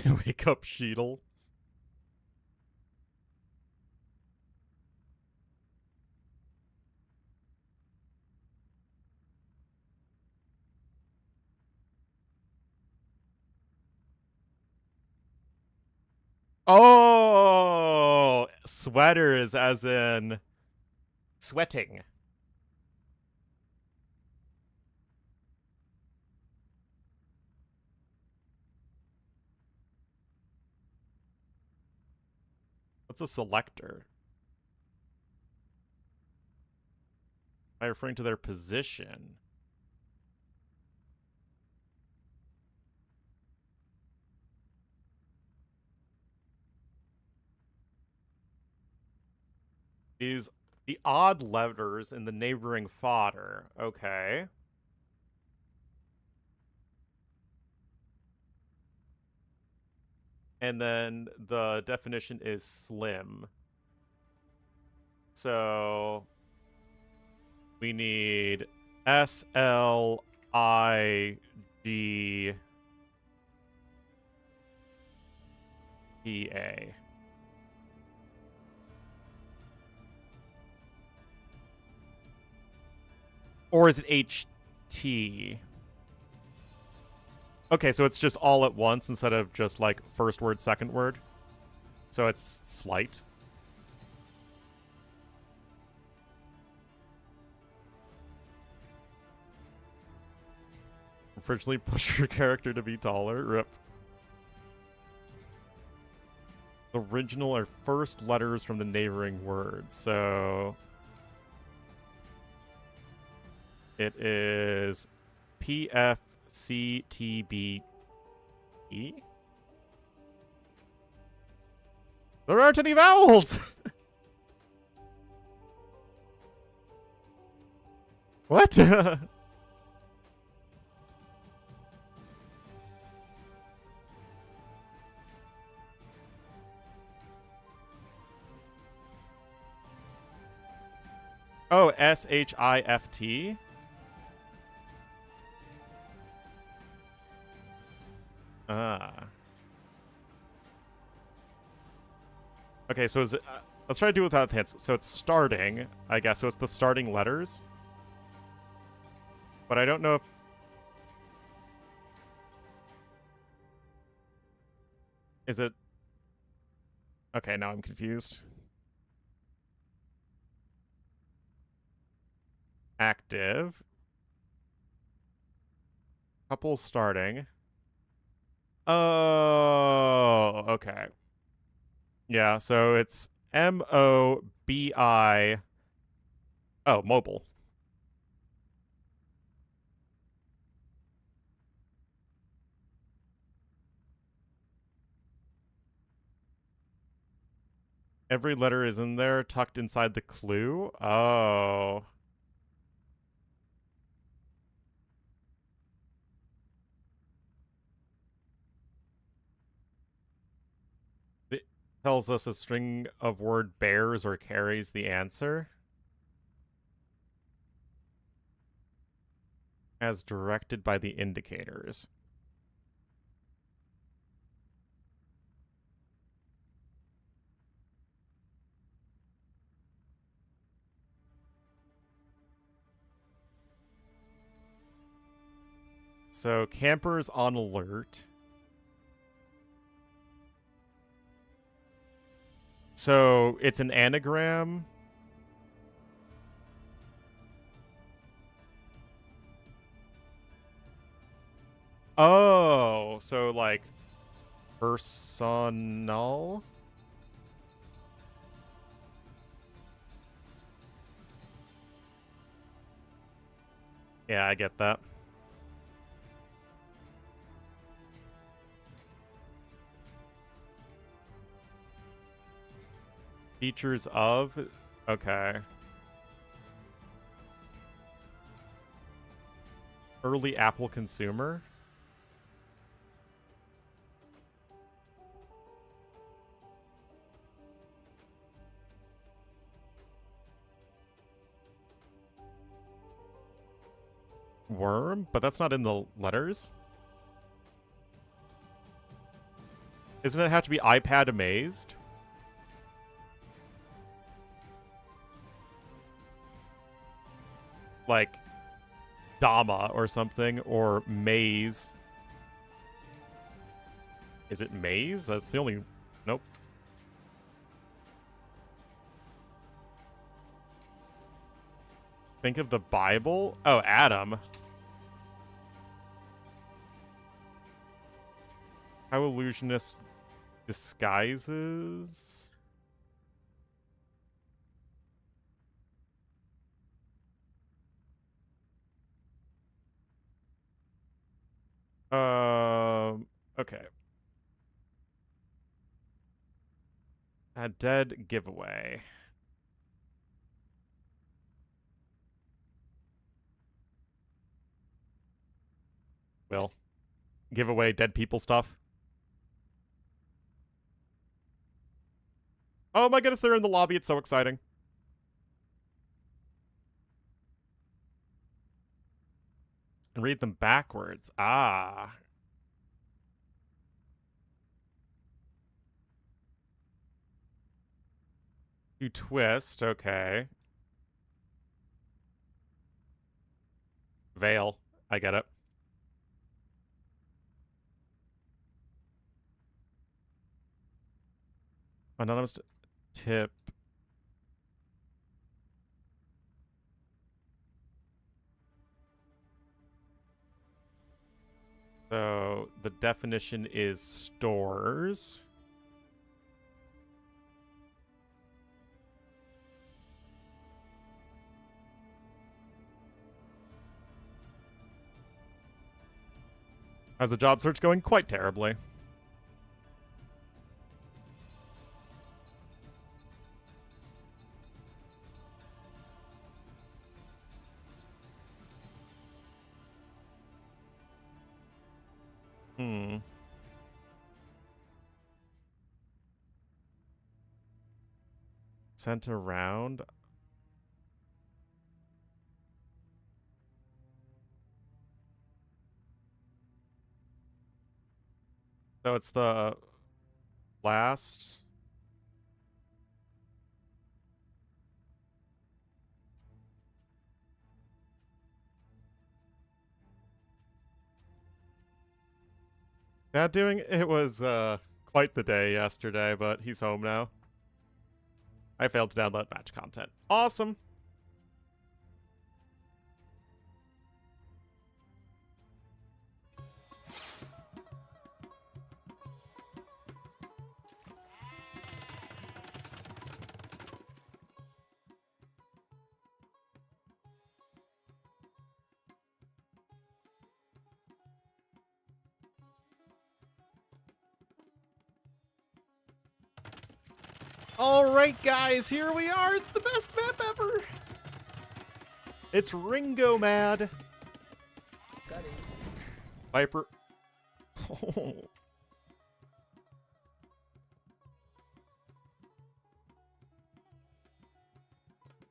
Wake up, Cheadle. Oh, sweaters as in sweating. What's a selector? Am I referring to their position? Is the odd letters in the neighboring fodder. Okay. And then the definition is slim. So we need SLIGPA. Or is it HT? Okay, so it's just all at once instead of just like first word, second word. So it's slight. Originally push your character to be taller. Rip. The original are first letters from the neighboring words. So it is PFCTBE. There aren't any vowels! What? Oh, SHIFT? Ah. Okay, so is it... let's try to do it without hints. So it's starting, I guess. So it's the starting letters. But I don't know if... Is it... Okay, now I'm confused. Active. Couple starting. Oh, okay. Yeah, so it's MOBI. Oh, mobile. Every letter is in there, tucked inside the clue. Oh. It tells us a string of word bears or carries the answer. As directed by the indicators. So, campers on alert. So, it's an anagram. Oh, so like personal? Yeah, I get that. Features of? Okay. Early Apple consumer? Worm? But that's not in the letters? Doesn't it have to be iPad amazed? Like Dama or something, or maze. Is it maze? That's the only... Nope. Think of the Bible? Oh, Adam. How illusionist disguises... Okay. A dead giveaway. Will. Give away dead people stuff. Oh my goodness, they're in the lobby. It's so exciting. And read them backwards. Ah. You twist, okay. Veil. I get it. Anonymous tip. So the definition is stores. How's the job search going? Quite terribly. Hmm. Sent around. So it's the last. That doing it was quite the day yesterday, but he's home now. I failed to download match content. Awesome. Alright guys, here we are. It's the best map ever. It's Ringo Mad. Viper.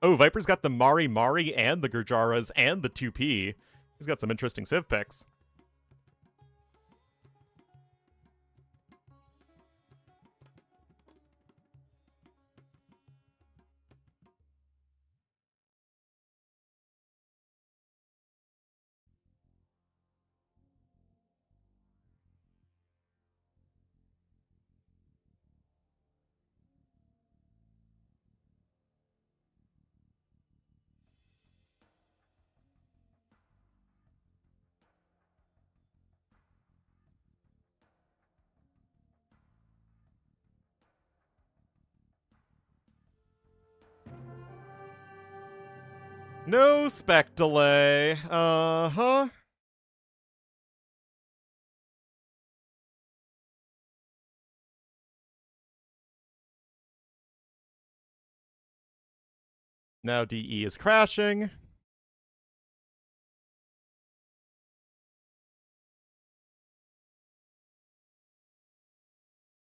Oh, Viper's got the Mari Mari and the Gurjaras and the 2P. He's got some interesting Civ picks. No spec delay. Uh-huh. Now DE is crashing.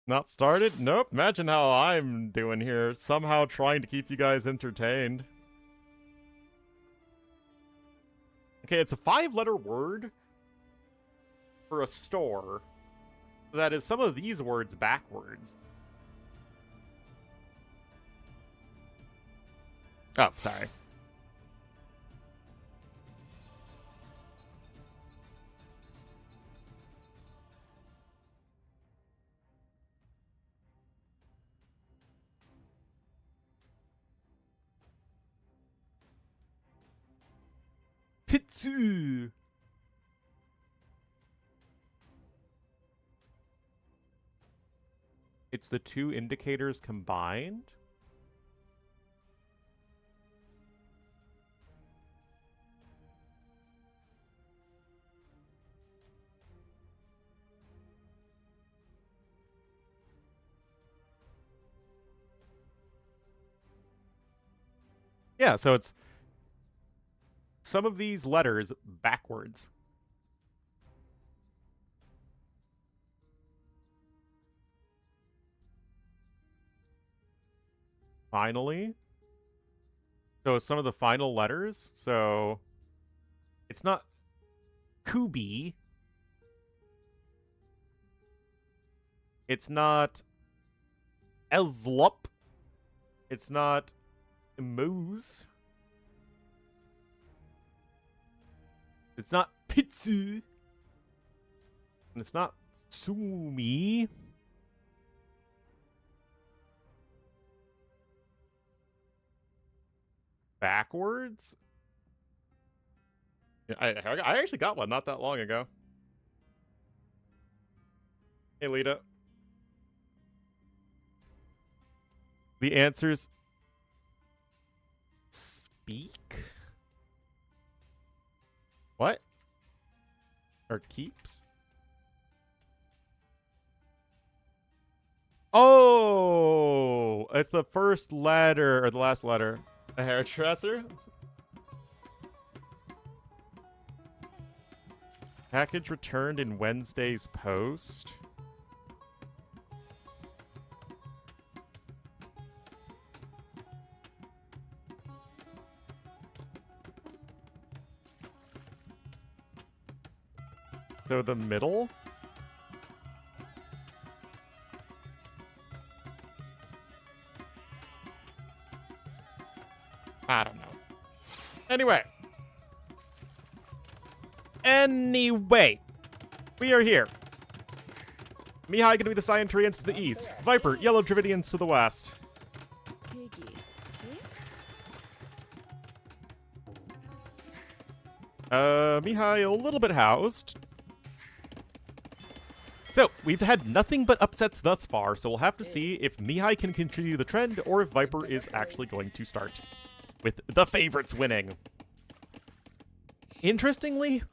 Not started? Nope. Imagine how I'm doing here. Somehow trying to keep you guys entertained. Okay, it's a 5-letter word for a store that is some of these words backwards. Oh, sorry. Pitsu. It's the two indicators combined? Yeah, so it's some of these letters backwards. finally. So some of the final letters. So it's not Kubi. It's not Ezlup. It's not Moose. It's not Pitsu. And it's not Sumi. Backwards? Yeah, I actually got one not that long ago. Hey, Lita. The answer's speak? What? Or keeps? Oh! It's the first letter, or the last letter. A hairdresser? Package returned in Wednesday's post. So the middle? I don't know. Anyway. We are here. Mihai gonna be the Cyantrians to the east. Viper, Yellow Dravidians to the west. Piggy. Mihai a little bit housed. So, we've had nothing but upsets thus far, so we'll have to see if Mihai can continue the trend or if Viper is actually going to start with the favorites winning. Interestingly,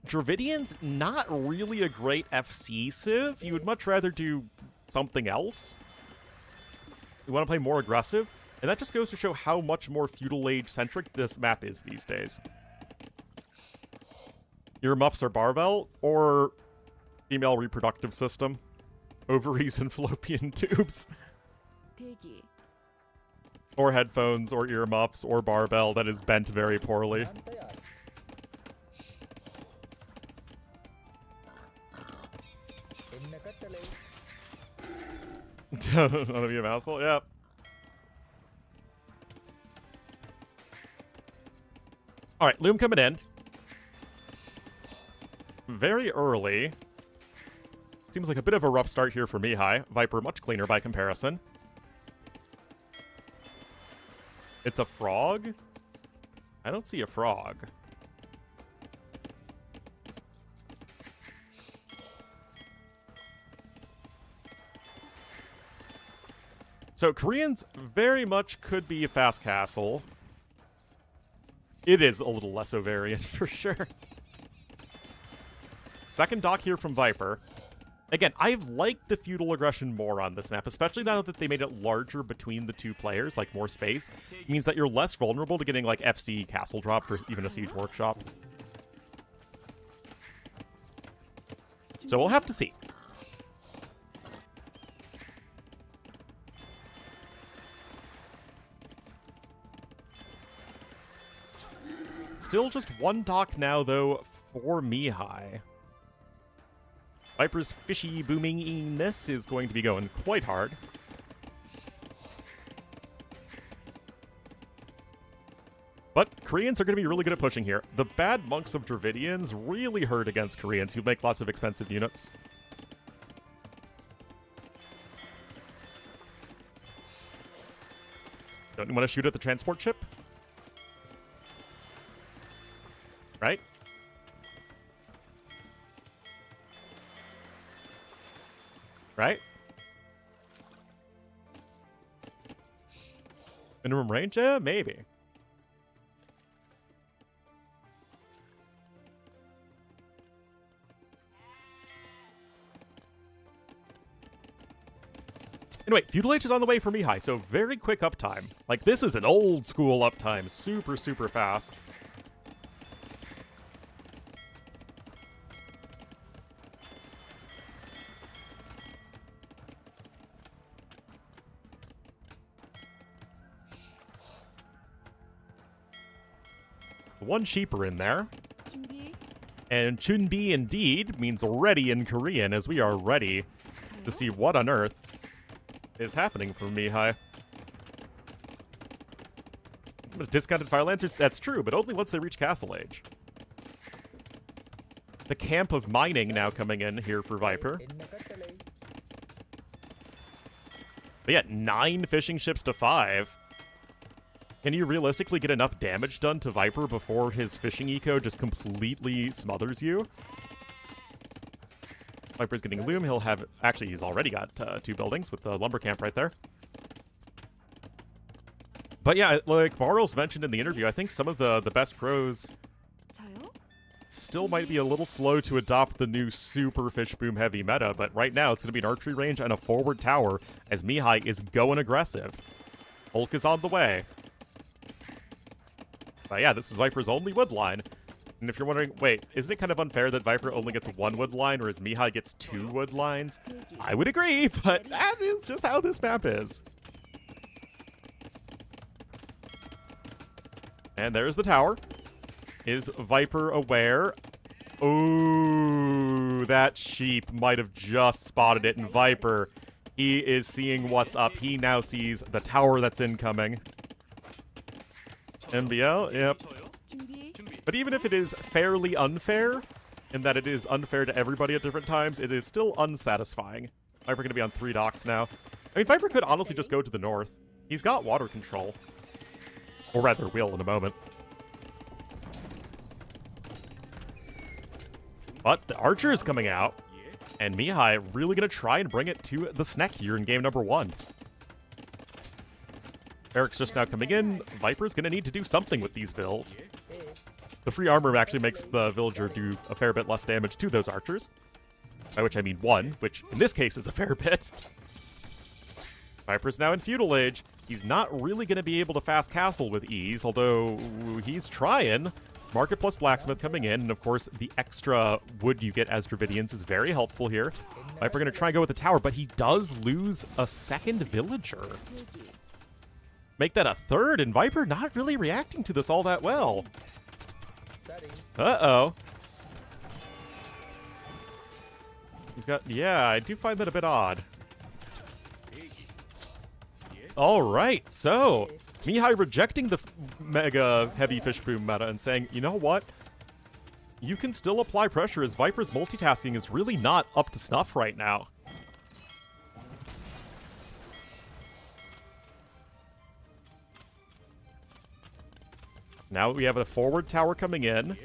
Dravidian's not really a great FC civ. You would much rather do something else. You want to play more aggressive, and that just goes to show how much more feudal age centric this map is these days. Earmuffs or barbell, or female reproductive system, ovaries and fallopian tubes, Piggy. or headphones, or earmuffs, or barbell that is bent very poorly. That'll be a mouthful, yeah. Alright, Loom coming in. Very early. Seems like a bit of a rough start here for Mihai. Viper much cleaner by comparison. It's a frog? I don't see a frog. So Koreans very much could be a fast castle. It is a little less ovarian for sure. Second dock here from Viper. Again, I've liked the feudal aggression more on this map, especially now that they made it larger between the two players, like more space. It means that you're less vulnerable to getting like FC castle dropped or even a siege workshop. So we'll have to see. Still just one dock now, though, for Mihai. Viper's fishy boominginess is going to be going quite hard. But Koreans are going to be really good at pushing here. The bad monks of Dravidians really hurt against Koreans who make lots of expensive units. Don't you want to shoot at the transport ship? Right? Right? Minimum range? Yeah, maybe. Anyway, Feudal Age is on the way for Mihai, so very quick uptime. Like, this is an old school uptime. Super, super fast. One cheaper in there. 준비. And chunbi indeed means ready in Korean, as we are ready to see what on earth is happening from Mihai. Discounted fire lancers? That's true, but only once they reach Castle Age. The camp of mining now coming in here for Viper. But yeah, 9 fishing ships to 5. Can you realistically get enough damage done to Viper before his fishing eco just completely smothers you? Viper's getting loom. He'll have... Actually, he's already got 2 buildings with the lumber camp right there. But yeah, like Barles mentioned in the interview, I think some of the best pros 저요? still might be a little slow to adopt the new super fish boom heavy meta, but right now it's going to be an archery range and a forward tower as Mihai is going aggressive. Hulk is on the way. But yeah, this is Viper's only wood line. And if you're wondering, wait, isn't it kind of unfair that Viper only gets 1 wood line, whereas Mihai gets 2 wood lines? I would agree, but that is just how this map is. And there's the tower. Is Viper aware? Ooh, that sheep might have just spotted it, and Viper, he is seeing what's up. He now sees the tower that's incoming. MBL, yep. 준비. But even if it is fairly unfair, in that it is unfair to everybody at different times, it is still unsatisfying. Viper going to be on 3 docks now. I mean, Viper could honestly just go to the north. He's got water control. Or rather, will in a moment. But the archer is coming out, and Mihai really going to try and bring it to the snack here in game number 1. Eric's just now coming in. Viper's going to need to do something with these vills. The free armor actually makes the villager do a fair bit less damage to those archers. By which I mean 1, which in this case is a fair bit. Viper's now in feudal age. He's not really going to be able to fast castle with ease, although he's trying. Market plus blacksmith coming in, and of course the extra wood you get as Dravidians is very helpful here. Viper going to try and go with the tower, but he does lose a 2nd villager. Make that a 3rd, and Viper not really reacting to this all that well. Uh-oh. He's got... Yeah, I do find that a bit odd. All right, so Mihai rejecting the mega heavy fish boom meta and saying, you know what? You can still apply pressure as Viper's multitasking is really not up to snuff right now. Now we have a forward tower coming in.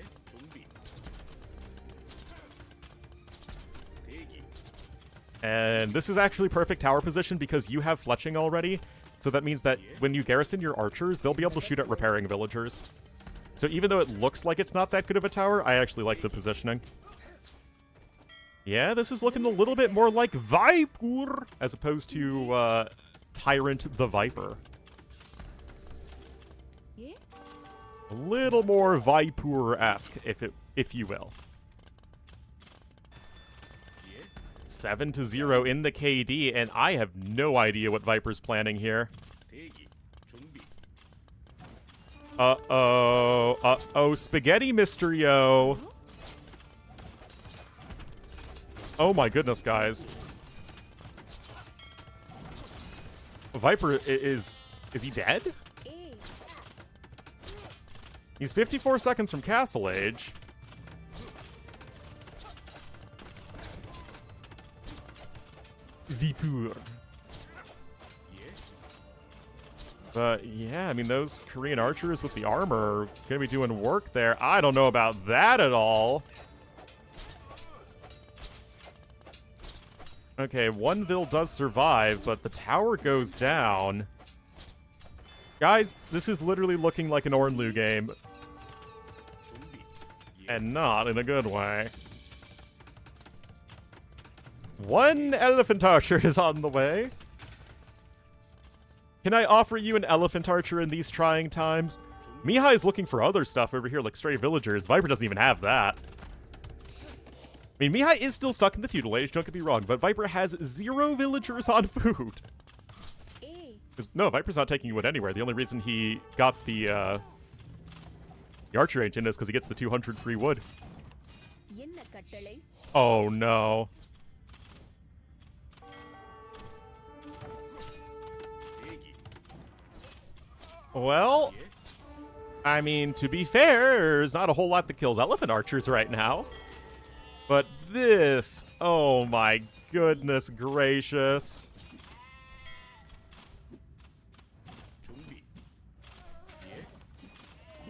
And this is actually perfect tower position because you have fletching already. So that means that when you garrison your archers, they'll be able to shoot at repairing villagers. So even though it looks like it's not that good of a tower, I actually like the positioning. Yeah, this is looking a little bit more like Viper as opposed to Tyrant the Viper. 예? A little more Viper-esque, if you will. 7-0 in the KD, and I have no idea what Viper's planning here. Uh-oh. Uh-oh, Spaghetti Mysterio. Oh my goodness, guys. Viper is he dead? He's 54 seconds from Castle Age. Vipur. But yeah, I mean, those Korean archers with the armor are gonna be doing work there. I don't know about that at all. Okay, 1 vill does survive, but the tower goes down. Guys, this is literally looking like an Ornlu game. And not in a good way. 1 elephant archer is on the way. Can I offer you an elephant archer in these trying times? Mihai is looking for other stuff over here, like stray villagers. Viper doesn't even have that. I mean, Mihai is still stuck in the feudal age, don't get me wrong, but Viper has 0 villagers on food. No, Viper's not taking wood anywhere. The only reason he got the The Archer ain't in this because he gets the 200 free wood. என்ன கட்டளை? Oh no. Well, I mean, to be fair, there's not a whole lot that kills elephant archers right now. But this, oh my goodness gracious.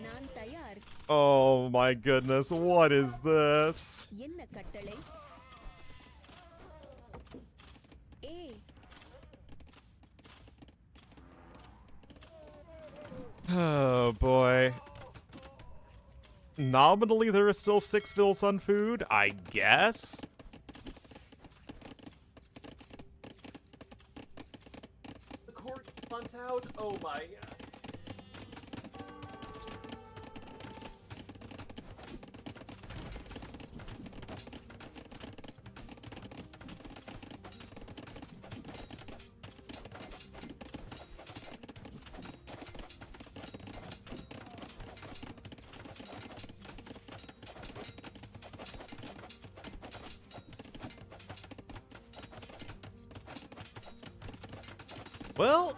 நான் தயார். Oh my goodness, what is this? என்ன கட்டளை? ஏ Oh boy. Nominally, there is still 6 vills on food, I guess. The court hunt out? Oh my god. Well,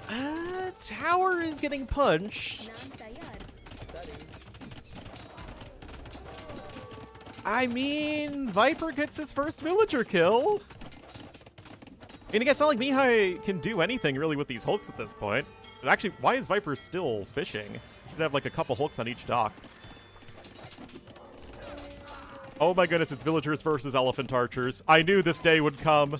tower is getting punched. நான் தயார். I mean, Viper gets his first villager kill. And again, it's not like Mihai can do anything really with these hulks at this point. But actually, why is Viper still fishing? Should have like a couple hulks on each dock. Oh my goodness, it's villagers versus elephant archers. I knew this day would come.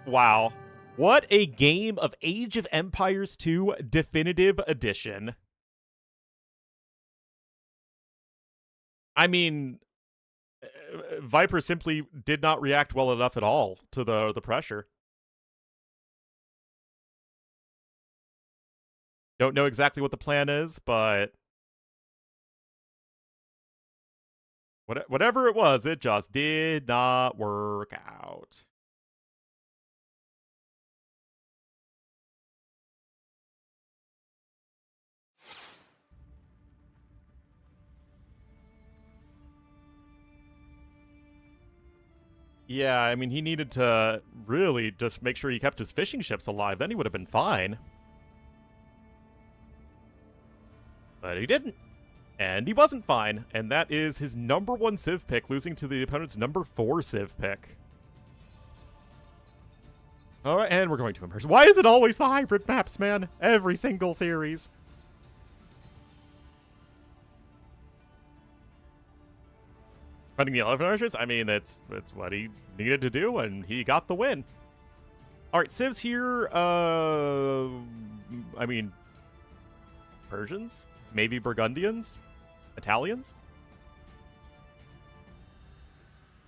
Wow. What a game of Age of Empires 2 Definitive Edition. I mean, Viper simply did not react well enough at all to the pressure. Don't know exactly what the plan is, but whatever it was, it just did not work out. Yeah, I mean, he needed to really just make sure he kept his fishing ships alive. Then he would have been fine. But he didn't. And he wasn't fine. And that is his number 1 Civ pick, losing to the opponent's number 4 Civ pick. Alright, and we're going to immersion. Why is it always the hybrid maps, man? Every single series. Running the elephant archers, I mean, it's what he needed to do, and he got the win. All right, Civs here. I mean, Persians, maybe Burgundians, Italians.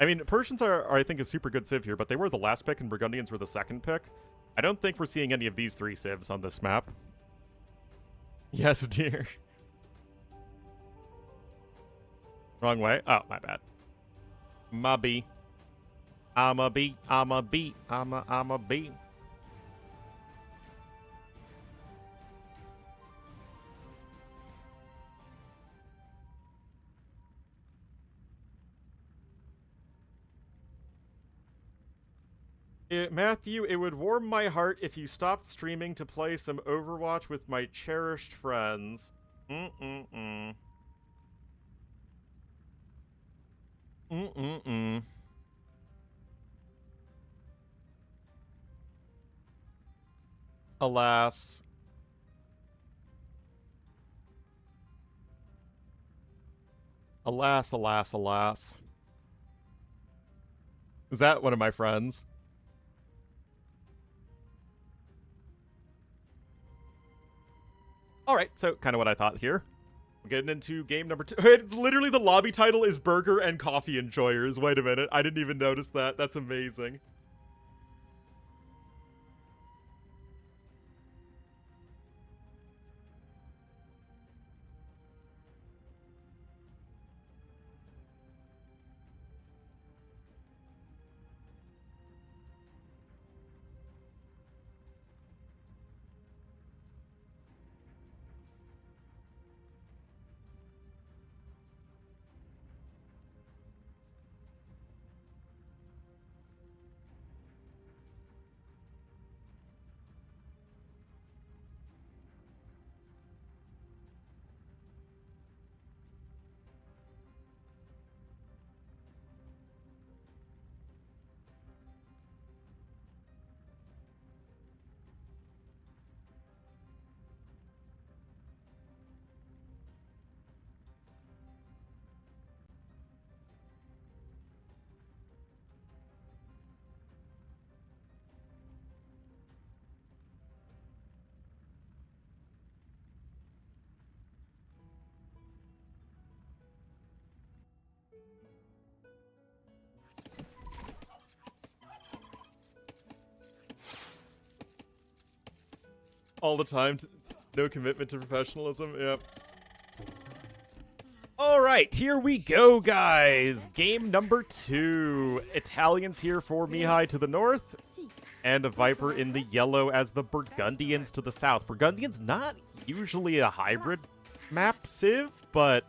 I mean, Persians are I think, a super good Civ here, but they were the last pick, and Burgundians were the second pick. I don't think we're seeing any of these 3 Civs on this map. Yes, dear. Wrong way. Oh, my bad. My B. I'm a B. I'm a B. I'm a B. Matthew, it would warm my heart if you stopped streaming to play some Overwatch with my cherished friends. Mm-mm-mm. Mm-mm-mm. Alas. Alas, alas, alas. Is that one of my friends? Alright, so kind of what I thought here. We're getting into game number 2. It's literally the lobby title is Burger and Coffee Enjoyers. Wait a minute. I didn't even notice that. That's amazing. All the time. No commitment to professionalism. Yep. All right, here we go, guys. Game number 2. Italians here for Mihai to the north, and a Viper in the yellow as the Burgundians to the south. Burgundians not usually a hybrid map civ, but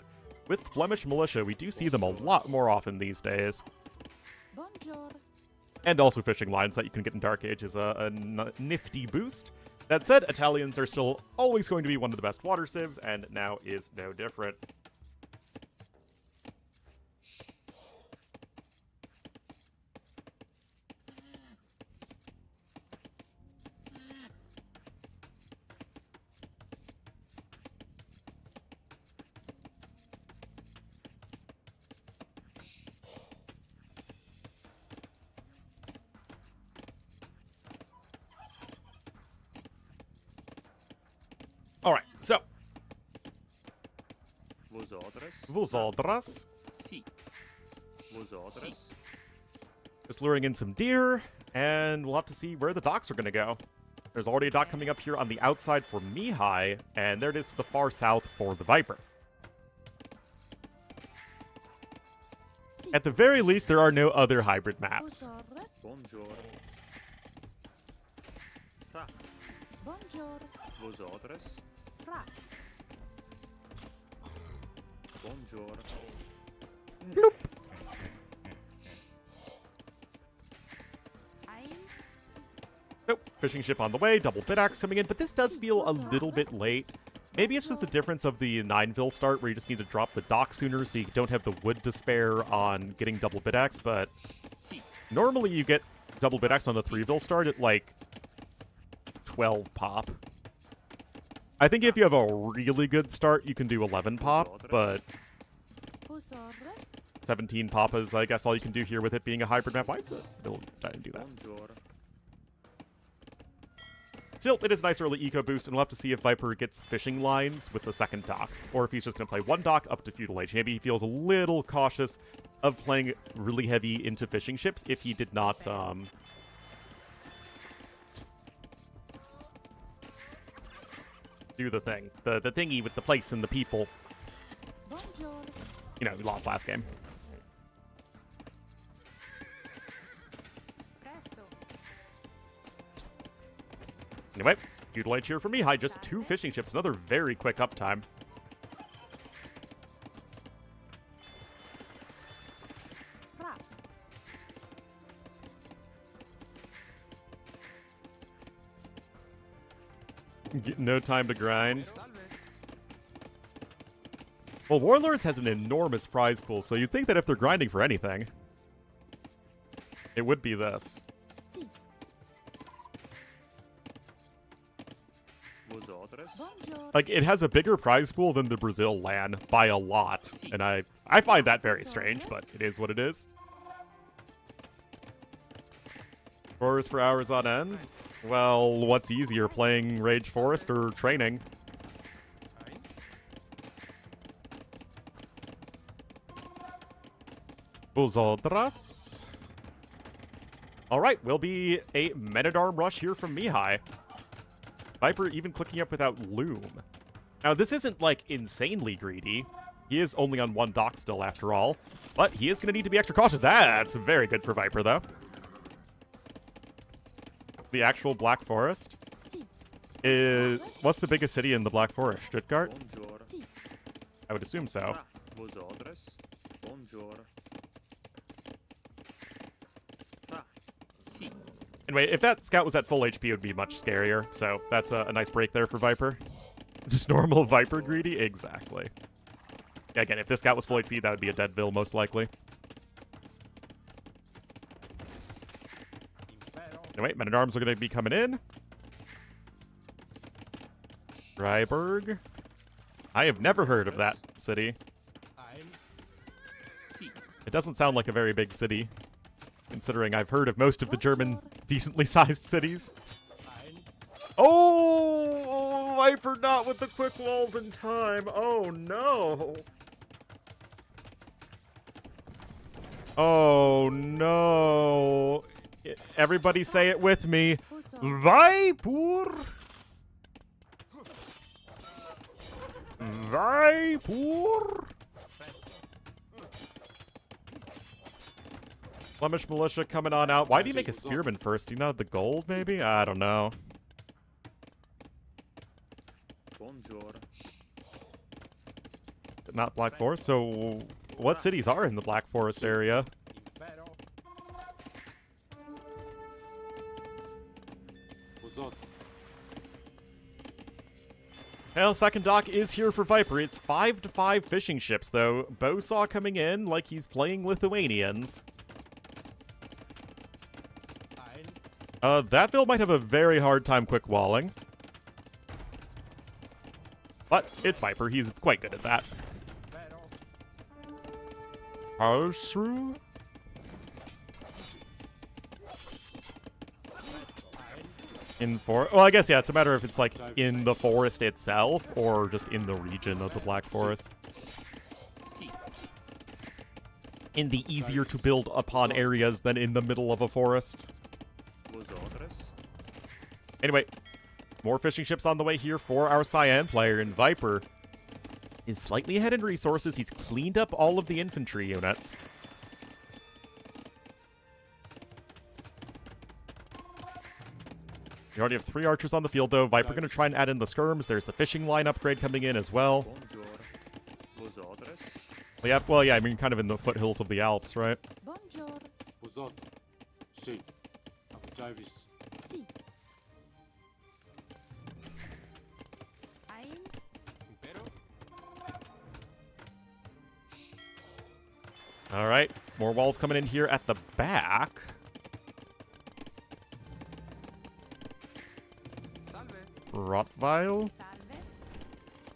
with Flemish Militia, we do see them a lot more often these days. Bonjour. And also fishing lines that you can get in Dark Age is a nifty boost. That said, Italians are still always going to be one of the best water civs, and now is no different. All right, so Vosotras. Si. Vosotras. Just luring in some deer, and we'll have to see where the docks are going to go. There's already a dock coming up here on the outside for Mihai, and there it is to the far south for the Viper. At the very least, there are no other hybrid maps. Bonjour. Ta. Bonjour. Vosotras. Fra. Bonjour. Ein. Nope, fishing ship on the way, double bidaxe coming in, but this does feel a little bit late. Maybe it's just the difference of the 9-vil start where you just need to drop the dock sooner so you don't have the wood to spare on getting double bidaxe, but Si. normally you get double bidaxe on the 3-vil start at like 12 pop. I think if you have a really good start, you can do 11 pop, but Vosotras. 17 pop is, I guess, all you can do here with it being a hybrid map. Why build try and do that? Bonjour. Still, it is a nice early eco boost, and we'll have to see if Viper gets fishing lines with the second dock, or if he's just going to play one dock up to Feudal Age. Maybe he feels a little cautious of playing really heavy into fishing ships if he did not, do the thing. The thingy with the place and the people. Bonjour. You know, we lost last game. Presto. Anyway, Feudal Age here for Mihai. Just 2 fishing ships. Another very quick uptime. Fra. No time to grind. Well, Warlords has an enormous prize pool, so you'd think that if they're grinding for anything, it would be this. Si. Vosotras. Bonjour. Like, it has a bigger prize pool than the Brazil LAN by a lot, and I find that very strange, but it is what it is. Forest for hours on end? Well, what's easier, playing Rage Forest or training? Ein. Vosotras. Alright, will be a Men-at-Arm rush here from Mihai. Viper even clicking up without Loom. Now, this isn't, like, insanely greedy. He is only on 1 dock still, after all. But he is going to need to be extra cautious. That's very good for Viper, though. The actual Black Forest Si. is... What's the biggest city in the Black Forest? Stuttgart? Bonjour. Si. I would assume so. Ta. Vosotras. Bonjour. Ta. Si. Anyway, if that scout was at full HP, it would be much scarier. So that's a nice break there for Viper. Just normal Viper greedy? Exactly. Yeah, again, if this scout was full HP, that would be a dead Vil, most likely. Anyway, Men-at-Arms are going to be coming in. Freiburg. I have never heard of that city. Si. It doesn't sound like a very big city, considering I've heard of most of the German decently sized cities. Oh, Viper not with the quick walls in time. Oh no. Oh no. Everybody say it with me. Viper. Viper! Flemish militia coming on out. Why do you make a spearman first? Do you know the gold, maybe? I don't know. Bonjour. Not Black Forest, so what cities are in the Black Forest area? Well, second dock is here for Viper. It's 5-5 fishing ships, though. Bowsaw coming in like he's playing Lithuanians. That build might have a very hard time quick walling. But it's Viper. He's quite good at that. Harsru? Well, I guess, yeah, it's a matter if it's, like, in the forest itself or just in the region of the Black Forest. In the easier to build upon areas than in the middle of a forest. Anyway, more fishing ships on the way here for our Cyan player, and Viper is slightly ahead in resources. He's cleaned up all of the infantry units. You already have 3 archers on the field, though. Viper going to try and add in the skirms. There's the fishing line upgrade coming in as well. Well, yeah, I mean, kind of in the foothills of the Alps, right? Bonjour. Si. Si. Ein. All right, more walls coming in here at the back. Rottweil?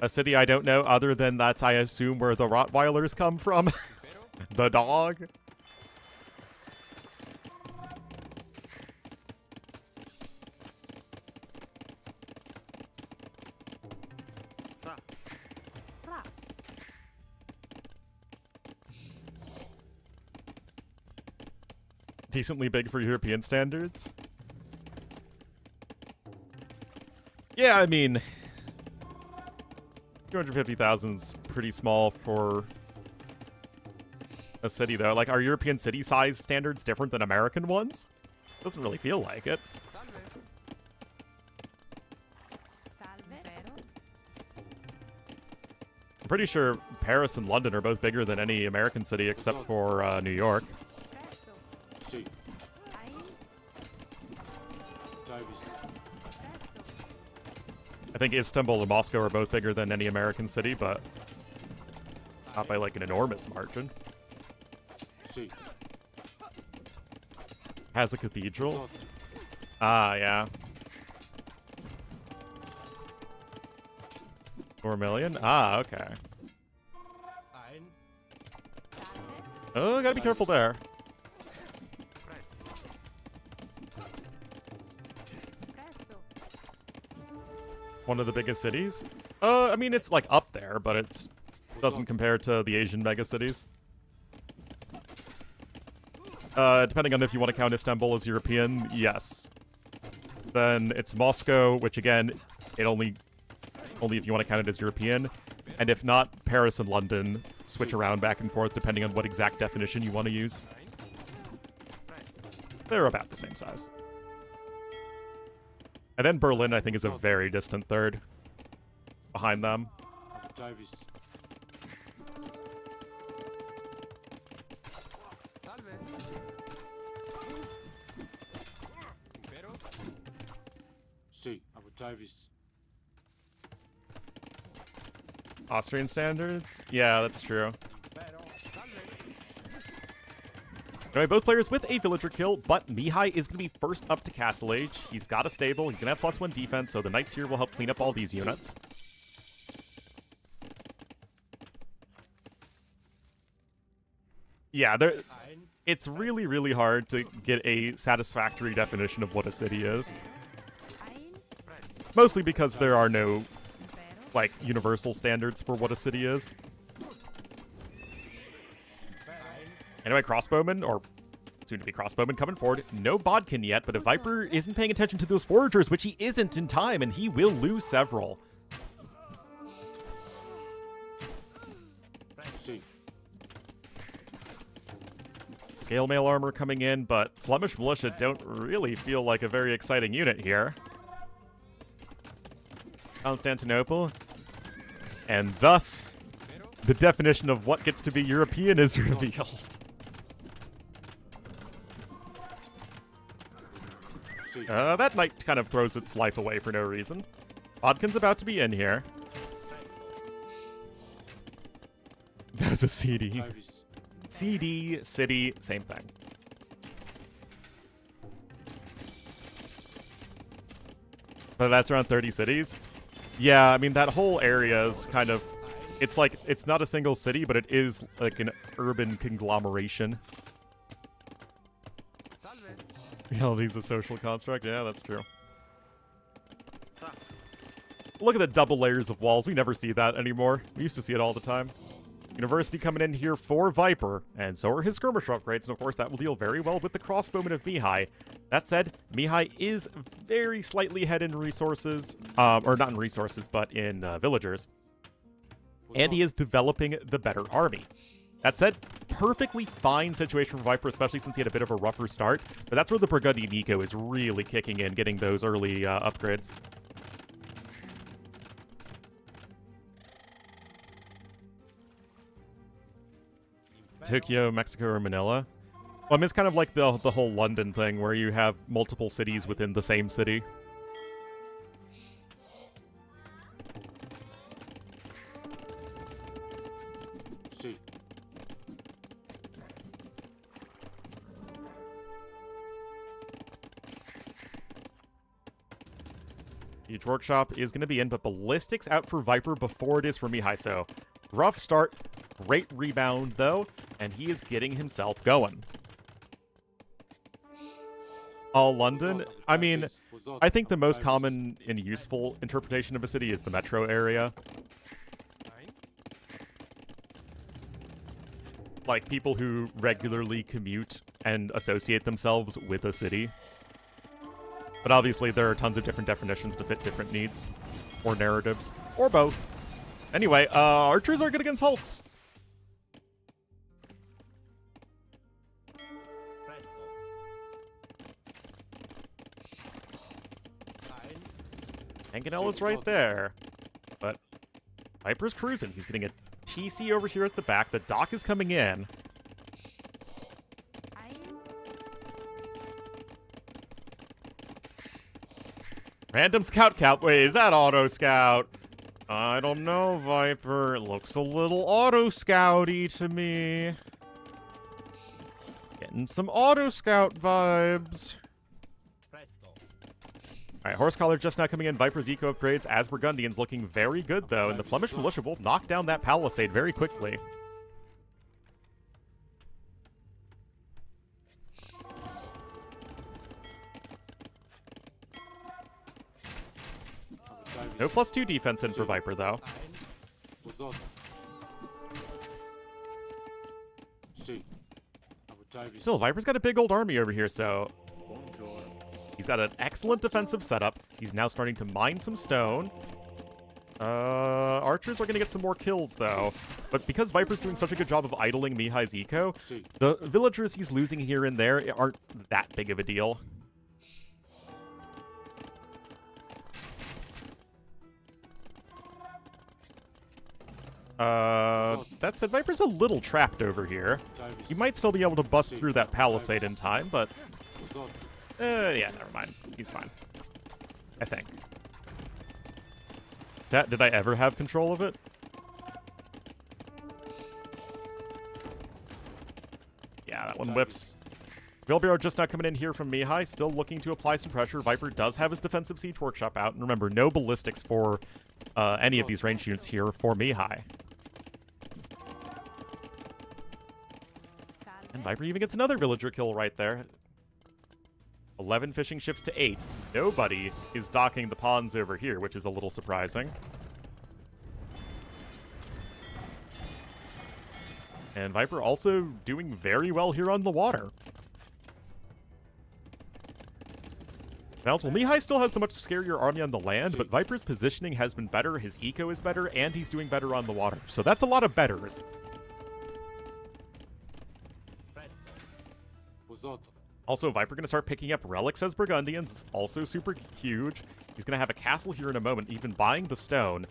A city I don't know other than that's, I assume, where the Rottweilers come from. The dog. Ra. Decently big for European standards. Yeah, I mean, 250,000's pretty small for a city, though. Like, are European city size standards different than American ones? Doesn't really feel like it. I'm pretty sure Paris and London are both bigger than any American city except for New York. Si. I think Istanbul and Moscow are both bigger than any American city, but not by, like, an enormous margin. Si. Has a cathedral. Ah, yeah. 4 million? Ah, okay. Oh, gotta be careful there. One of the biggest cities? I mean, it's, like, up there, but it doesn't compare to the Asian megacities. Depending on if you want to count Istanbul as European, yes. Then it's Moscow, which, again, it only if you want to count it as European. And if not, Paris and London switch around back and forth depending on what exact definition you want to use. They're about the same size. And then Berlin, I think, is a very distant third behind them. Si. Abu Davis. Austrian standards? Yeah, that's true. Anyway, both players with a villager kill, but Mihai is going to be first up to Castle Age. He's got a stable. He's going to have +1 defense, so the knights here will help clean up all these units. Yeah, it's really, really hard to get a satisfactory definition of what a city is. Mostly because there are no, like, universal standards for what a city is. Anyway, crossbowmen, or soon-to-be crossbowmen, coming forward. No bodkin yet, but if Viper isn't paying attention to those foragers, which he isn't in time, and he will lose several. See. Scale mail armor coming in, but Flemish militia don't really feel like a very exciting unit here. Constantinople. And thus, the definition of what gets to be European is revealed. See. That knight kind of throws its life away for no reason. Bodkin's about to be in here. That was a CD. Tavis. CD, city, same thing. But that's around 30 cities. Yeah, I mean, that whole area is kind of... It's like, it's not a single city, but it is like an urban conglomeration. Reality's a social construct. Yeah, that's true. Look at the double layers of walls. We never see that anymore. We used to see it all the time. University coming in here for Viper, and so are his skirmisher upgrades, and of course that will deal very well with the crossbowman of Mihai. That said, Mihai is very slightly ahead in resources, or not in resources, but in villagers, and he is developing the better army. That said, perfectly fine situation for Viper, especially since he had a bit of a rougher start, but that's where the Burgundian eco is really kicking in, getting those early upgrades. Tokyo, Mexico, or Manila? Well, I mean, it's kind of like the whole London thing, where you have multiple cities within the same city. See. Each workshop is going to be in, but Ballistics out for Viper before it is for Mihai, so rough start, great rebound, though, and he is getting himself going. All London? I mean, I think the most common and useful interpretation of a city is the metro area. Like, people who regularly commute and associate themselves with a city. But obviously, there are tons of different definitions to fit different needs. Or narratives. Or both. Anyway, archers are good against hulks. Anganel right there. But Viper's cruising. He's getting a TC over here at the back. The dock is coming in. Random scout count. Wait, is that auto scout? I don't know, Viper. It looks a little auto scouty to me. Getting some auto scout vibes. Alright, Horse Collar just now coming in. Viper's eco upgrades as Burgundians looking very good, though. And the Flemish militia will knock down that palisade very quickly. No +2 defense in for Viper, though. Still, Viper's got a big old army over here, so... He's got an excellent defensive setup. He's now starting to mine some stone. Archers are going to get some more kills, though. But because Viper's doing such a good job of idling Mihai's eco, the villagers he's losing here and there aren't that big of a deal. That said, Viper's a little trapped over here. He might still be able to bust through that palisade in time, but... yeah, never mind. He's fine. I think. Did I ever have control of it? Yeah, that one whiffs. Wheelbarrow just not coming in here from Mihai, still looking to apply some pressure. Viper does have his defensive siege workshop out, and remember, no ballistics for any of these range units here for Mihai. And Viper even gets another villager kill right there. 11 fishing ships to 8. Nobody is docking the pawns over here, which is a little surprising. And Viper also doing very well here on the water. Now, well, Mihai still has the much scarier army on the land, but Viper's positioning has been better, his eco is better, and he's doing better on the water. So that's a lot of betters. Высота. Also, Viper going to start picking up relics as Burgundians, also super huge. He's going to have a castle here in a moment, even buying the stone.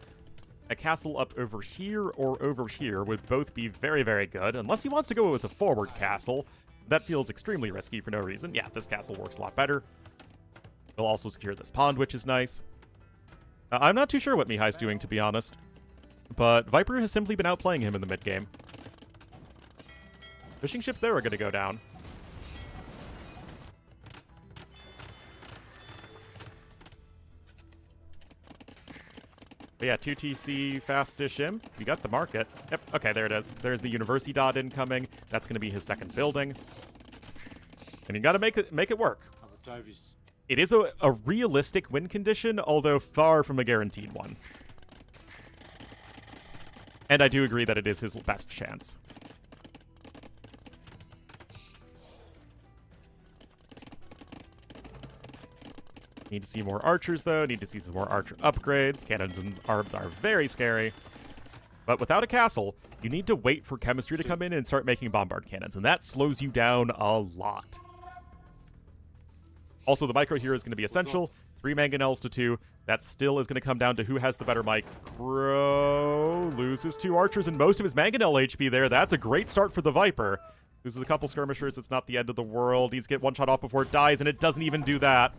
A castle up over here or over here would both be very, very good, unless he wants to go with a forward castle. That feels extremely risky for no reason. Yeah, this castle works a lot better. He'll also secure this pond, which is nice. I'm not too sure what Mihai's doing, to be honest. But Viper has simply been outplaying him in the mid-game. Fishing ships there are going to go down. But yeah, 2TC fast-ish him. We got the market. Yep, okay, there it is. There's the Universidad incoming. That's going to be his second building. And you got to make it work. Avis. It is a realistic win condition, although far from a guaranteed one. And I do agree that it is his best chance. Need to see more archers, though. Need to see some more archer upgrades. Cannons and arbs are very scary. But without a castle, you need to wait for chemistry to come in and start making bombard cannons, and that slows you down a lot. Also, the micro here is going to be essential. 3 mangonels to 2. That still is going to come down to who has the better micro. Loses 2 archers and most of his mangonel HP there. That's a great start for the Viper. Loses a couple skirmishers. It's not the end of the world. Needs to get one shot off before it dies, and it doesn't even do that.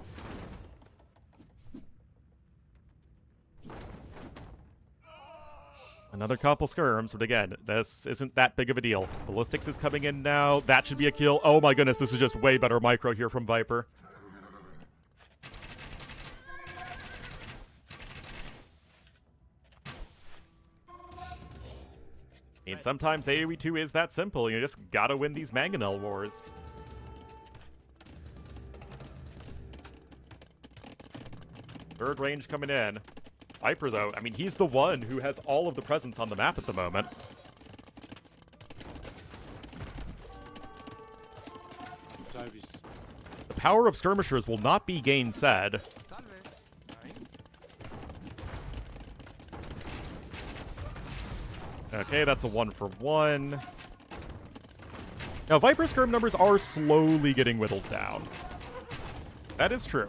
Another couple skirms, but again, this isn't that big of a deal. Ballistics is coming in now. That should be a kill. Oh my goodness, this is just way better micro here from Viper. And sometimes AoE 2 is that simple. You just gotta win these mangonel wars. Third range coming in. Viper, though, I mean, he's the one who has all of the presence on the map at the moment. Avis. The power of skirmishers will not be gainsaid. Okay, that's a 1-for-1. Now, Viper skirm numbers are slowly getting whittled down. That is true.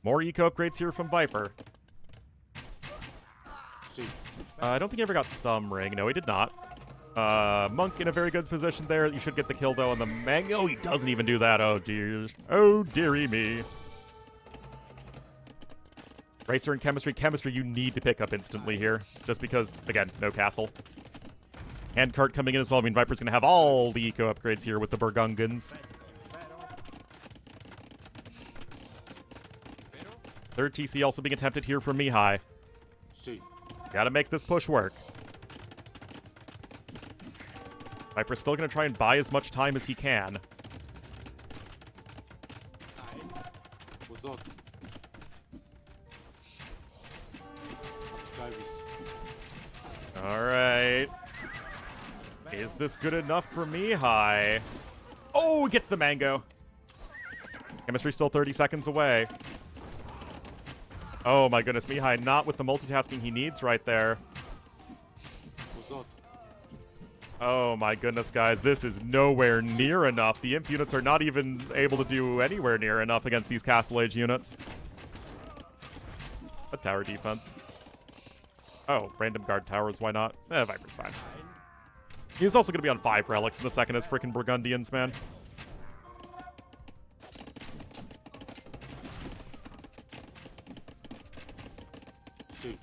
More eco upgrades here from Viper. See. I don't think he ever got Thumb Ring. No, he did not. Monk in a very good position there. You should get the kill, though, on the Mag. Oh, he doesn't even do that. Oh, dear. Oh, dearie me. Racer and Chemistry. Chemistry you need to pick up instantly here. Just because, again, no castle. Handcart coming in as well. I mean, Viper's going to have all the eco upgrades here with the Burgungans. Third TC also being attempted here from Mihai. See. Gotta make this push work. Viper's still gonna try and buy as much time as he can. Высота. Avis. Alright. Is this good enough for Mihai? Oh, gets the mango. Chemistry still 30 seconds away. Oh my goodness, Mihai not with the multitasking he needs right there. Высота. Oh my goodness, guys, this is nowhere near enough. The imp units are not even able to do anywhere near enough against these Castle Age units. A tower defense. Oh, random guard towers, why not? Viper's fine. He's also going to be on 5 relics in a second as frickin' Burgundians, man. See.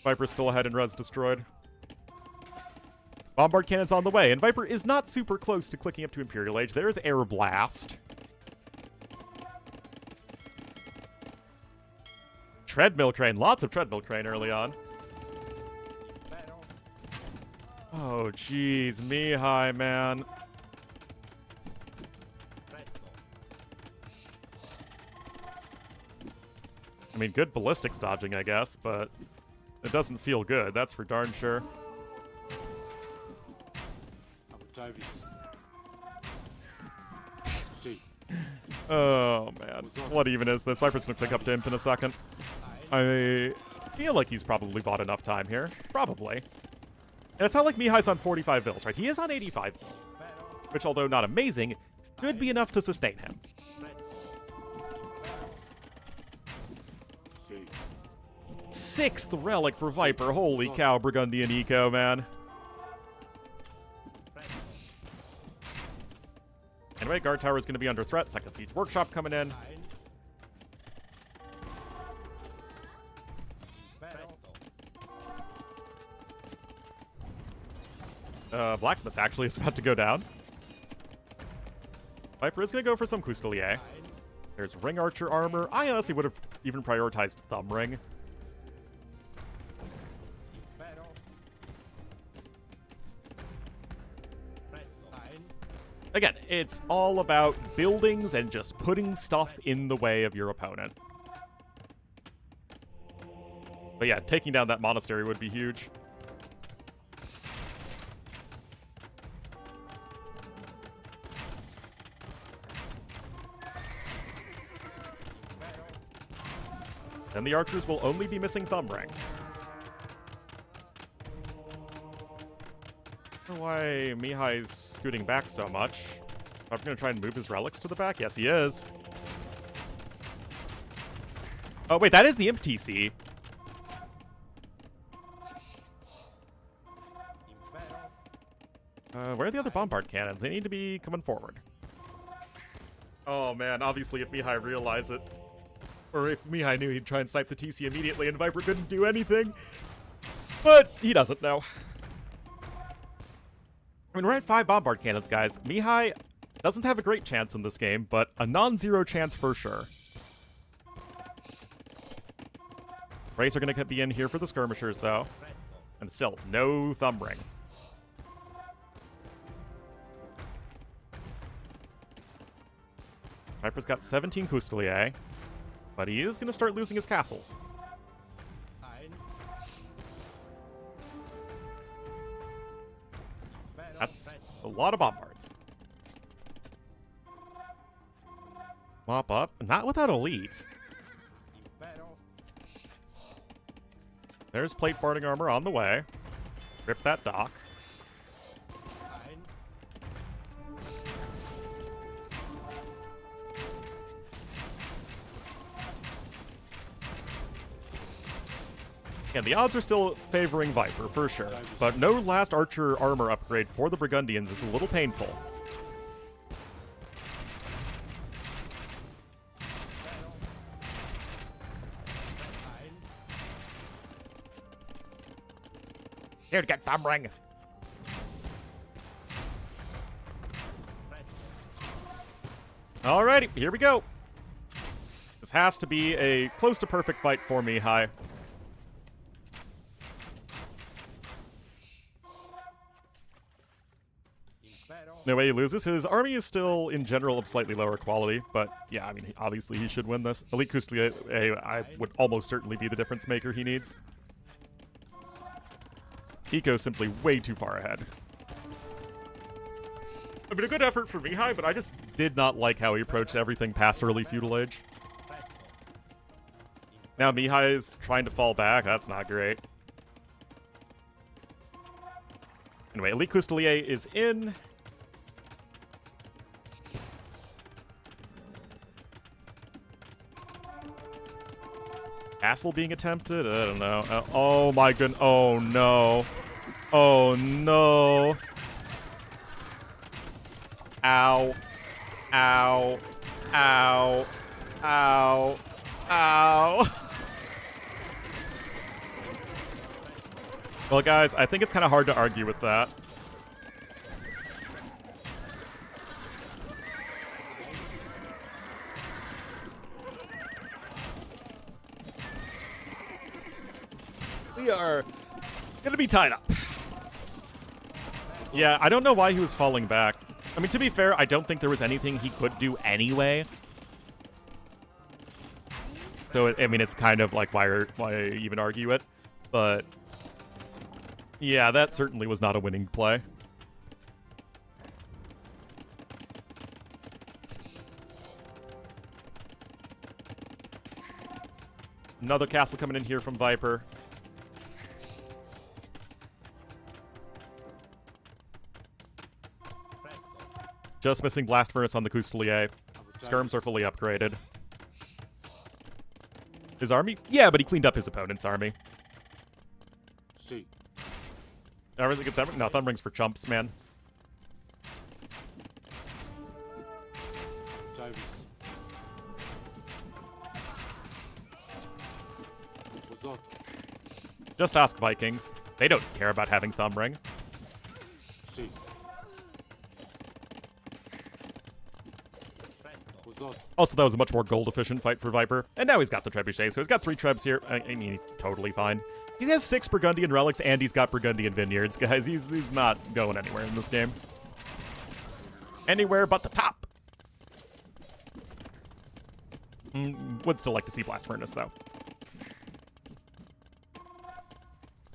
Viper's still ahead and res destroyed. Bombard cannon's on the way, and Viper is not super close to clicking up to Imperial Age. There's Air Blast. Treadmill Crane. Lots of Treadmill Crane early on. Oh, jeez. Mihai, man. I mean, good ballistics dodging, I guess, but it doesn't feel good. That's for darn sure. Avis. See. Oh, man. What even is this? Viper's gonna click up to Imp in a second. feel like he's probably bought enough time here. Probably. And it's not like Mihai's on 45 vills, right? He is on 85 vills. Which, although not amazing, should be enough to sustain him. See. 6th relic for Viper. Holy cow, Burgundian eco, man. Anyway, guard tower is going to be under threat. Second siege workshop coming in. Blacksmith actually is about to go down. Viper is going to go for some Custelier. There's Ring Archer armor. I honestly would have even prioritized Thumb Ring. Again, it's all about buildings and just putting stuff in the way of your opponent. But yeah, taking down that monastery would be huge. And the archers will only be missing Thumb Ring. I don't know why Mihai's scooting back so much. I'm going to try and move his relics to the back. Yes, he is. Oh, wait, that is the Imp TC. Where are the other bombard cannons? They need to be coming forward. Oh, man, obviously if Mihai realized it, or if Mihai knew, he'd try and snipe the TC immediately and Viper couldn't do anything. But he doesn't know. I mean, we're at 5 bombard cannons, guys. Mihai doesn't have a great chance in this game, but a non-zero chance for sure. Race are going to be in here for the skirmishers, though. And still, no Thumb Ring. Viper's got 17 Custelier, but he is going to start losing his castles. That's a lot of bombards. Mop up. Not without elite. There's plate barding armor on the way. Rip that dock. Yeah, the odds are still favoring Viper, for sure. But no last archer armor upgrade for the Burgundians is a little painful. Here to get Thumb Ring. Alrighty, here we go. This has to be a close to perfect fight for Mihai. No way he loses. His army is still, in general, of slightly lower quality, but yeah, I mean, obviously he should win this. Elite Custelier, I would almost certainly be the difference maker he needs. Eco's simply way too far ahead. I mean, a good effort for Mihai, but I just did not like how he approached everything past early feudal age. Now Mihai is trying to fall back. That's not great. Anyway, Elite Custelier is in. Castle being attempted? I don't know. Oh my goodness. Oh no. Oh no. Ow. Ow. Ow. Ow. Ow. Well, guys, I think it's kind of hard to argue with that. We are going to be tied up. Yeah, I don't know why he was falling back. I mean, to be fair, I don't think there was anything he could do anyway. So, I mean, it's kind of like, why even argue it? But, yeah, that certainly was not a winning play. Another castle coming in here from Viper. Just missing Blast Furnace on the Coustelier. Skirms are fully upgraded. His army? Yeah, but he cleaned up his opponent's army. See. I really get that. No, Thumb Rings for chumps, man. Davis. What's up? Just ask Vikings. They don't care about having Thumb Ring. See. What's up? Also, that was a much more gold-efficient fight for Viper. And now he's got the Trebuchet, so he's got 3 Trebs here. I mean, he's totally fine. He has 6 Burgundian Relics, and he's got Burgundian Vineyards, guys. He's not going anywhere in this game. Anywhere but the top. Would still like to see Blast Furnace, though.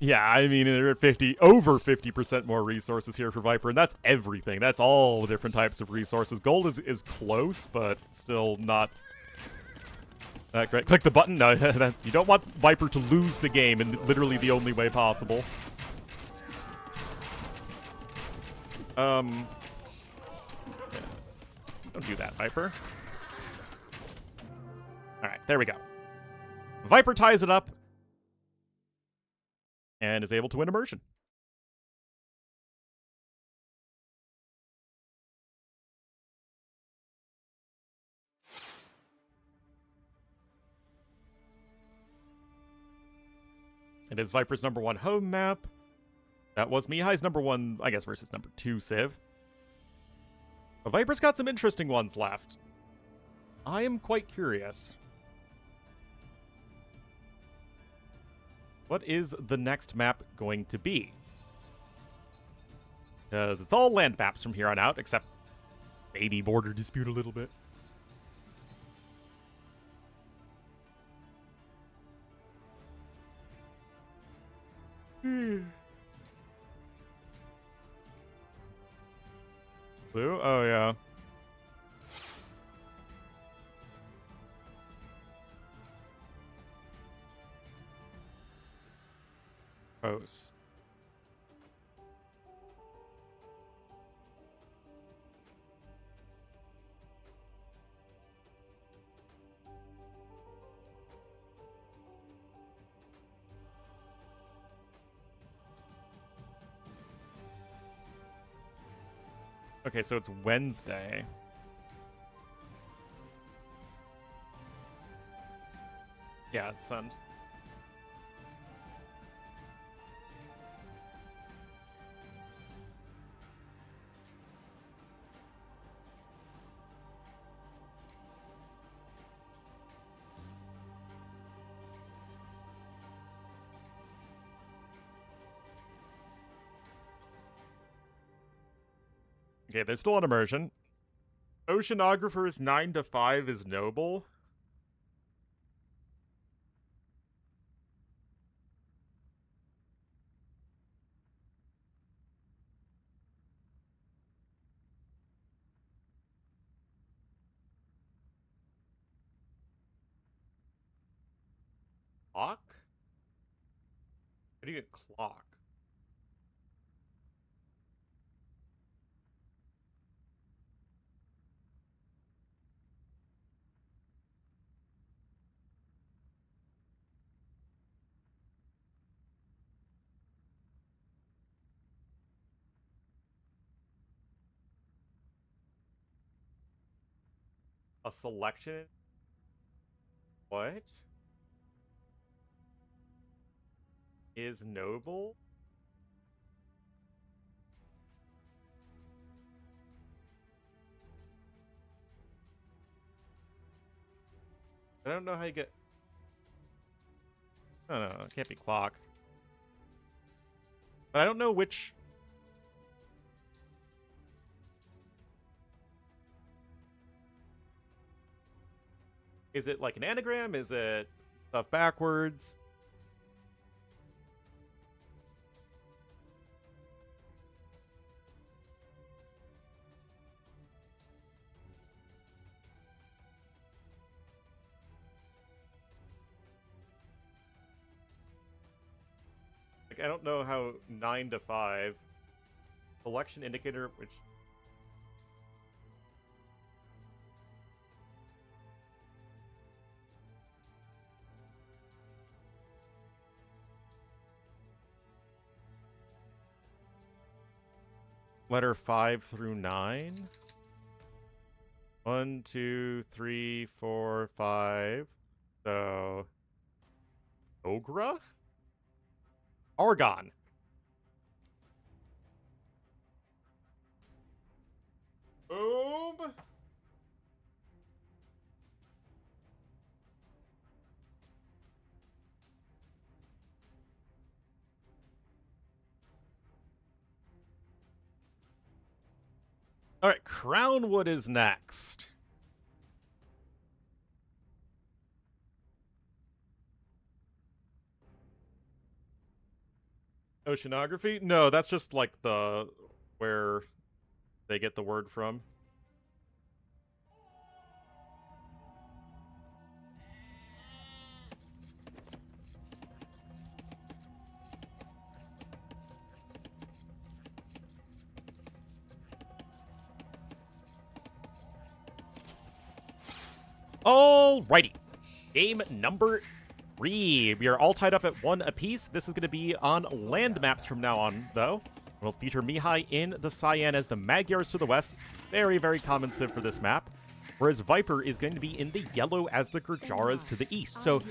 Yeah, I mean, they're at over 50% more resources here for Viper, and that's everything. That's all the different types of resources. Gold is close, but still not that great. Click the button. No, you don't want Viper to lose the game in literally the only way possible. Yeah. Don't do that, Viper. All right, there we go. Viper ties it up and is able to win immersion. It is Viper's #1 home map. That was Mihai's #1, I guess, versus #2 Civ. But Viper's got some interesting ones left. I am quite curious. What is the next map going to be? Because it's all land maps from here on out, except maybe border dispute a little bit. Blue? Oh, yeah. Post. Okay, so it's Wednesday. Yeah, it's Sun. Okay, they're still on immersion. Oceanographer's 9 to 5 is noble. Clock? How do you get clock? A selection? What? Is noble? I don't know how you get... No, it can't be clock. But I don't know which... Is it like an anagram? Is it stuff backwards? I don't know how 9 to 5. Selection indicator, which... Letter 5 through 9. 1, 2, 3, 4, 5. So... Ogra? Argon. Boom. All right, Crownwood is next. Oceanography? No, that's just like the where they get the word from. Alrighty. Game number 3. We are all tied up at 1 apiece. This is going to be on land maps from now on, though. We'll feature Mihai in the cyan as the Magyars to the west. Very, very common civ for this map. Whereas Viper is going to be in the yellow as the Gurjaras to the east. So,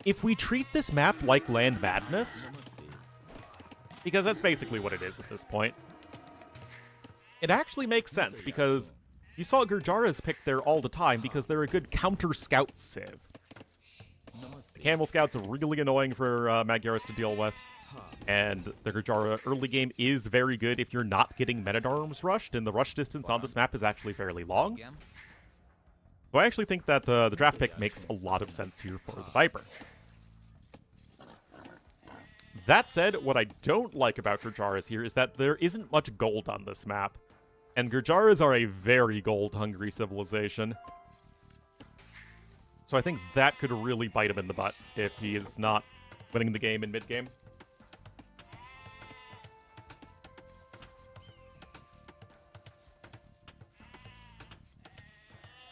if we treat this map like Land Madness, because that's basically what it is at this point, it actually makes sense, because you saw Gurjaras picked there all the time because they're a good counter-scout civ. The Camel Scout's really annoying for Magyaris to deal with, and the Gurjara early game is very good if you're not getting Men-at-Arms rushed, and the rush distance on this map is actually fairly long. So I actually think that the draft pick makes a lot of sense here for the Viper. That said, what I don't like about Gurjaras here is that there isn't much gold on this map, and Gurjaras are a very gold-hungry civilization. So I think that could really bite him in the butt if he is not winning the game in mid-game.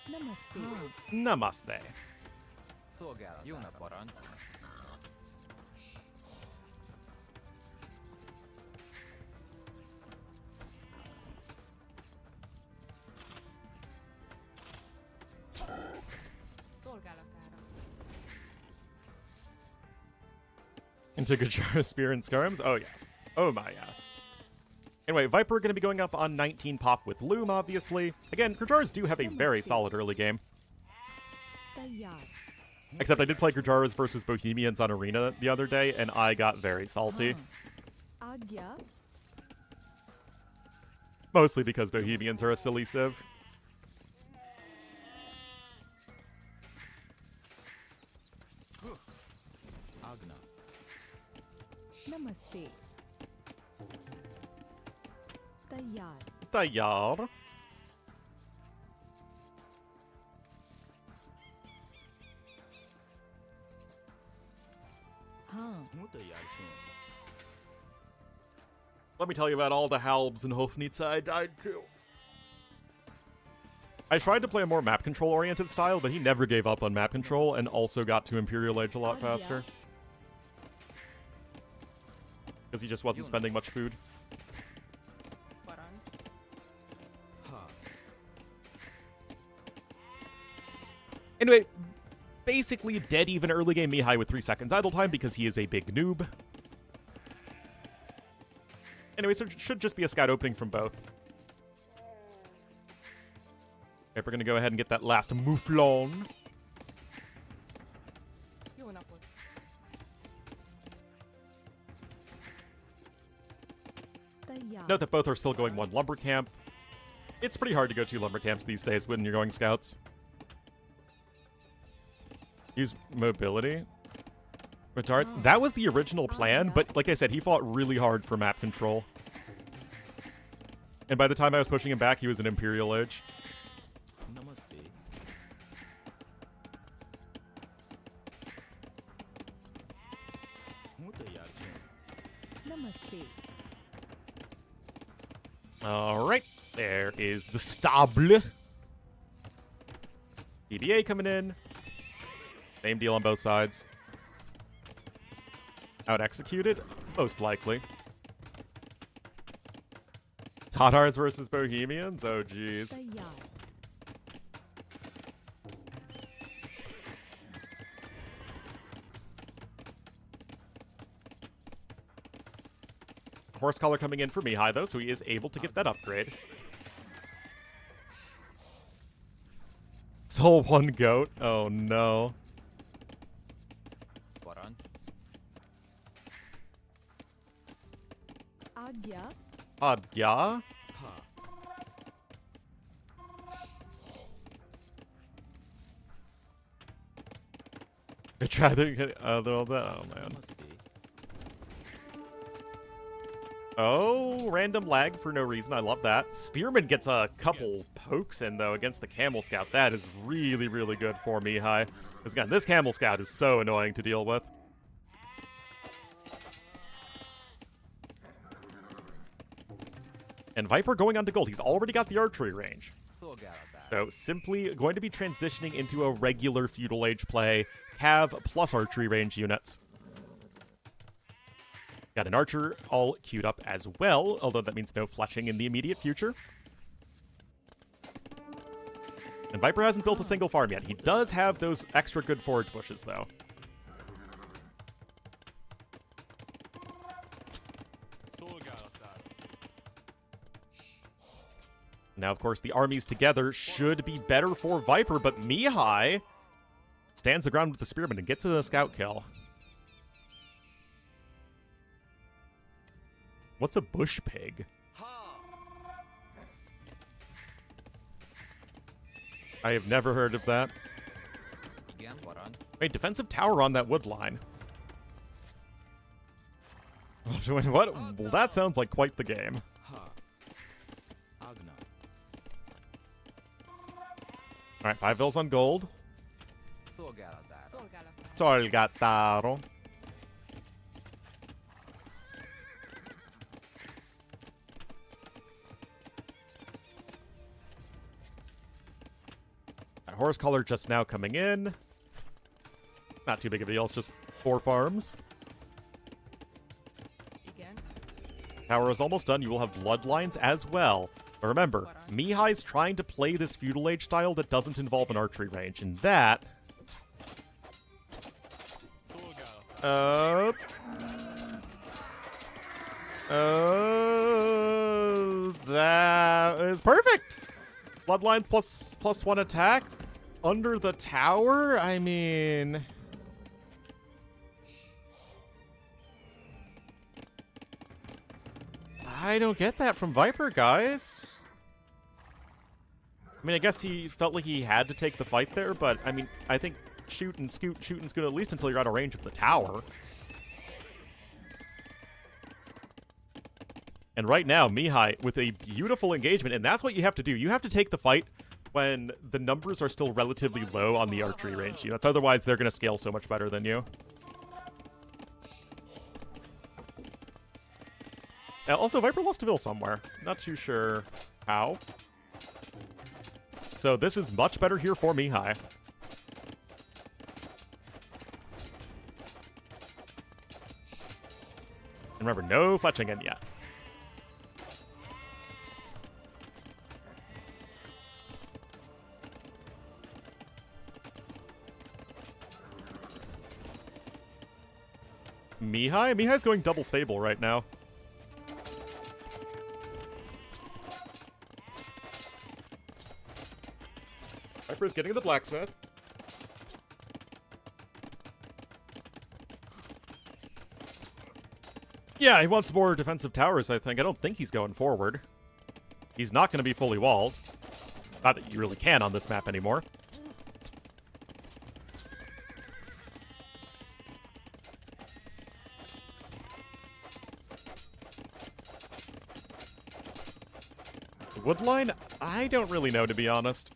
Namaste. Namaste. Szolgálatára parancs. Szolgálatára. Into Gurjara Spear and Scarams? Oh, yes. Oh, my yes. Anyway, Viper going to be going up on 19 pop with Loom, obviously. Again, Gurjaras do have a very solid early game. Tayyar. Except I did play Gurjaras versus Bohemians on Arena the other day, and I got very salty. Agya. Mostly because Bohemians are a silly civ. Agna. Namaste. Tayyar. Tayyar. હું તૈયાર છું. Let me tell you about all the Halbs and Hofnitsa I died to. I tried to play a more map control oriented style, but he never gave up on map control and also got to Imperial Age a lot faster. Because he just wasn't spending much food. Anyway, basically dead even early game Mihai with 3 seconds idle time because he is a big noob. Anyway, so it should just be a scout opening from both. Okay, we're going to go ahead and get that last Mouflon. Jó napot. Tayyar. Note that both are still going 1 lumber camp. It's pretty hard to go 2 lumber camps these days when you're going scouts. Use mobility. Retards. That was the original plan, but like I said, he fought really hard for map control. And by the time I was pushing him back, he was in Imperial Age. નમસ્તે. હું તૈયાર છું. Namaste. All right, there is the stable. DBA coming in. Same deal on both sides. Out executed? Most likely. Tatars versus Bohemians? Oh, jeez. Tayar. Horse collar coming in for Mihai, though, so he is able to get that upgrade. Soul one goat? Oh, no. Paran. Agya. Adya? Ha. I tried to get all that. Oh, man. Namaste. Oh, random lag for no reason. I love that. Spearman gets a couple pokes in, though, against the Camel Scout. That is really, really good for Mihai. Because, again, this Camel Scout is so annoying to deal with. And Viper going on to gold. He's already got the archery range. So simply going to be transitioning into a regular Feudal Age play. Cav plus archery range units. Got an archer all queued up as well, although that means no fletching in the immediate future. And Viper hasn't built a single farm yet. He does have those extra good forage bushes, though. Now, of course, the armies together should be better for Viper, but Mihai stands the ground with the Spearman and gets a scout kill. What's a bush pig? I have never heard of that. Igen, Paran. Wait, defensive tower on that wood line. What? Well, that sounds like quite the game. Ha. Agna. Alright, 5 vills on gold. Solgaladar. Solgataro. Horse collar just now coming in. Not too big of a deal, it's just 4 farms. Igen. Tower is almost done. You will have bloodlines as well. But remember, Mihai's trying to play this Feudal Age style that doesn't involve an archery range, and that... that is perfect! Bloodlines plus 1 attack under the tower? I mean... I don't get that from Viper, guys. I mean, I guess he felt like he had to take the fight there, but, I mean, I think shooting's good at least until you're out of range of the tower. And right now, Mihai, with a beautiful engagement, and that's what you have to do. You have to take the fight when the numbers are still relatively low on the archery range units. Otherwise, they're going to scale so much better than you. Also, Viper lost a Vil somewhere. Not too sure how. So this is much better here for Mihai. And remember, no fletching in yet. Mihai's going double stable right now. Viper's getting the blacksmith. Yeah, he wants more defensive towers, I think. I don't think he's going forward. He's not going to be fully walled. Not that you really can on this map anymore. The woodline? I don't really know, to be honest.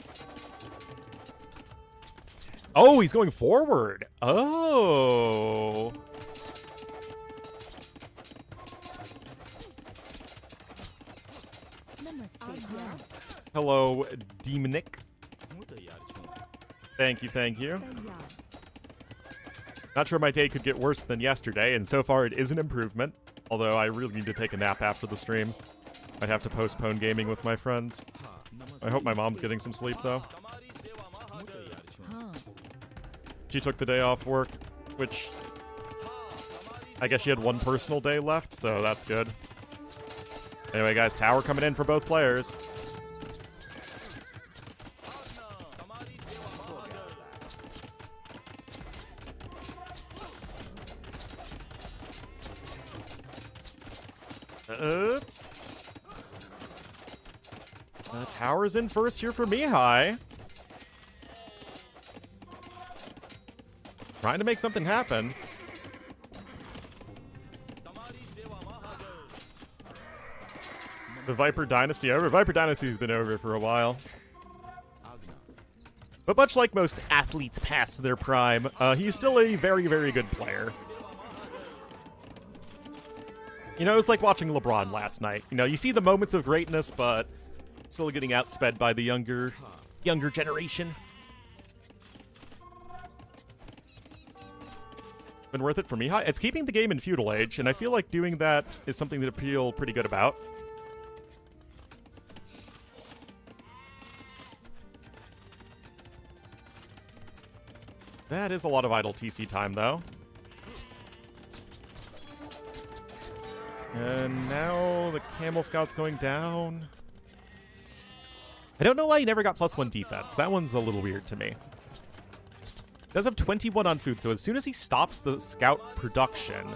Oh, he's going forward. Oh. Hello, Demonic. Muda yarçın. Thank you, thank you. Not sure my day could get worse than yesterday, and so far it is an improvement. Although I really need to take a nap after the stream. I'd have to postpone gaming with my friends. I hope my mom's getting some sleep, though. Muda yarçın. She took the day off work, which I guess she had one personal day left, so that's good. Anyway, guys, tower coming in for both players. Tower's in first here for Mihai. Trying to make something happen. The Viper Dynasty over. Viper Dynasty's been over for a while. But much like most athletes past their prime, he's still a very, very good player. You know, it was like watching LeBron last night. You know, you see the moments of greatness, but still getting outsped by the younger generation. Been worth it for me. It's keeping the game in feudal age, and I feel like doing that is something that I feel pretty good about. That is a lot of idle TC time, though. And now the Camel Scout's going down. I don't know why he never got +1 defense. That one's a little weird to me. Does have 21 on food, so as soon as he stops the scout production...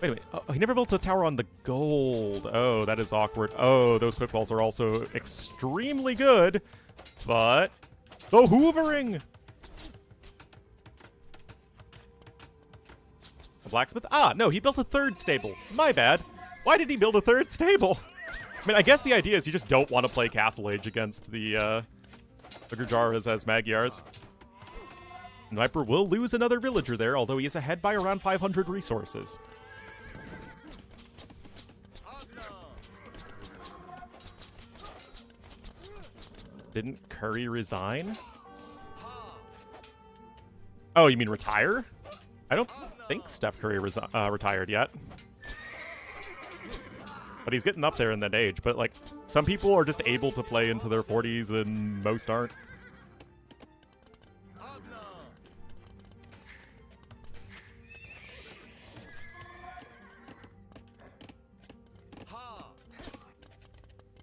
Wait a minute. Oh, he never built a tower on the gold. Oh, that is awkward. Oh, those quick balls are also extremely good, but the hoovering! The blacksmith? Ah, no, he built a third stable. My bad. Why did he build a third stable? I mean, I guess the idea is you just don't want to play Castle Age against the Gujaras as Magyars. And Viper will lose another villager there, although he is ahead by around 500 resources. Didn't Curry resign? Oh, you mean retire? I don't think Steph Curry retired yet. But he's getting up there in that age. But, like, some people are just able to play into their 40s and most aren't.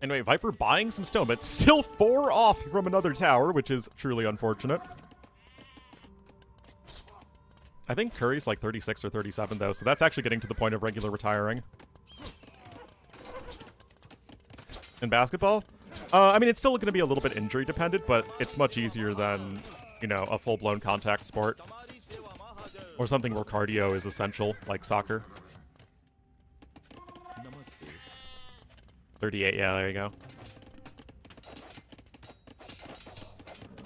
Anyway, Viper buying some stone, but still 4 off from another tower, which is truly unfortunate. I think Curry's like 36 or 37, though, so that's actually getting to the point of regular retiring. In basketball? I mean, it's still going to be a little bit injury dependent, but it's much easier than, you know, a full-blown contact sport. Or something where cardio is essential, like soccer. 38, yeah, there you go.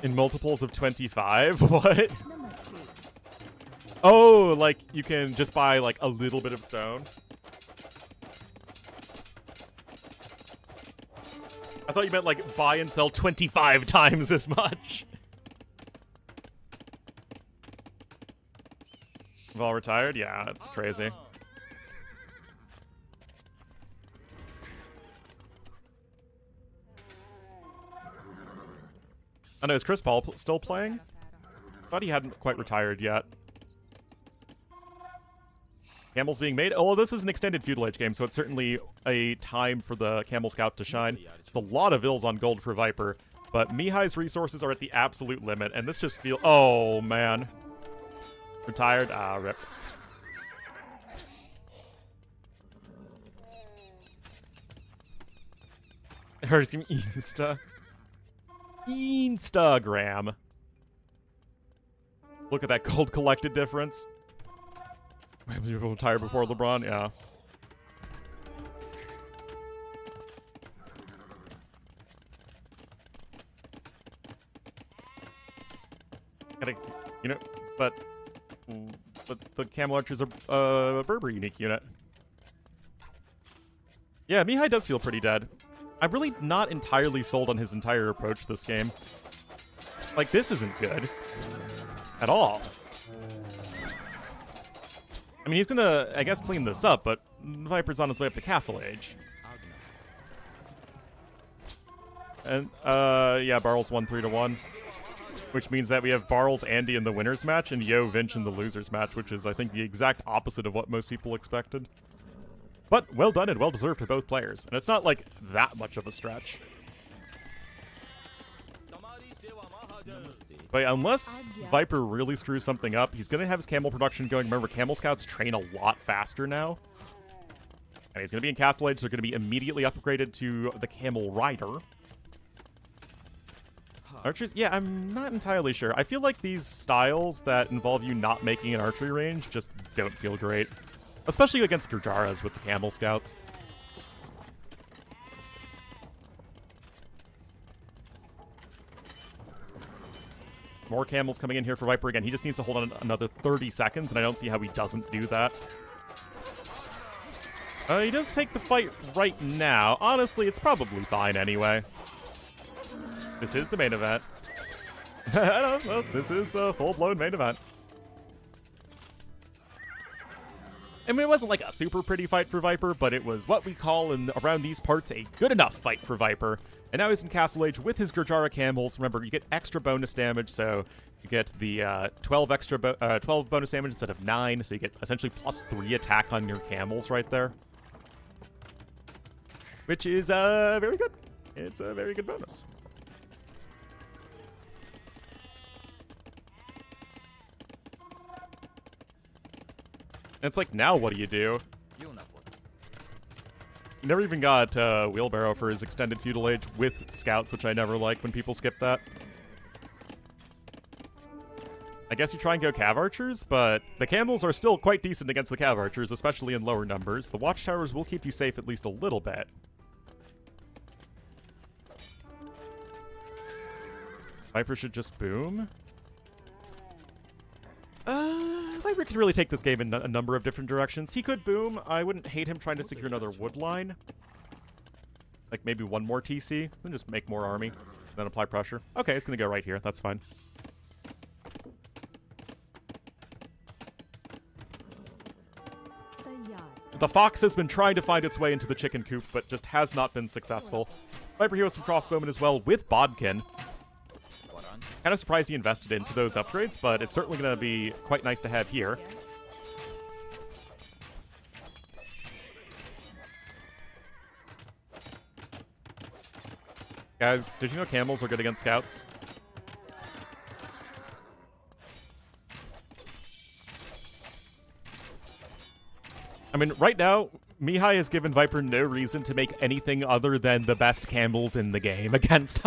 In multiples of 25? What? Oh, like, you can just buy, like, a little bit of stone? I thought you meant, like, buy and sell 25 times as much. We've all retired? Yeah, that's crazy. I know, is Chris Paul still playing? Thought he hadn't quite retired yet. Camel's being made. Oh, this is an extended feudal age game, so it's certainly a time for the Camel Scout to shine. It's a lot of ills on gold for Viper, but Mihai's resources are at the absolute limit, and this just feels... Oh, man. Retired? Ah, rip. Hers game Insta. Instagram. Look at that gold collected difference. Maybe people retire before LeBron, yeah. Gotta, you know, but the Camel Archer's a Berber unique unit. Yeah, Mihai does feel pretty dead. I'm really not entirely sold on his entire approach to this game. Like, this isn't good. At all. I mean, he's gonna, I guess, clean this up, but Viper's on his way up to Castle Age. And, yeah, Barl's won 3-1. Which means that we have Barl's Andy in the winner's match and Yo Vinch in the loser's match, which is, I think, the exact opposite of what most people expected. But well done and well deserved for both players. And it's not, like, that much of a stretch. But unless Viper really screws something up, he's going to have his camel production going. Remember, camel scouts train a lot faster now. And he's going to be in Castle Age, so they're going to be immediately upgraded to the Camel Rider. Archers? Yeah, I'm not entirely sure. I feel like these styles that involve you not making an archery range just don't feel great. Especially against Gurjaras with the Camel Scouts. More camels coming in here for Viper again. He just needs to hold on another 30 seconds, and I don't see how he doesn't do that. He does take the fight right now. Honestly, it's probably fine anyway. This is the main event. Well, this is the full-blown main event. I mean, it wasn't like a super pretty fight for Viper, but it was what we call in around these parts a good enough fight for Viper. And now he's in Castle Age with his Gurjara camels. Remember, you get extra bonus damage, so you get the 12 bonus damage instead of 9, so you get essentially +3 attack on your camels right there. Which is very good. It's a very good bonus. And it's like, now what do you do? You never even got Wheelbarrow for his extended feudal age with scouts, which I never like when people skip that. I guess you try and go Cav Archers, but the camels are still quite decent against the Cav Archers, especially in lower numbers. The Watchtowers will keep you safe at least a little bit. Viper should just boom. Viper could really take this game in a number of different directions. He could boom. I wouldn't hate him trying to secure another wood line. Like maybe one more TC, then just make more army, then apply pressure. Okay, it's gonna go right here. That's fine. The fox has been trying to find its way into the chicken coop, but just has not been successful. Viper heals some crossbowmen as well with Bodkin. Kind of surprised he invested into those upgrades, but it's certainly going to be quite nice to have here. Guys, did you know camels are good against scouts? I mean, right now, Mihai has given Viper no reason to make anything other than the best camels in the game against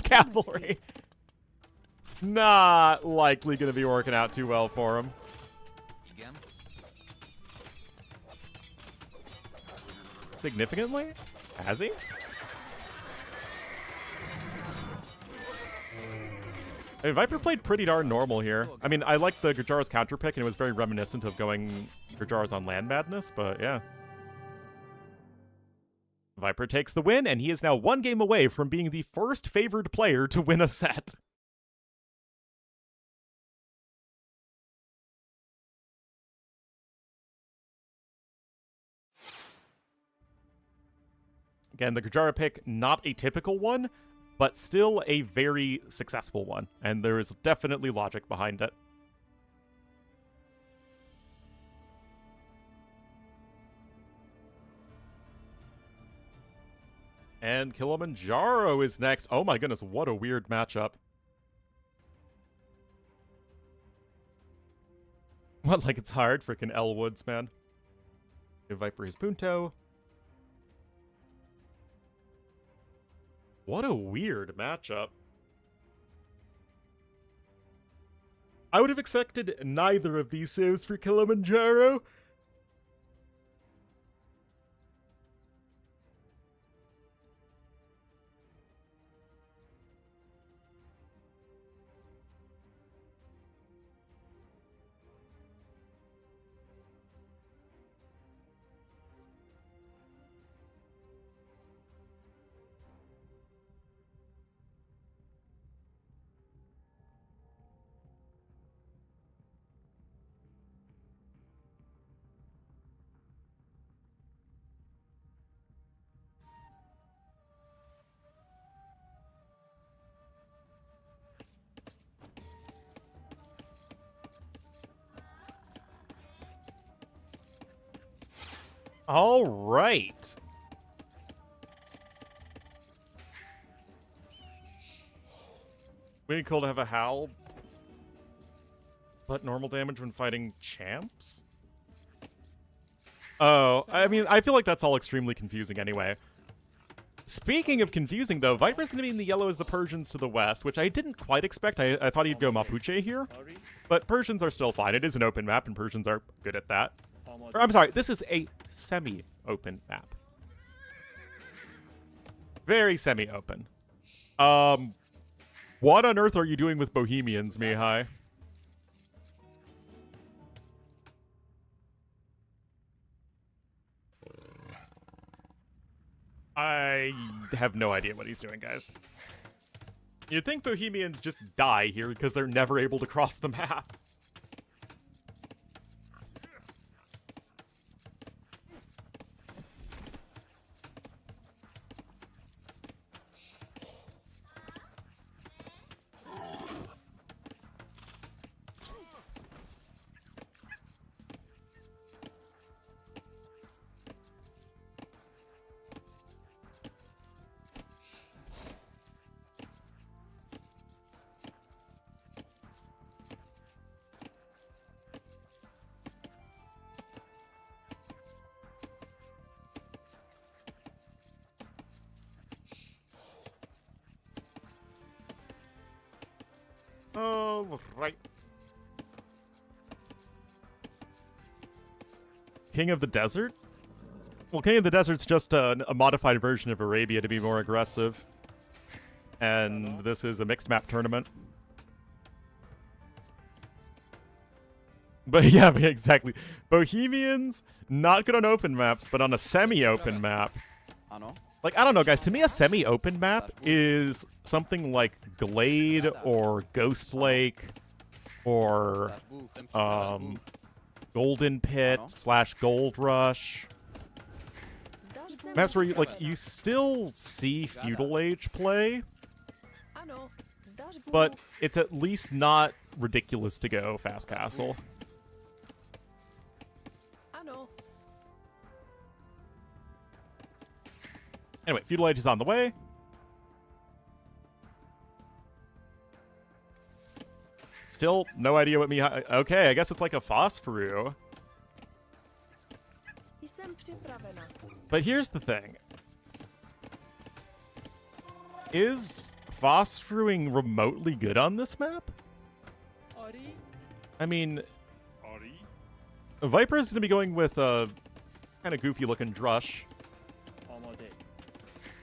cavalry. Not likely going to be working out too well for him. Significantly? Has he? I mean, Viper played pretty darn normal here. I mean, I liked the Gurjara's counter pick, and it was very reminiscent of going Gurjara's on Land Madness, but yeah. Viper takes the win, and he is now one game away from being the first favored player to win a set. Again, the Gurjara pick, not a typical one, but still a very successful one, and there is definitely logic behind it. And Kilimanjaro is next. Oh my goodness, what a weird matchup. What, like it's hard? Frickin' L Woods, man. Give Viper his Punto. What a weird matchup. I would have expected neither of these saves for Kilimanjaro. All right. Really cool to have a howl, but normal damage when fighting champs? Oh, I mean, I feel like that's all extremely confusing anyway. Speaking of confusing, though, Viper's going to be in the yellow as the Persians to the west, which I didn't quite expect. I thought he'd go Mapuche here, but Persians are still fine. It is an open map, and Persians are good at that. Or, I'm sorry, this is a semi-open map. Very semi-open. What on earth are you doing with Bohemians, Mihai? I have no idea what he's doing, guys. You'd think Bohemians just die here because they're never able to cross the map. Oh, right. King of the Desert? Well, King of the Desert's just a modified version of Arabia to be more aggressive. And this is a mixed map tournament. But yeah, exactly. Bohemians, not good on open maps, but on a semi-open map. Like, I don't know, guys. To me, a semi-open map is something like Glade or Ghost Lake or Golden Pit / Gold Rush. Maps where you, like, you still see Feudal Age play, but it's at least not ridiculous to go Fast Castle. Anyway, Feudal Age is on the way. Still, no idea what Mihai... Okay, I guess it's like a Phosphorus. But here's the thing. Is Phosphoruing remotely good on this map? I mean... Viper is going to be going with a kind of goofy-looking Drush.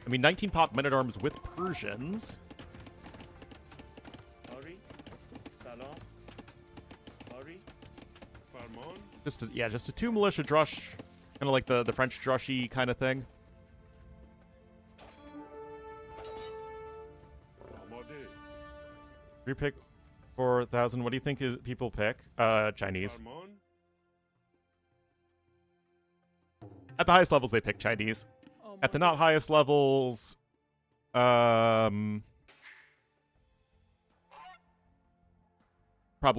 I mean, 19 pop men-at-arms with Persians. Just a 2 militia drush, kind of like the French drushy kind of thing. Repick 4,000. What do you think people pick? Chinese. At the highest levels, they pick Chinese. At the not highest levels, probably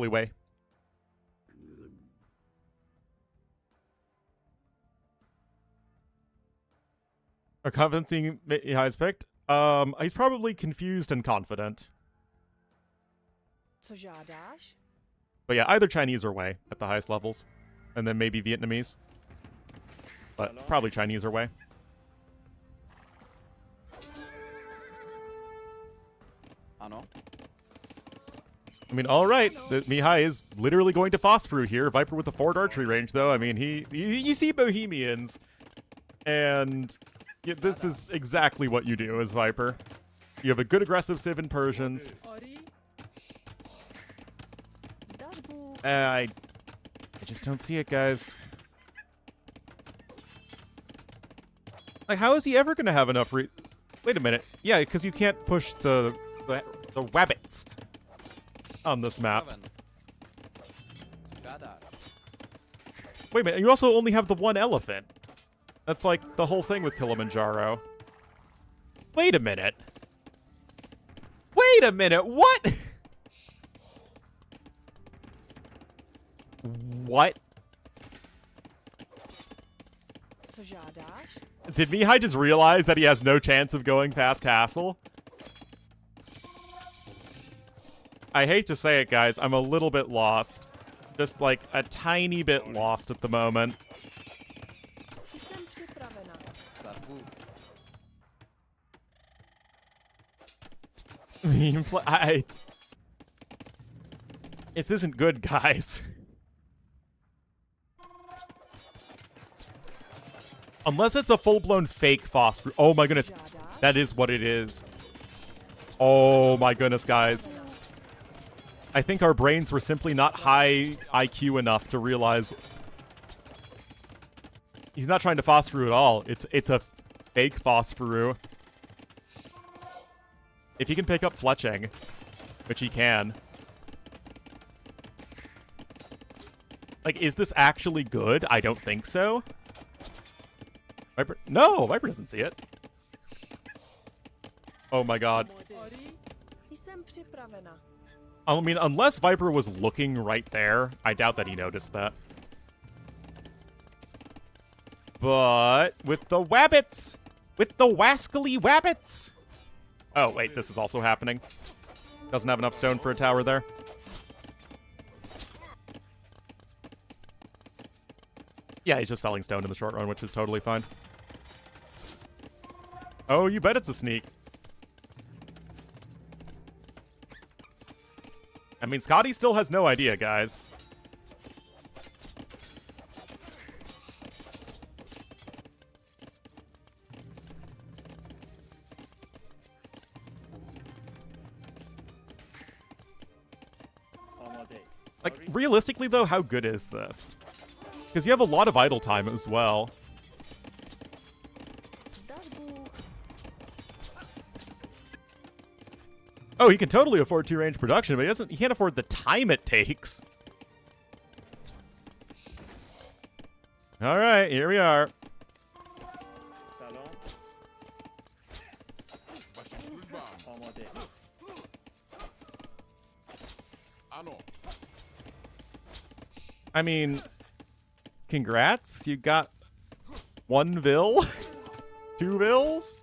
Wei. A convincing Mihai's picked. He's probably confused and confident. But yeah, either Chinese or Wei at the highest levels, and then maybe Vietnamese. But probably Chinese or Wei. I mean, all right. Mihai is literally going to Phosphor here. Viper with the forward archery range, though. I mean, you see Bohemians, and this is exactly what you do as Viper. You have a good aggressive Civ in Persians. I just don't see it, guys. Like, how is he ever going to have enough Wait a minute. Yeah, because you can't push the wabbits on this map. Wait a minute, you also only have the one elephant. That's like the whole thing with Kilimanjaro. Wait a minute. Wait a minute, what? What? Co žádáš? Did Mihai just realize that he has no chance of going past castle? I hate to say it, guys. I'm a little bit lost. Just like a tiny bit lost at the moment. Jsem připravena. This isn't good, guys. Unless it's a full-blown fake phosphor. Oh my goodness. That is what it is. Oh my goodness, guys. I think our brains were simply not high IQ enough to realize he's not trying to phosphor at all. It's a fake phosphor. If he can pick up fletching, which he can. Like, is this actually good? I don't think so. Viper? No, Viper doesn't see it. Oh my god. Jsem připravena. I mean, unless Viper was looking right there, I doubt that he noticed that. But with the wabbits! With the wascally wabbits! Oh, wait, this is also happening. Doesn't have enough stone for a tower there. Yeah, he's just selling stone in the short run, which is totally fine. Oh, you bet it's a sneak. I mean, Scotty still has no idea, guys. Like, realistically, though, how good is this? Because you have a lot of idle time as well. Zdaš Bůh. Oh, he can totally afford 2-range production, but he can't afford the time it takes. All right, here we are. I mean, congrats, you got 1 vill? 2 vills?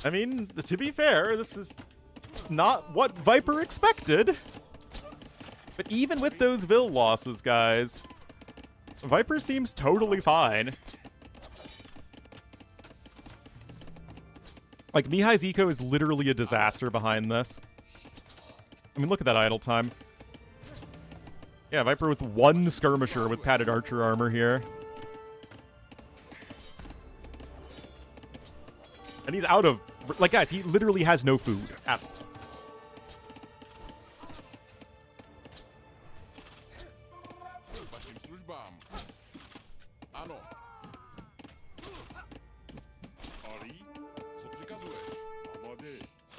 I mean, to be fair, this is not what Viper expected. But even with those vill losses, guys, Viper seems totally fine. Like, Mihai's eco is literally a disaster behind this. I mean, look at that idle time. Yeah, Viper with 1 skirmisher with padded archer armor here. And he's out of... Like, guys, he literally has no food at all.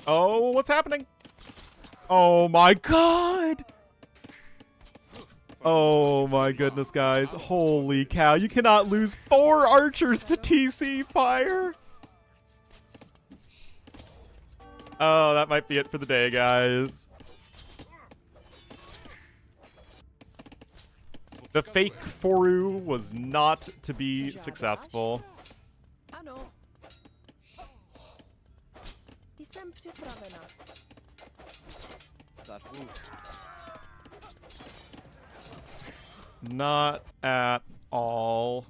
Oh, what's happening? Oh my god! Oh my goodness, guys. Holy cow. You cannot lose 4 archers to TC fire! Oh, that might be it for the day, guys. The fake Foru was not to be successful. Ano. Jsem připravena. Not at all.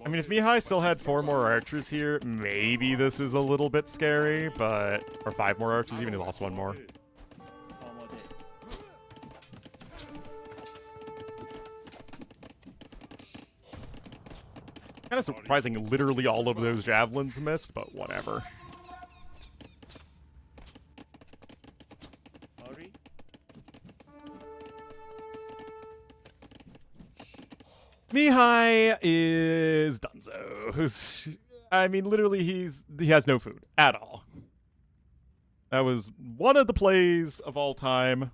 I mean, if Mihai still had 4 more archers here, maybe this is a little bit scary, but... Or 5 more archers, even if he lost 1 more. Kind of surprising literally all of those javelins missed, but whatever. Mihai is donezo. I mean, literally, he has no food at all. That was one of the plays of all time.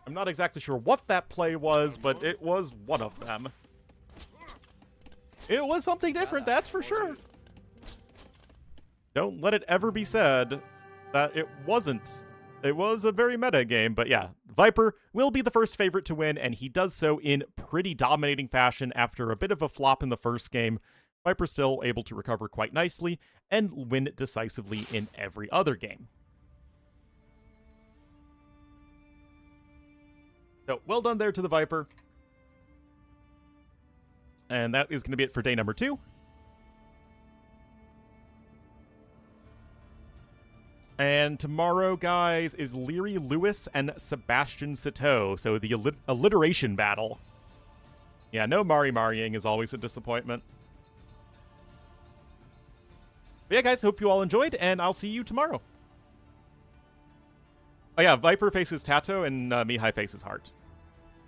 I'm not exactly sure what that play was, but it was one of them. It was something different, that's for sure. Don't let it ever be said that it wasn't It was a very meta game, but yeah, Viper will be the first favorite to win, and he does so in pretty dominating fashion after a bit of a flop in the first game. Viper's still able to recover quite nicely and win decisively in every other game. So, well done there to the Viper. And that is going to be it for day number 2. And tomorrow, guys, is Leary Lewis and Sebastian Sito. So the alliteration battle. Yeah, no Marrying is always a disappointment. But yeah, guys, hope you all enjoyed, and I'll see you tomorrow. Oh yeah, Viper faces Tato, and Mihai faces Heart.